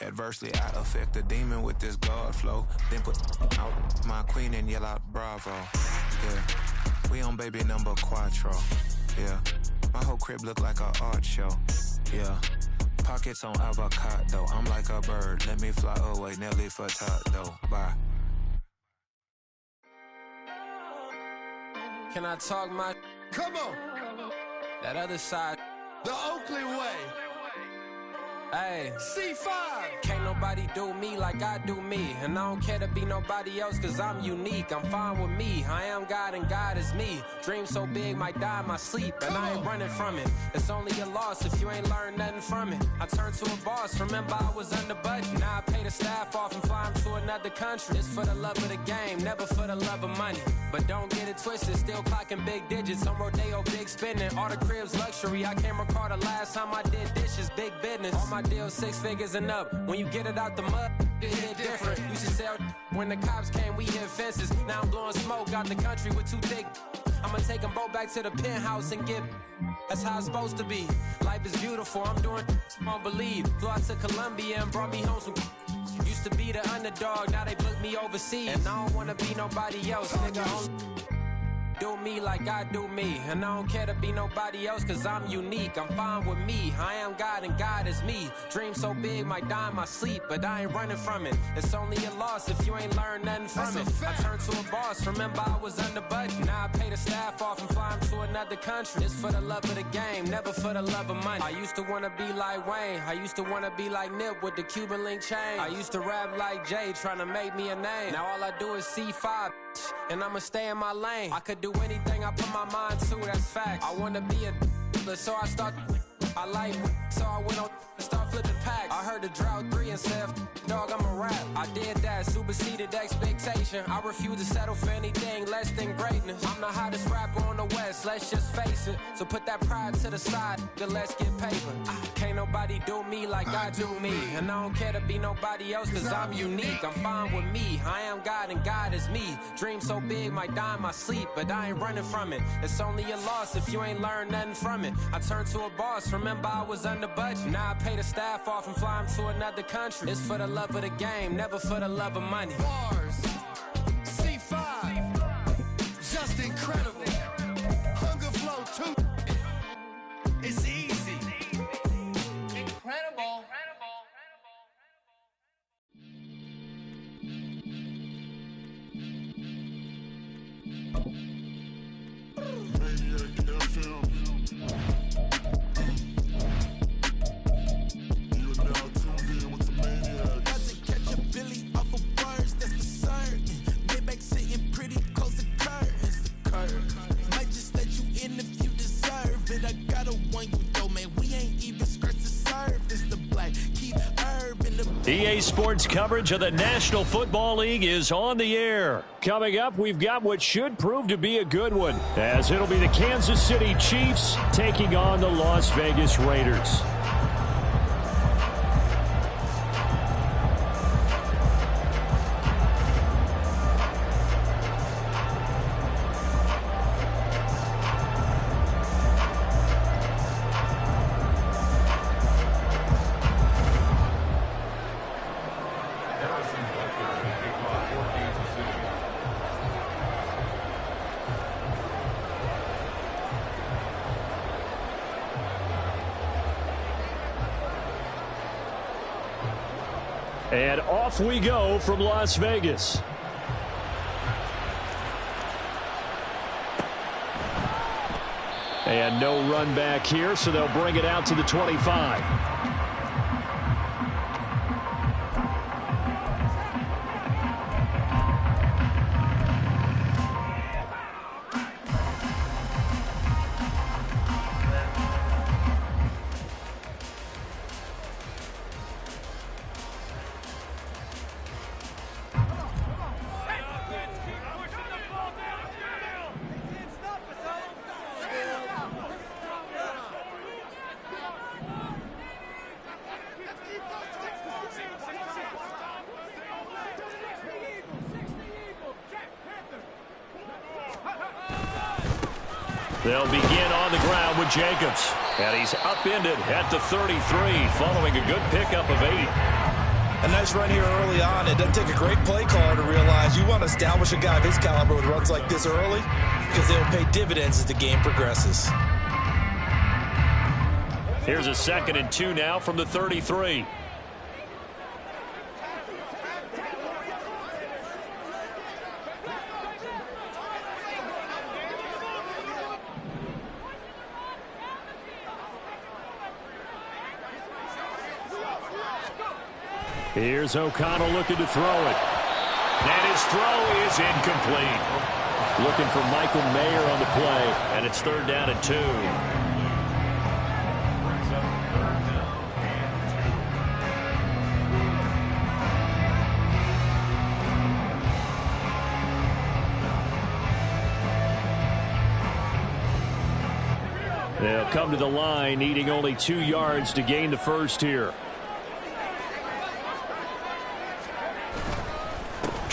Adversely, I affect the demon with this God flow. Then put out my queen and yell out bravo. Yeah, we on baby number quattro. Yeah, my whole crib look like an art show. Yeah, pockets on avocado. I'm like a bird. Let me fly away, Nelly Furtado. Bye. Can I talk my? Come on. That other side. The Oakland way. Hey, C5. Can't nobody do me like I do me. And I don't care to be nobody else cause I'm unique. I'm fine with me, I am God and God is me. Dream so big might die in my sleep. And I ain't running from it. It's only a loss if you ain't learned nothing from it. I turned to a boss, remember I was under budget. Now I pay the staff off and fly them to another country. It's for the love of the game, never for the love of money. But don't get it twisted, still clocking big digits. On Rodeo, big spending, all the cribs luxury. I can't recall the last time I did dishes, big business. All my deals 6 figures and up. When you get it out the mud, hit different. Used to sell when the cops came, we hit fences. Now I'm blowing smoke out the country with too thick. I'ma take them both back to the penthouse and get. That's how it's supposed to be. Life is beautiful, I'm doing I don't believe. Flew out to Colombia and brought me home some. Used to be the underdog, now they book me overseas. And I don't wanna be nobody else, nigga. Do me like I do me. And I don't care to be nobody else, cause I'm unique. I'm fine with me. I am God and God is me. Dream so big, might die in my sleep, but I ain't running from it. It's only a loss if you ain't learned nothing from it. I turned to a boss, remember I was under budget. Now I pay the staff off and fly them to another country. It's for the love of the game, never for the love of money. I used to wanna be like Wayne. I used to wanna be like Nip with the Cuban link chain. I used to rap like Jay, trying to make me a name. Now all I do is C5, and I'ma stay in my lane. I could do anything I put my mind to, that's fact. I wanna be a so I start. I like so I went on and start flipping packs. I heard the drought 3 and said, dog, I'm a rap. I did that, superseded expectation. I refuse to settle for anything less than greatness. I'm the hottest rapper on the West, let's just face it. So put that pride to the side, then let's get paper. Can't nobody do me like I do me. And I don't care to be nobody else, cause I'm unique. I'm fine with me, I am God and God is me. Dream so big, might die in my sleep, but I ain't running from it. It's only a loss if you ain't learned nothing from it. I turned to a boss, remember I was under budget. Now I pay the staff off and fly them to another country. It's for the love of the game, never for the love of money. Bars, C5, just incredible. Hunger flow 2, it's easy. Incredible. EA Sports coverage of the National Football League is on the air. Coming up, we've got what should prove to be a good one, as it'll be the Kansas City Chiefs taking on the Las Vegas Raiders. And off we go from Las Vegas. And no run back here, so they'll bring it out to the 25. They'll begin on the ground with Jacobs. And he's upended at the 33 following a good pickup of 8. A nice run here early on. It doesn't take a great play caller to realize you want to establish a guy of his caliber with runs like this early, because they'll pay dividends as the game progresses. Here's a 2nd and 2 now from the 33. Here's O'Connell looking to throw it. And his throw is incomplete. Looking for Michael Mayer on the play, and it's 3rd down and 2. They'll come to the line, needing only 2 yards to gain the first here.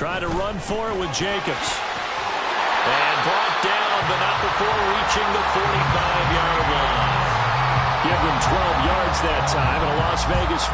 Try to run for it with Jacobs. And brought down, but not before reaching the 45-yard line. Give them 12 yards that time, and a Las Vegas.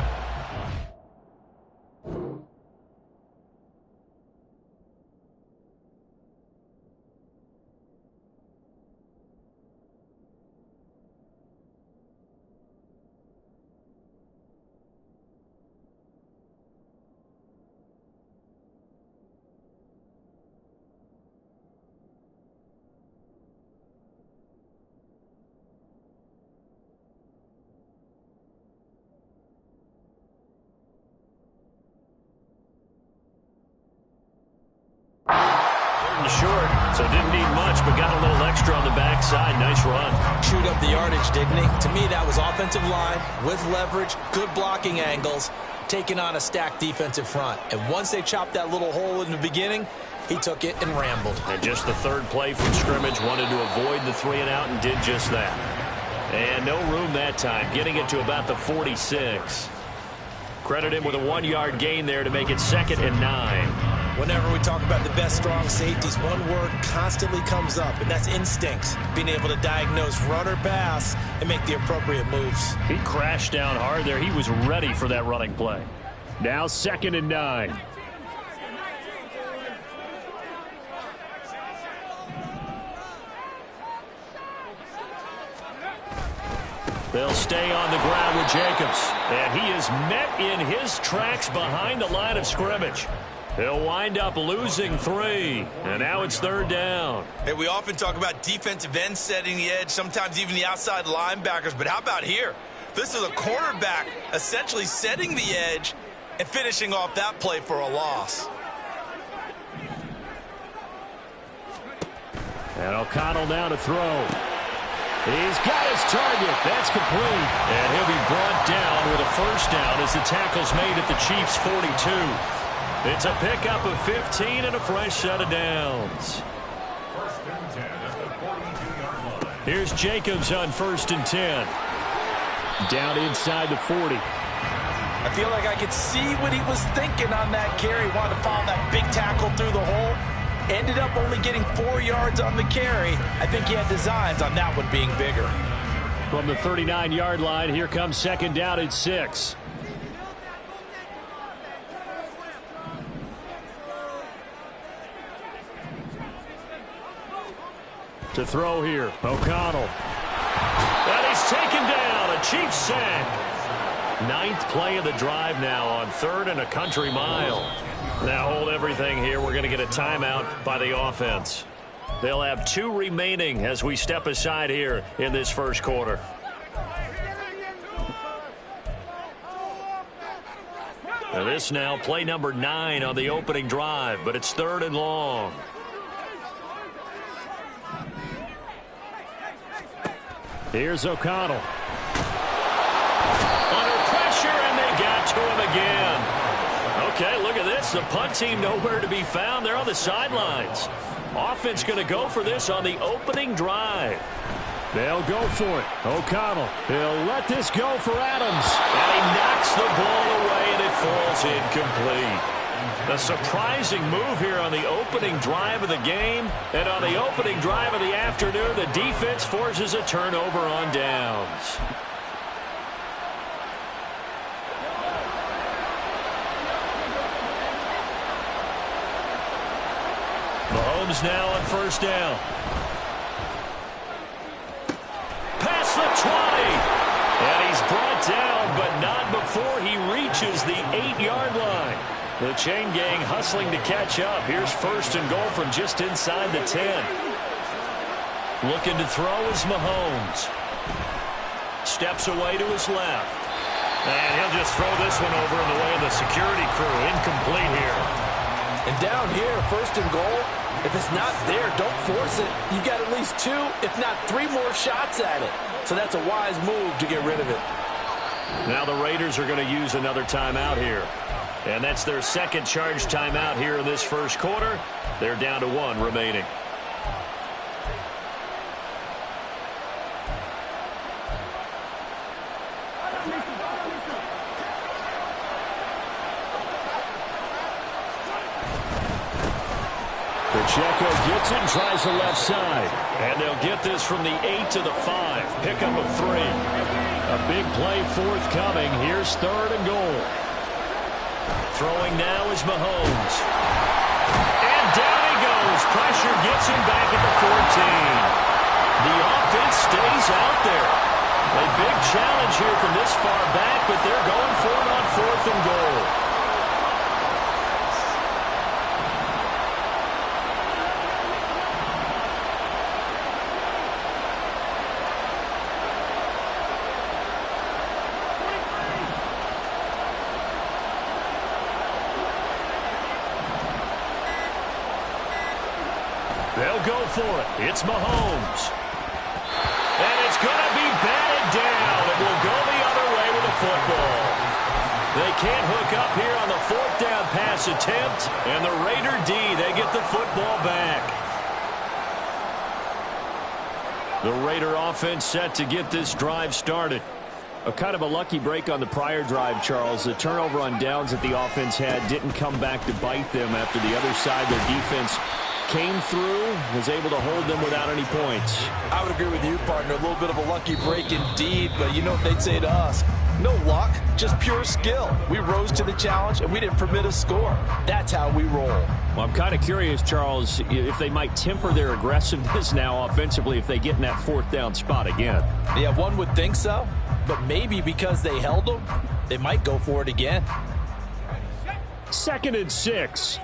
Short, so didn't need much, but got a little extra on the backside. Nice run. Chewed up the yardage, didn't he? To me, that was offensive line with leverage, good blocking angles, taking on a stacked defensive front. And once they chopped that little hole in the beginning, he took it and rambled. And just the third play from scrimmage, wanted to avoid the 3-and-out and did just that. And no room that time, getting it to about the 46. Credit him with a 1-yard gain there to make it 2nd and 9. Whenever we talk about the best strong safeties, one word constantly comes up, and that's instincts. Being able to diagnose run or pass and make the appropriate moves. He crashed down hard there. He was ready for that running play. Now 2nd and 9. They'll stay on the ground with Jacobs. And he is met in his tracks behind the line of scrimmage. He'll wind up losing 3. And now it's 3rd down. Hey, we often talk about defensive ends setting the edge, sometimes even the outside linebackers. But how about here? This is a cornerback essentially setting the edge and finishing off that play for a loss. And O'Connell now to throw. He's got his target. That's complete. And he'll be brought down with a 1st down as the tackle's made at the Chiefs' 42. It's a pickup of 15 and a fresh set of downs. 1st and 10 at the 42-yard line. Here's Jacobs on 1st and 10. Down inside the 40. I feel like I could see what he was thinking on that carry. Wanted to follow that big tackle through the hole. Ended up only getting 4 yards on the carry. I think he had designs on that one being bigger. From the 39-yard line, here comes 2nd down at 6. To throw here, O'Connell. And he's taken down, a Chiefs sack. 9th play of the drive now on 3rd and a country mile. Now hold everything here. We're going to get a timeout by the offense. They'll have 2 remaining as we step aside here in this 1st quarter. And this now play number 9 on the opening drive, but it's 3rd and long. Here's O'Connell. Under pressure, and they got to him again. Okay, look at this. The punt team nowhere to be found. They're on the sidelines. Offense going to go for this on the opening drive. They'll go for it. O'Connell. He'll let this go for Adams. And he knocks the ball away, and it falls incomplete. A surprising move here on the opening drive of the game. And on the opening drive of the afternoon, the defense forces a turnover on downs. Mahomes now on 1st down. Past the 20. And he's brought down, but not before he reaches the 8-yard line. The chain gang hustling to catch up. Here's 1st and goal from just inside the 10. Looking to throw is Mahomes. Steps away to his left. And he'll just throw this one over in the way of the security crew. Incomplete here. And down here, 1st and goal, if it's not there, don't force it. You've got at least 2, if not 3 more shots at it. So that's a wise move to get rid of it. Now the Raiders are going to use another timeout here. And that's their 2nd charge timeout here in this 1st quarter. They're down to 1 remaining. Pacheco gets it and tries the left side. And they'll get this from the 8 to the 5. Pick up a 3. A big play forthcoming. Here's 3rd and goal. Throwing now is Mahomes. And down he goes. Pressure gets him back at the 14. The offense stays out there. A big challenge here from this far back, but they're going for it on 4th and goal. They'll go for it. It's Mahomes. And it's going to be batted down. It will go the other way with the football. They can't hook up here on the 4th down pass attempt. And the Raider D, they get the football back. The Raider offense set to get this drive started. A kind of a lucky break on the prior drive, Charles. The turnover on downs that the offense had didn't come back to bite them after the other side. Their defense came through, was able to hold them without any points. I would agree with you, partner. A little bit of a lucky break indeed, but you know what they'd say to us? No luck, just pure skill. We rose to the challenge, and we didn't permit a score. That's how we roll. Well, I'm kind of curious, Charles, if they might temper their aggressiveness now offensively if they get in that 4th down spot again. Yeah, one would think so, but maybe because they held them, they might go for it again. 2nd and 6.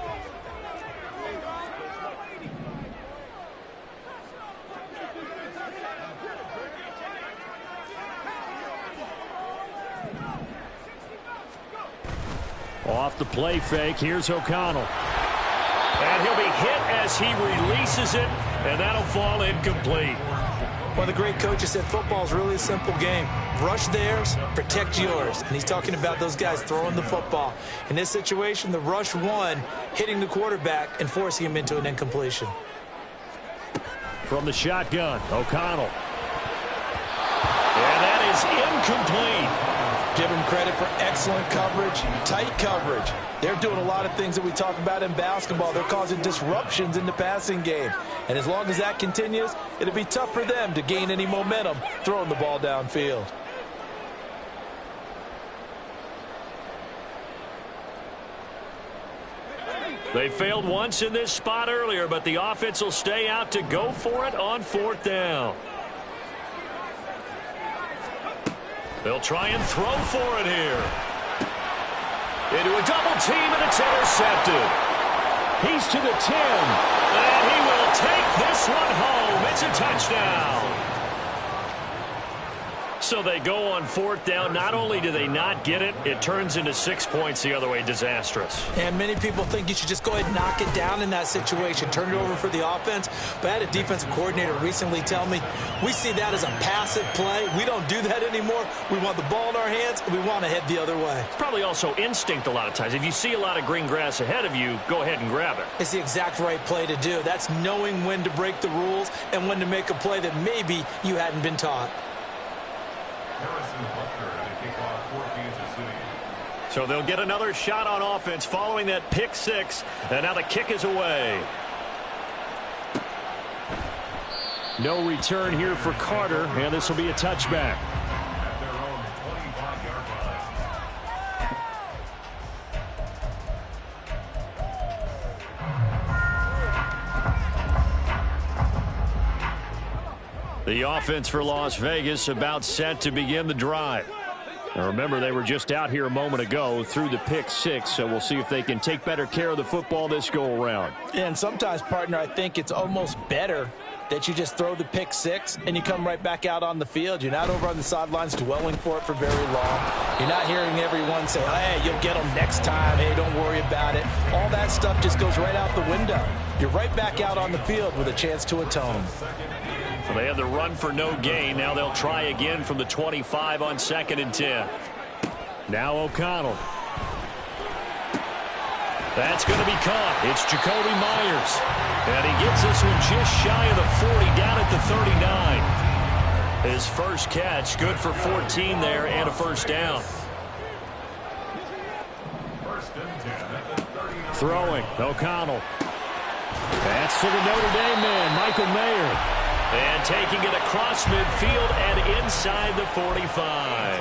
Off the play fake, here's O'Connell. And he'll be hit as he releases it, and that'll fall incomplete. One of the great coaches said football is really a simple game. Rush theirs, protect yours. And he's talking about those guys throwing the football. In this situation, the rush one, hitting the quarterback and forcing him into an incompletion. From the shotgun, O'Connell. And that is incomplete. Give them credit for excellent coverage, tight coverage. They're doing a lot of things that we talk about in basketball. They're causing disruptions in the passing game. And as long as that continues, it'll be tough for them to gain any momentum throwing the ball downfield. They failed once in this spot earlier, but the offense will stay out to go for it on 4th down. They'll try and throw for it here. Into a double team, and it's intercepted. He's to the 10, and he will take this one home. It's a touchdown. So they go on 4th down. Not only do they not get it, it turns into 6 points the other way. Disastrous. And many people think you should just go ahead and knock it down in that situation. Turn it over for the offense. But I had a defensive coordinator recently tell me, we see that as a passive play. We don't do that anymore. We want the ball in our hands, and we want to head the other way. It's probably also instinct a lot of times. If you see a lot of green grass ahead of you, go ahead and grab it. It's the exact right play to do. That's knowing when to break the rules and when to make a play that maybe you hadn't been taught. So they'll get another shot on offense following that pick 6, and now the kick is away. No return here for Carter, and this will be a touchback. The offense for Las Vegas about set to begin the drive. Now remember, they were just out here a moment ago through the pick 6, so we'll see if they can take better care of the football this go-around. And sometimes, partner, I think it's almost better that you just throw the pick 6 and you come right back out on the field. You're not over on the sidelines dwelling for it for very long. You're not hearing everyone say, hey, you'll get them next time. Hey, don't worry about it. All that stuff just goes right out the window. You're right back out on the field with a chance to atone. So they have the run for no gain. Now they'll try again from the 25 on 2nd and 10. Now O'Connell. That's going to be caught. It's Jacoby Myers. And he gets this one just shy of the 40, down at the 39. His first catch, good for 14 there and a first down. Throwing, O'Connell. That's to the Notre Dame man, Michael Mayer. And taking it across midfield and inside the 45.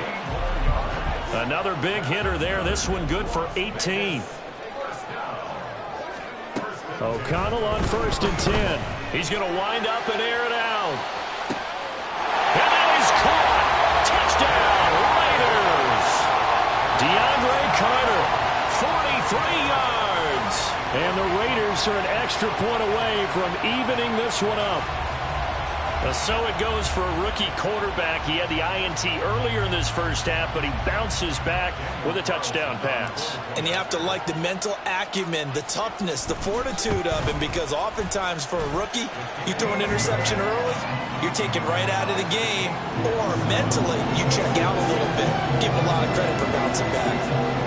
Another big hitter there. This one good for 18. O'Connell on 1st and 10. He's going to wind up and air it out. And now he's caught. Touchdown, Raiders. DeAndre Carter, 43 yards. And the Raiders are an extra point away from evening this one up. So it goes for a rookie quarterback. He had the INT earlier in this first half, but he bounces back with a touchdown pass. And you have to like the mental acumen, the toughness, the fortitude of him, because oftentimes for a rookie, you throw an interception early, you're taken right out of the game, or mentally, you check out a little bit. Give him a lot of credit for bouncing back.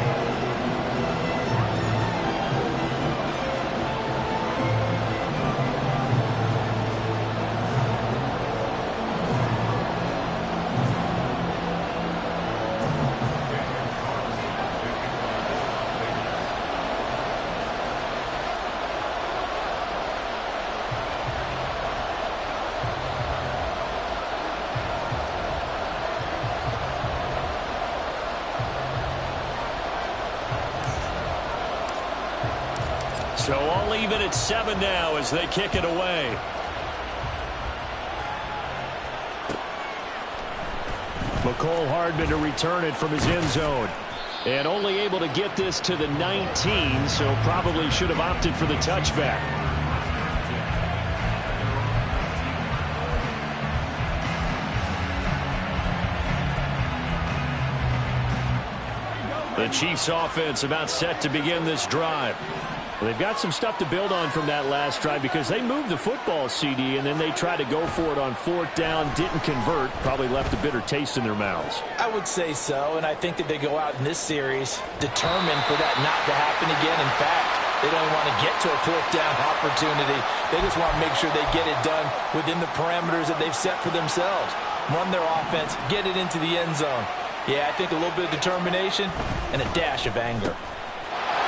So all even at 7 now as they kick it away. McCole Hardman to return it from his end zone. And only able to get this to the 19, so probably should have opted for the touchback. The Chiefs offense about set to begin this drive. Well, they've got some stuff to build on from that last drive because they moved the football, CD, and then they tried to go for it on 4th down, didn't convert, probably left a bitter taste in their mouths. I would say so, and I think that they go out in this series determined for that not to happen again. In fact, they don't want to get to a 4th down opportunity. They just want to make sure they get it done within the parameters that they've set for themselves. Run their offense, get it into the end zone. Yeah, I think a little bit of determination and a dash of anger.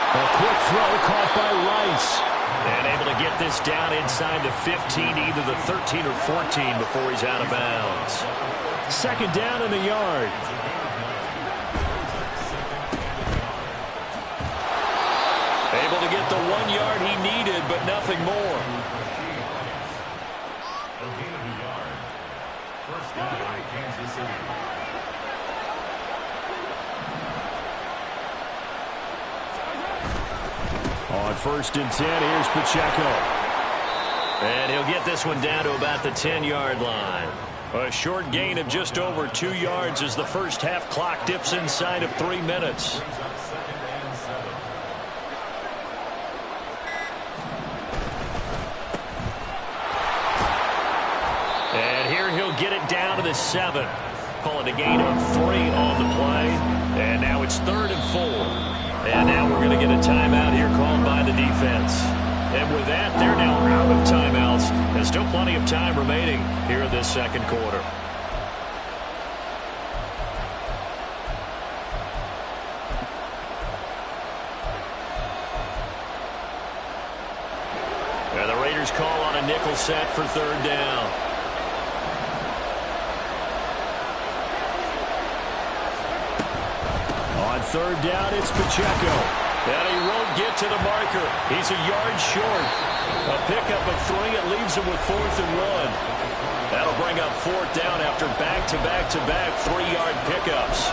A quick throw caught by Rice. And able to get this down inside the 15, either the 13 or 14 before he's out of bounds. 2nd down and a yard. Able to get the 1 yard he needed, but nothing more. A gain of a yard. First down, Kansas City. On 1st and 10, here's Pacheco. And he'll get this one down to about the 10-yard line. A short gain of just over 2 yards as the first half clock dips inside of 3 minutes. And here he'll get it down to the 7. Call it a gain of 3 on the play. And now it's 3rd and 4. And now we're going to get a timeout here called by the defense. And with that, they're now out of timeouts. There's still plenty of time remaining here in this second quarter. And the Raiders call on a nickel set for 3rd down. On 3rd down, it's Pacheco. And he won't get to the marker. He's a yard short. A pickup of 3. It leaves him with 4th and 1. That'll bring up 4th down after back-to-back-to-back 3-yard pickups.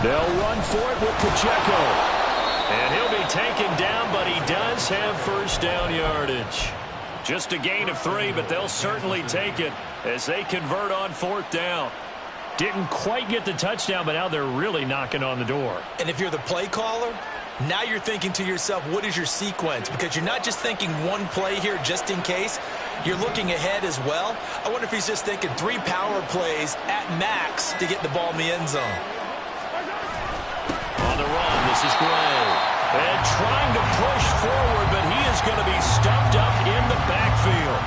They'll run for it with Pacheco. And he'll be taken down, but he does have 1st down yardage. Just a gain of 3, but they'll certainly take it as they convert on 4th down. Didn't quite get the touchdown, but now they're really knocking on the door. And if you're the play caller, Now you're thinking to yourself, what is your sequence? Because you're not just thinking one play here just in case. You're looking ahead as well. I wonder if he's just thinking 3 power plays at max to get the ball in the end zone. On the run, this is Gray. And trying to push forward, but he is going to be stuffed up in the backfield.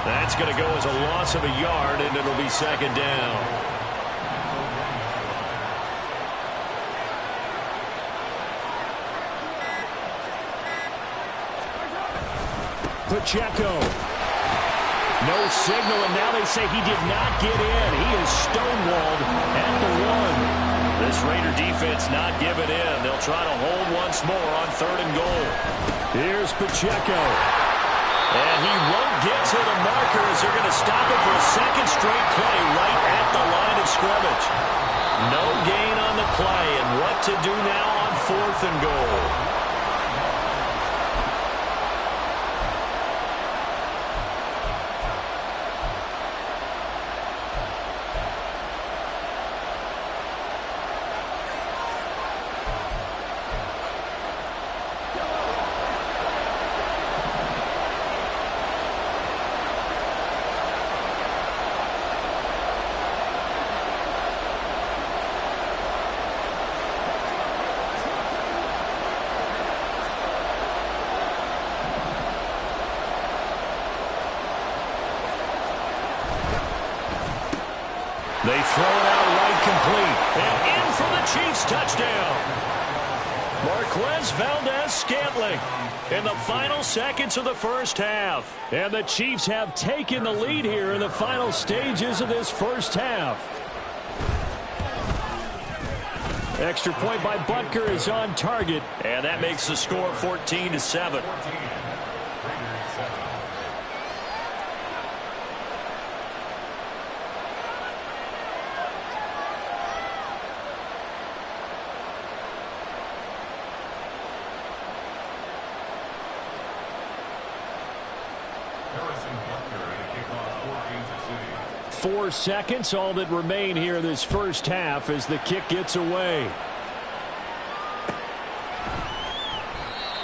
That's going to go as a loss of a yard, and it'll be second down. Pacheco. No signal, and now they say he did not get in. He is stonewalled at the 1. This Raider defense not giving in. They'll try to hold once more on 3rd and goal. Here's Pacheco. And he won't get to the marker as they're going to stop it for a second straight play right at the line of scrimmage. No gain on the play, and what to do now on 4th and goal. They throw it out right complete. And in for the Chiefs touchdown. Marquez Valdez-Scantling in the final seconds of the first half. And the Chiefs have taken the lead here in the final stages of this first half. Extra point by Butker is on target. And that makes the score 14-7. Four seconds, all that remain here in this first half as the kick gets away.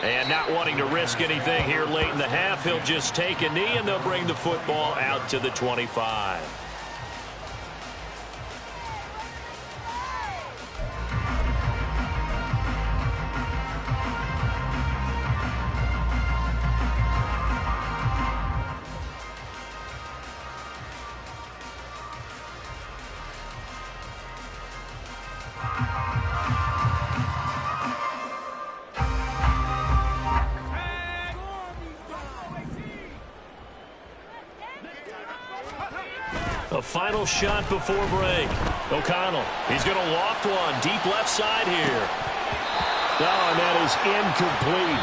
And not wanting to risk anything here late in the half, he'll just take a knee and they'll bring the football out to the 25. A final shot before break. O'Connell, he's going to loft one deep left side here. Oh, and that is incomplete.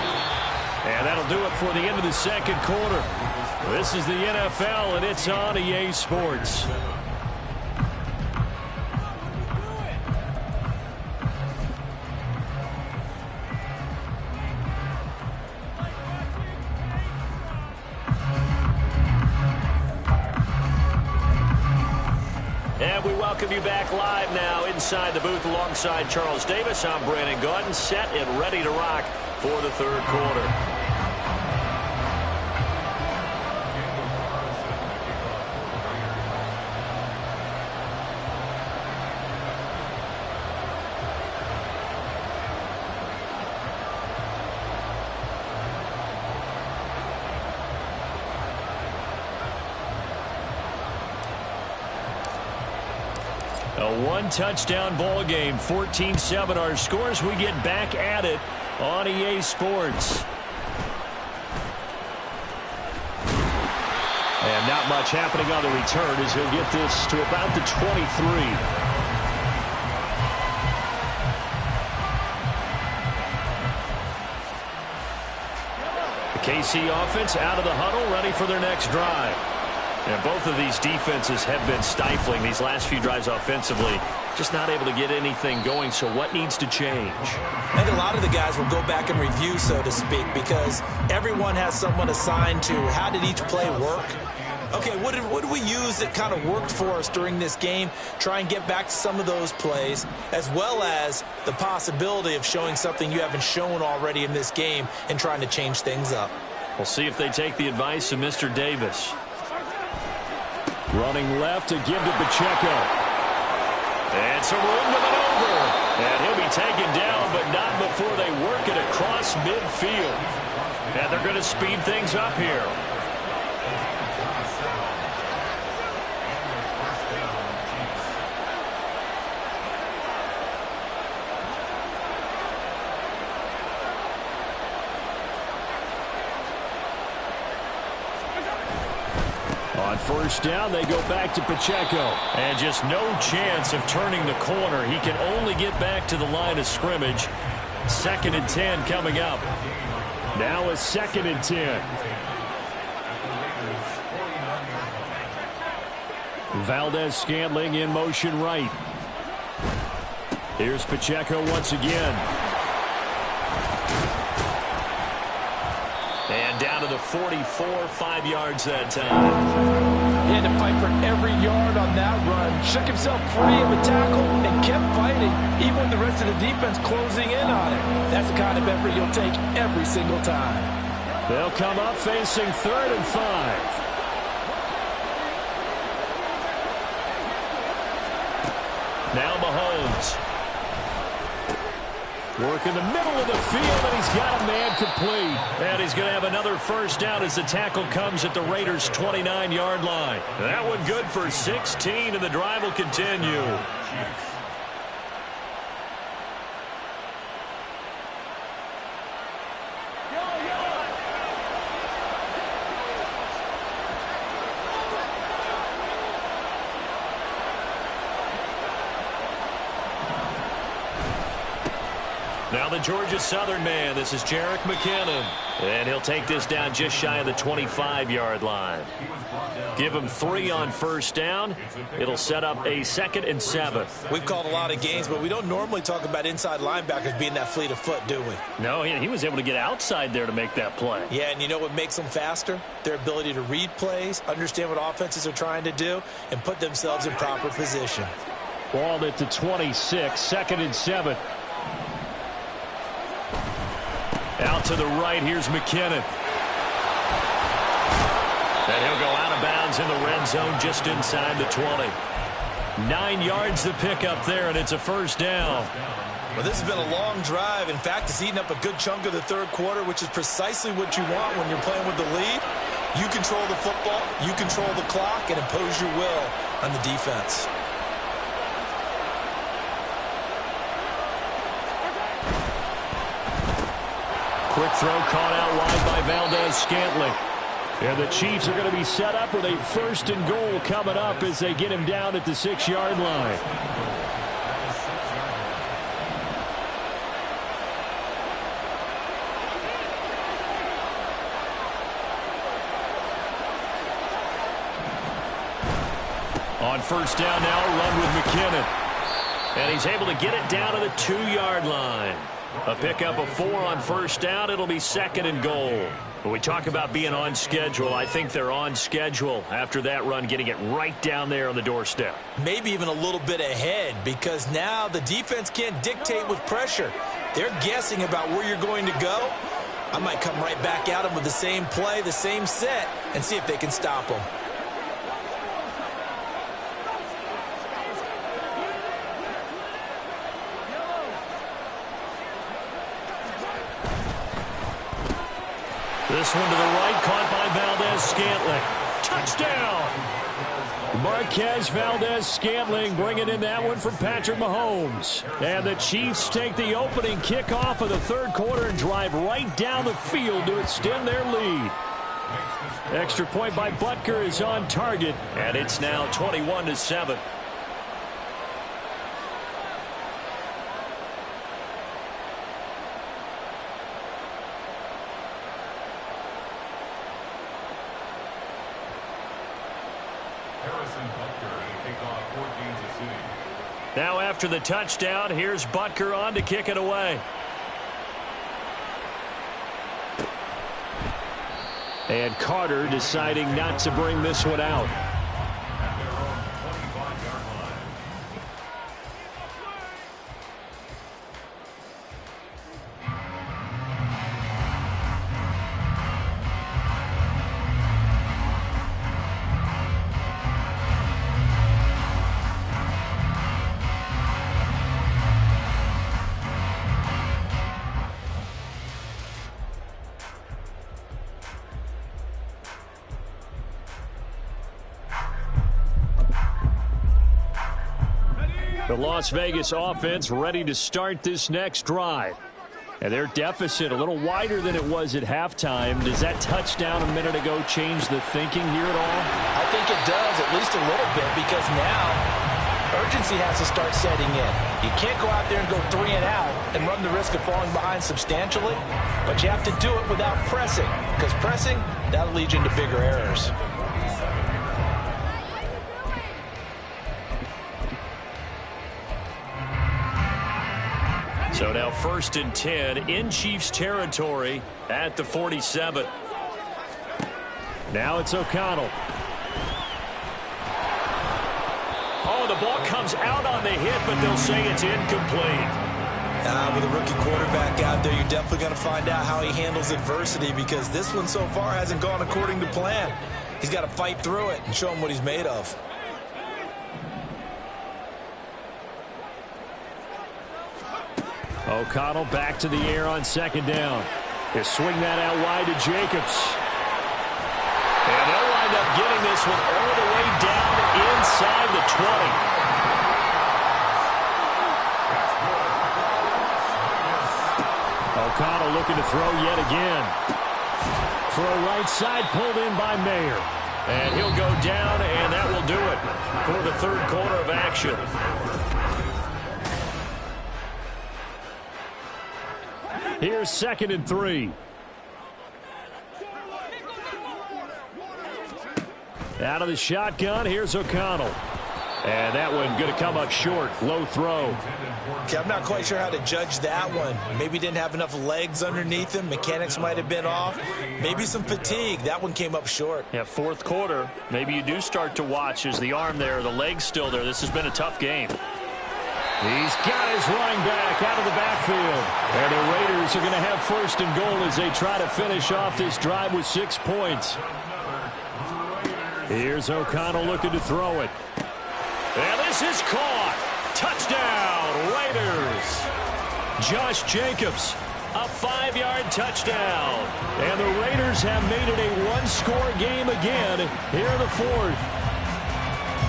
And that'll do it for the end of the second quarter. This is the NFL, and it's on EA Sports. And we welcome you back live now inside the booth alongside Charles Davis. I'm Brandon Gaudin, set and ready to rock for the third quarter. A one-touchdown ball game, 14-7 our scores. We get back at it on EA Sports. And not much happening on the return as he'll get this to about the 23. The KC offense out of the huddle, ready for their next drive. And both of these defenses have been stifling these last few drives offensively. Just not able to get anything going, so what needs to change? I think a lot of the guys will go back and review, so to speak, because everyone has someone assigned to how did each play work. Okay, what did we use that kind of worked for us during this game? Try and get back to some of those plays, as well as the possibility of showing something you haven't shown already in this game and trying to change things up. We'll see if they take the advice of Mr. Davis. Running left to give to Pacheco. And some room to maneuver. And he'll be taken down, but not before they work it across midfield. And they're going to speed things up here. On first down, they go back to Pacheco. And just no chance of turning the corner. He can only get back to the line of scrimmage. 2nd and 10 coming up. Now a 2nd and 10. Valdez-Scantling in motion right. Here's Pacheco once again. And down to the 44, 5 yards that time. He had to fight for every yard on that run. Shook himself free of a tackle and kept fighting, even with the rest of the defense closing in on him. That's the kind of effort you'll take every single time. They'll come up facing 3rd and 5. Now Mahomes. Work in the middle of the field, and he's got a man complete. And he's going to have another first down as the tackle comes at the Raiders' 29-yard line. That one good for 16, and the drive will continue. Now the Georgia Southern man, this is Jerick McKinnon. And he'll take this down just shy of the 25-yard line. Give him 3 on first down. It'll set up a 2nd and 7. We've called a lot of games, but we don't normally talk about inside linebackers being that fleet of foot, do we? No, he was able to get outside there to make that play. Yeah, and you know what makes them faster? Their ability to read plays, understand what offenses are trying to do, and put themselves in proper position. Ball at the 26, 2nd and 7. Out to the right, here's McKinnon. And he'll go out of bounds in the red zone just inside the 20. 9 yards to pick up there, and it's a first down. Well, this has been a long drive. In fact, it's eaten up a good chunk of the 3rd quarter, which is precisely what you want when you're playing with the lead. You control the football, you control the clock, and impose your will on the defense. Quick throw caught out wide by Valdez-Scantling. And the Chiefs are going to be set up with a 1st and goal coming up as they get him down at the 6-yard line. On first down now, a run with McKinnon. And he's able to get it down to the 2-yard line. A pickup of 4 on first down. It'll be 2nd and goal. When we talk about being on schedule, I think they're on schedule after that run, getting it right down there on the doorstep. Maybe even a little bit ahead, because now the defense can't dictate with pressure. They're guessing about where you're going to go. I might come right back at them with the same play, the same set, and see if they can stop them. This one to the right, caught by Valdez-Scantling. Touchdown! Marquez Valdez-Scantling bringing in that one from Patrick Mahomes. And the Chiefs take the opening kickoff of the 3rd quarter and drive right down the field to extend their lead. Extra point by Butker is on target, and it's now 21-7. Now after the touchdown, here's Butker on to kick it away. And Carter deciding not to bring this one out. The Las Vegas offense ready to start this next drive. And their deficit a little wider than it was at halftime. Does that touchdown a minute ago change the thinking here at all? I think it does, at least a little bit, because now urgency has to start setting in. You can't go out there and go 3 and out and run the risk of falling behind substantially, but you have to do it without pressing, because pressing, that'll lead you into bigger errors. So now 1st and 10 in Chiefs territory at the 47. Now it's O'Connell. Oh, the ball comes out on the hit, but they'll say it's incomplete. With a rookie quarterback out there, you're definitely going to find out how he handles adversity, because this one so far hasn't gone according to plan. He's got to fight through it and show him what he's made of. O'Connell back to the air on 2nd down. He'll swing that out wide to Jacobs. And they'll wind up getting this one all the way down inside the 20. O'Connell looking to throw yet again. Throw right side, pulled in by Mayer. And he'll go down, and that will do it for the 3rd quarter of action. Here's 2nd and 3. Out of the shotgun, here's O'Connell. And that one going to come up short. Low throw. Okay, I'm not quite sure how to judge that one. Maybe didn't have enough legs underneath him. Mechanics might have been off. Maybe some fatigue. That one came up short. Yeah, 4th quarter. Maybe you do start to watch. Is the arm there, the leg's still there? This has been a tough game. He's got his running back out of the backfield. And the Raiders are going to have 1st and goal as they try to finish off this drive with 6 points. Here's O'Connell looking to throw it. And this is caught. Touchdown, Raiders. Josh Jacobs, a 5-yard touchdown. And the Raiders have made it a 1-score game again here in the 4th.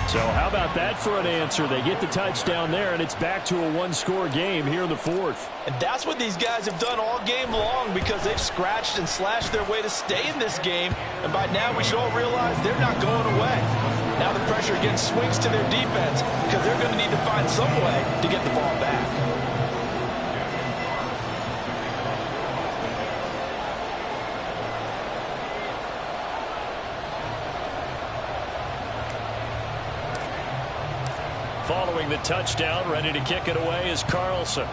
So how about that for an answer? They get the touchdown there, and it's back to a 1-score game here in the 4th. And that's what these guys have done all game long, because they've scratched and slashed their way to stay in this game. And by now, we should all realize they're not going away. Now the pressure again swings to their defense, because they're going to need to find some way to get the ball back. Following the touchdown, ready to kick it away is Carlson.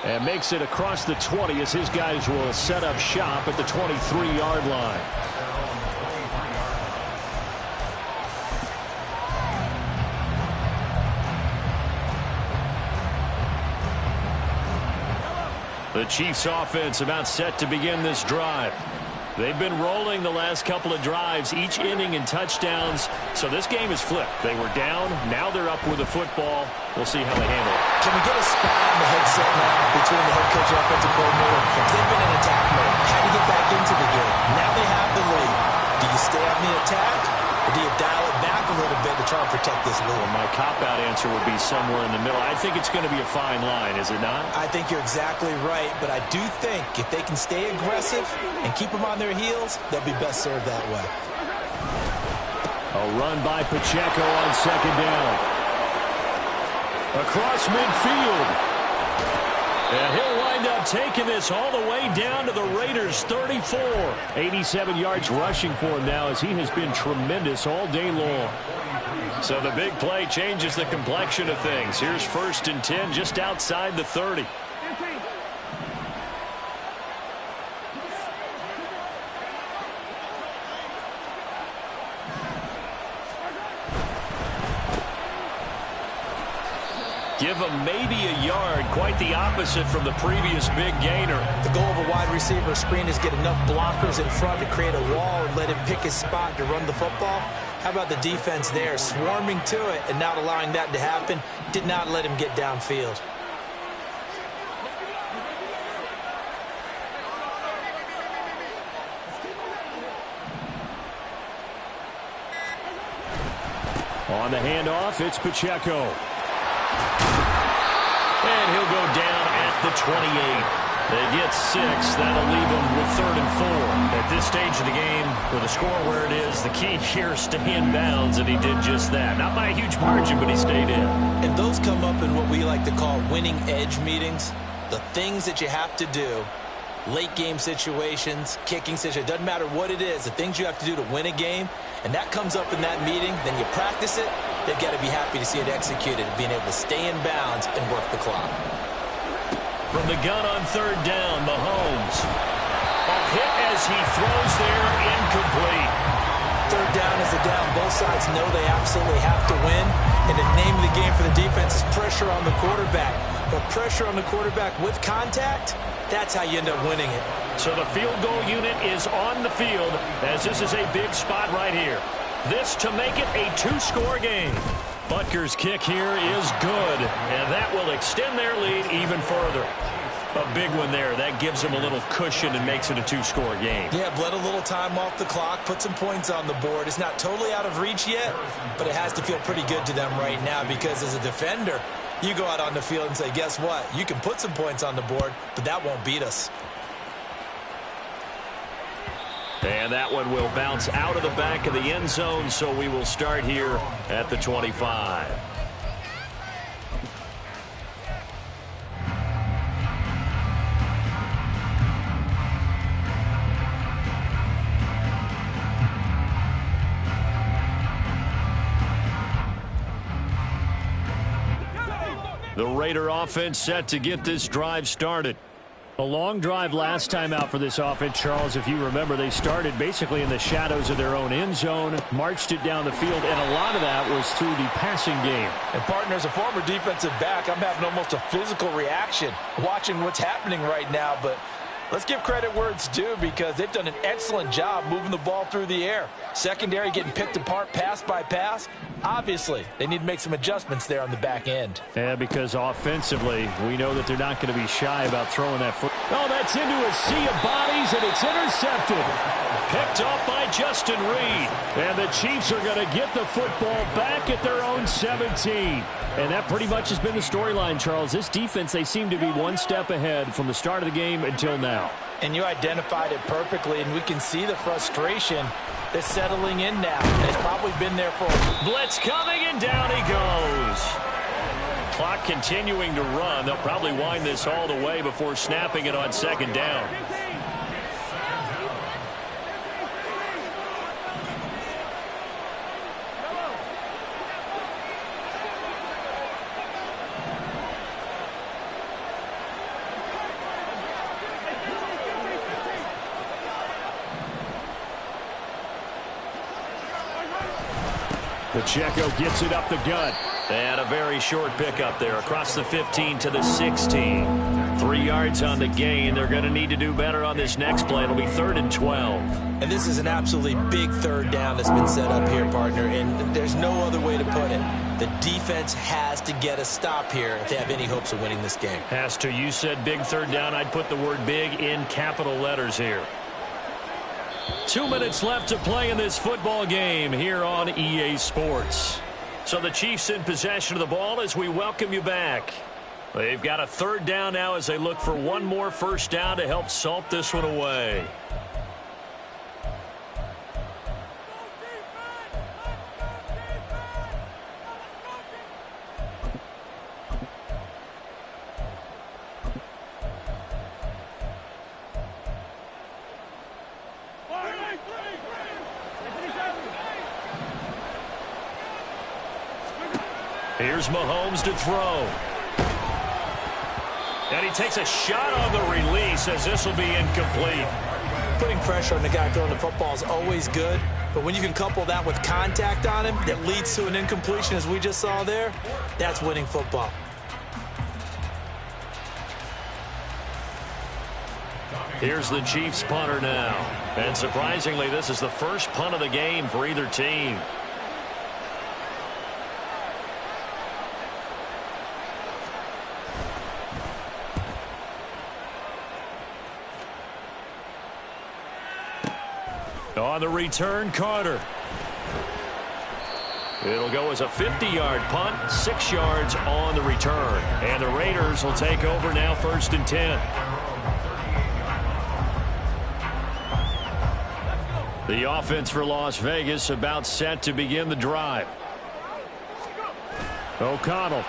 And makes it across the 20 as his guys will set up shop at the 23-yard line. The Chiefs offense about set to begin this drive. They've been rolling the last couple of drives, each inning in touchdowns. So this game is flipped. They were down. Now they're up with the football. We'll see how they handle it. Can we get a spot on the headset now between the head coach and offensive coordinator? They've been in attack mode. How to get back into the game. Now they have the lead. Do you stay on the attack, or do you dial it back a little bit to try and protect this lead? Well, my cop-out answer would be somewhere in the middle. I think it's going to be a fine line, is it not? I think you're exactly right, but I do think if they can stay aggressive and keep them on their heels, they'll be best served that way. A run by Pacheco on 2nd down. Across midfield. And he'll wind wind up taking this all the way down to the Raiders' 34. 87 yards rushing for him now as he has been tremendous all day long. So the big play changes the complexion of things. Here's 1st and 10 just outside the 30. Give him maybe a yard, quite the opposite from the previous big gainer. The goal of a wide receiver screen is get enough blockers in front to create a wall and let him pick his spot to run the football. How about the defense there, swarming to it and not allowing that to happen? Did not let him get downfield. On the handoff, it's Pacheco. And he'll go down at the 28. They get 6. That'll leave them with 3rd and 4. At this stage of the game, with the score where it is, the key here is stay in bounds, and he did just that. Not by a huge margin, but he stayed in. And those come up in what we like to call winning edge meetings. The things that you have to do, late game situations, kicking situations, doesn't matter what it is, the things you have to do to win a game, and that comes up in that meeting, then you practice it. They've got to be happy to see it executed, being able to stay in bounds and work the clock. From the gun on 3rd down, Mahomes. A hit as he throws there, incomplete. 3rd down is the down. Both sides know they absolutely have to win, and the name of the game for the defense is pressure on the quarterback. But pressure on the quarterback with contact, that's how you end up winning it. So the field goal unit is on the field as this is a big spot right here. This to make it a 2-score game. Butker's kick here is good, and that will extend their lead even further. A big one there. That gives them a little cushion and makes it a 2-score game. Yeah, bled a little time off the clock, put some points on the board. It's not totally out of reach yet, but it has to feel pretty good to them right now because as a defender, you go out on the field and say, guess what? You can put some points on the board, but that won't beat us. And that one will bounce out of the back of the end zone, so we will start here at the 25. The Raider offense set to get this drive started. A long drive last time out for this offense, Charles. If you remember, they started basically in the shadows of their own end zone, marched it down the field, and a lot of that was through the passing game. And, partner, as a former defensive back, I'm having almost a physical reaction watching what's happening right now. But let's give credit where it's due because they've done an excellent job moving the ball through the air. Secondary getting picked apart pass by pass. Obviously, they need to make some adjustments there on the back end. Yeah, because offensively, we know that they're not going to be shy about throwing that foot. Oh, that's into a sea of bodies, and it's intercepted. Picked off by Justin Reed. And the Chiefs are going to get the football back at their own 17. And that pretty much has been the storyline, Charles. This defense, they seem to be one step ahead from the start of the game until now. And you identified it perfectly, and we can see the frustration that's settling in now. And it's probably been there for a week. Blitz coming, and down he goes. Clock continuing to run. They'll probably wind this all the way before snapping it on 2nd down. Pacheco gets it up the gut. And a very short pickup there across the 15 to the 16. 3 yards on the gain. They're going to need to do better on this next play. It'll be 3rd and 12. And this is an absolutely big 3rd down that's been set up here, partner. And there's no other way to put it. The defense has to get a stop here if they have any hopes of winning this game. Has to. You said big 3rd down. I'd put the word big in capital letters here. 2 minutes left to play in this football game here on EA Sports. So the Chiefs in possession of the ball as we welcome you back. They've got a 3rd down now as they look for one more 1st down to help salt this one away. Here's Mahomes to throw. And he takes a shot on the release as this will be incomplete. Putting pressure on the guy throwing the football is always good, but when you can couple that with contact on him that leads to an incompletion as we just saw there, that's winning football. Here's the Chiefs punter now. And surprisingly, this is the first punt of the game for either team. On the return, Carter. It'll go as a 50-yard punt, 6 yards on the return. And the Raiders will take over now, 1st and 10. The offense for Las Vegas about set to begin the drive. O'Connell.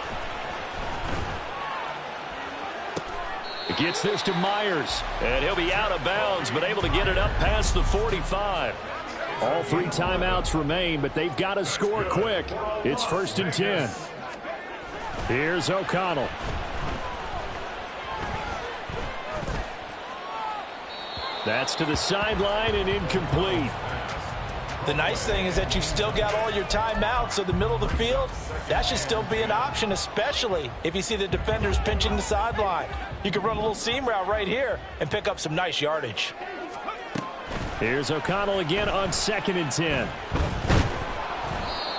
Gets this to Myers, and he'll be out of bounds, but able to get it up past the 45. All 3 timeouts remain, but they've got to score quick. It's 1st and 10. Here's O'Connell. That's to the sideline and incomplete. The nice thing is that you've still got all your timeouts, so the middle of the field, that should still be an option, especially if you see the defenders pinching the sideline. You can run a little seam route right here and pick up some nice yardage. Here's O'Connell again on 2nd and 10.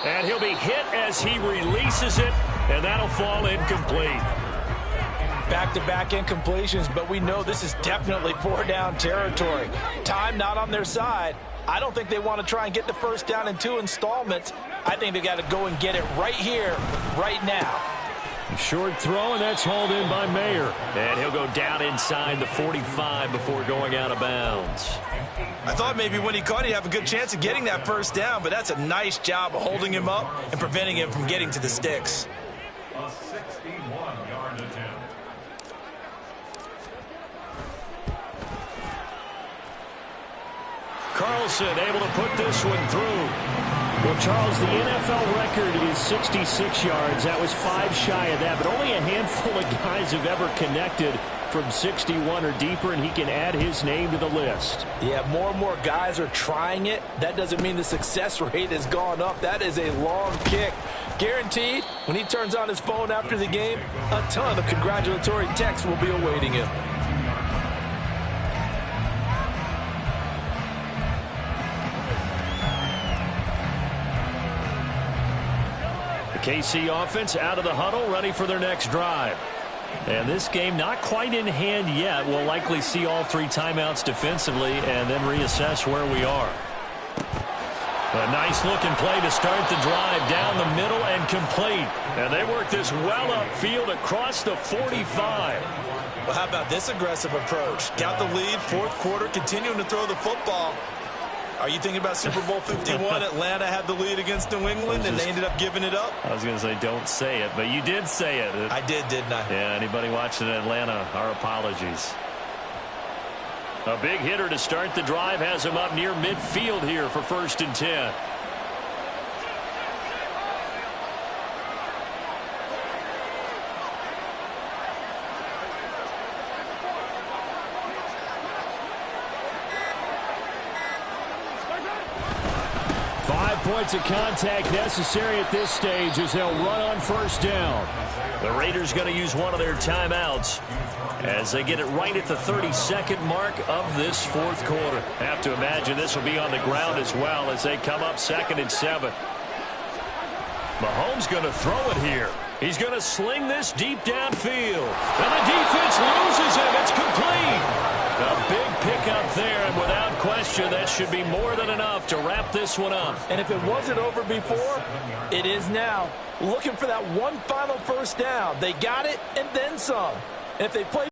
And he'll be hit as he releases it, and that'll fall incomplete. Back-to-back incompletions, but we know this is definitely 4-down territory. Time not on their side. I don't think they want to try and get the first down in 2 installments. I think they got to go and get it right here, right now. Short throw, and that's hauled in by Mayer. And he'll go down inside the 45 before going out of bounds. I thought maybe when he caught, he'd have a good chance of getting that first down, but that's a nice job of holding him up and preventing him from getting to the sticks. A 61-yard attempt. Carlson able to put this one through. Well, Charles, the NFL record is 66 yards. That was 5 shy of that, but only a handful of guys have ever connected from 61 or deeper, and he can add his name to the list. Yeah, more and more guys are trying it. That doesn't mean the success rate has gone up. That is a long kick. Guaranteed, when he turns on his phone after the game, a ton of congratulatory texts will be awaiting him. KC offense out of the huddle, ready for their next drive. And this game not quite in hand yet. We'll likely see all 3 timeouts defensively and then reassess where we are. A nice looking play to start the drive down the middle and complete. And they work this well upfield across the 45. Well, how about this aggressive approach? Got the lead, 4th quarter, continuing to throw the football. Are you thinking about Super Bowl 51? Atlanta had the lead against New England, and they ended up giving it up? I was going to say, don't say it, but you did say it. I did, didn't I? Yeah, anybody watching in Atlanta, our apologies. A big hitter to start the drive has him up near midfield here for 1st and 10. Points of contact necessary at this stage as they'll run on 1st down. The Raiders going to use one of their timeouts as they get it right at the 32nd mark of this 4th quarter. Have to imagine this will be on the ground as well as they come up 2nd and 7. Mahomes going to throw it here. He's going to sling this deep downfield. And the defense loses him. It's complete. A big pickup there, and without question, that should be more than enough to wrap this one up. And if it wasn't over before, it is now. Looking for that one final 1st down. They got it and then some. And if they play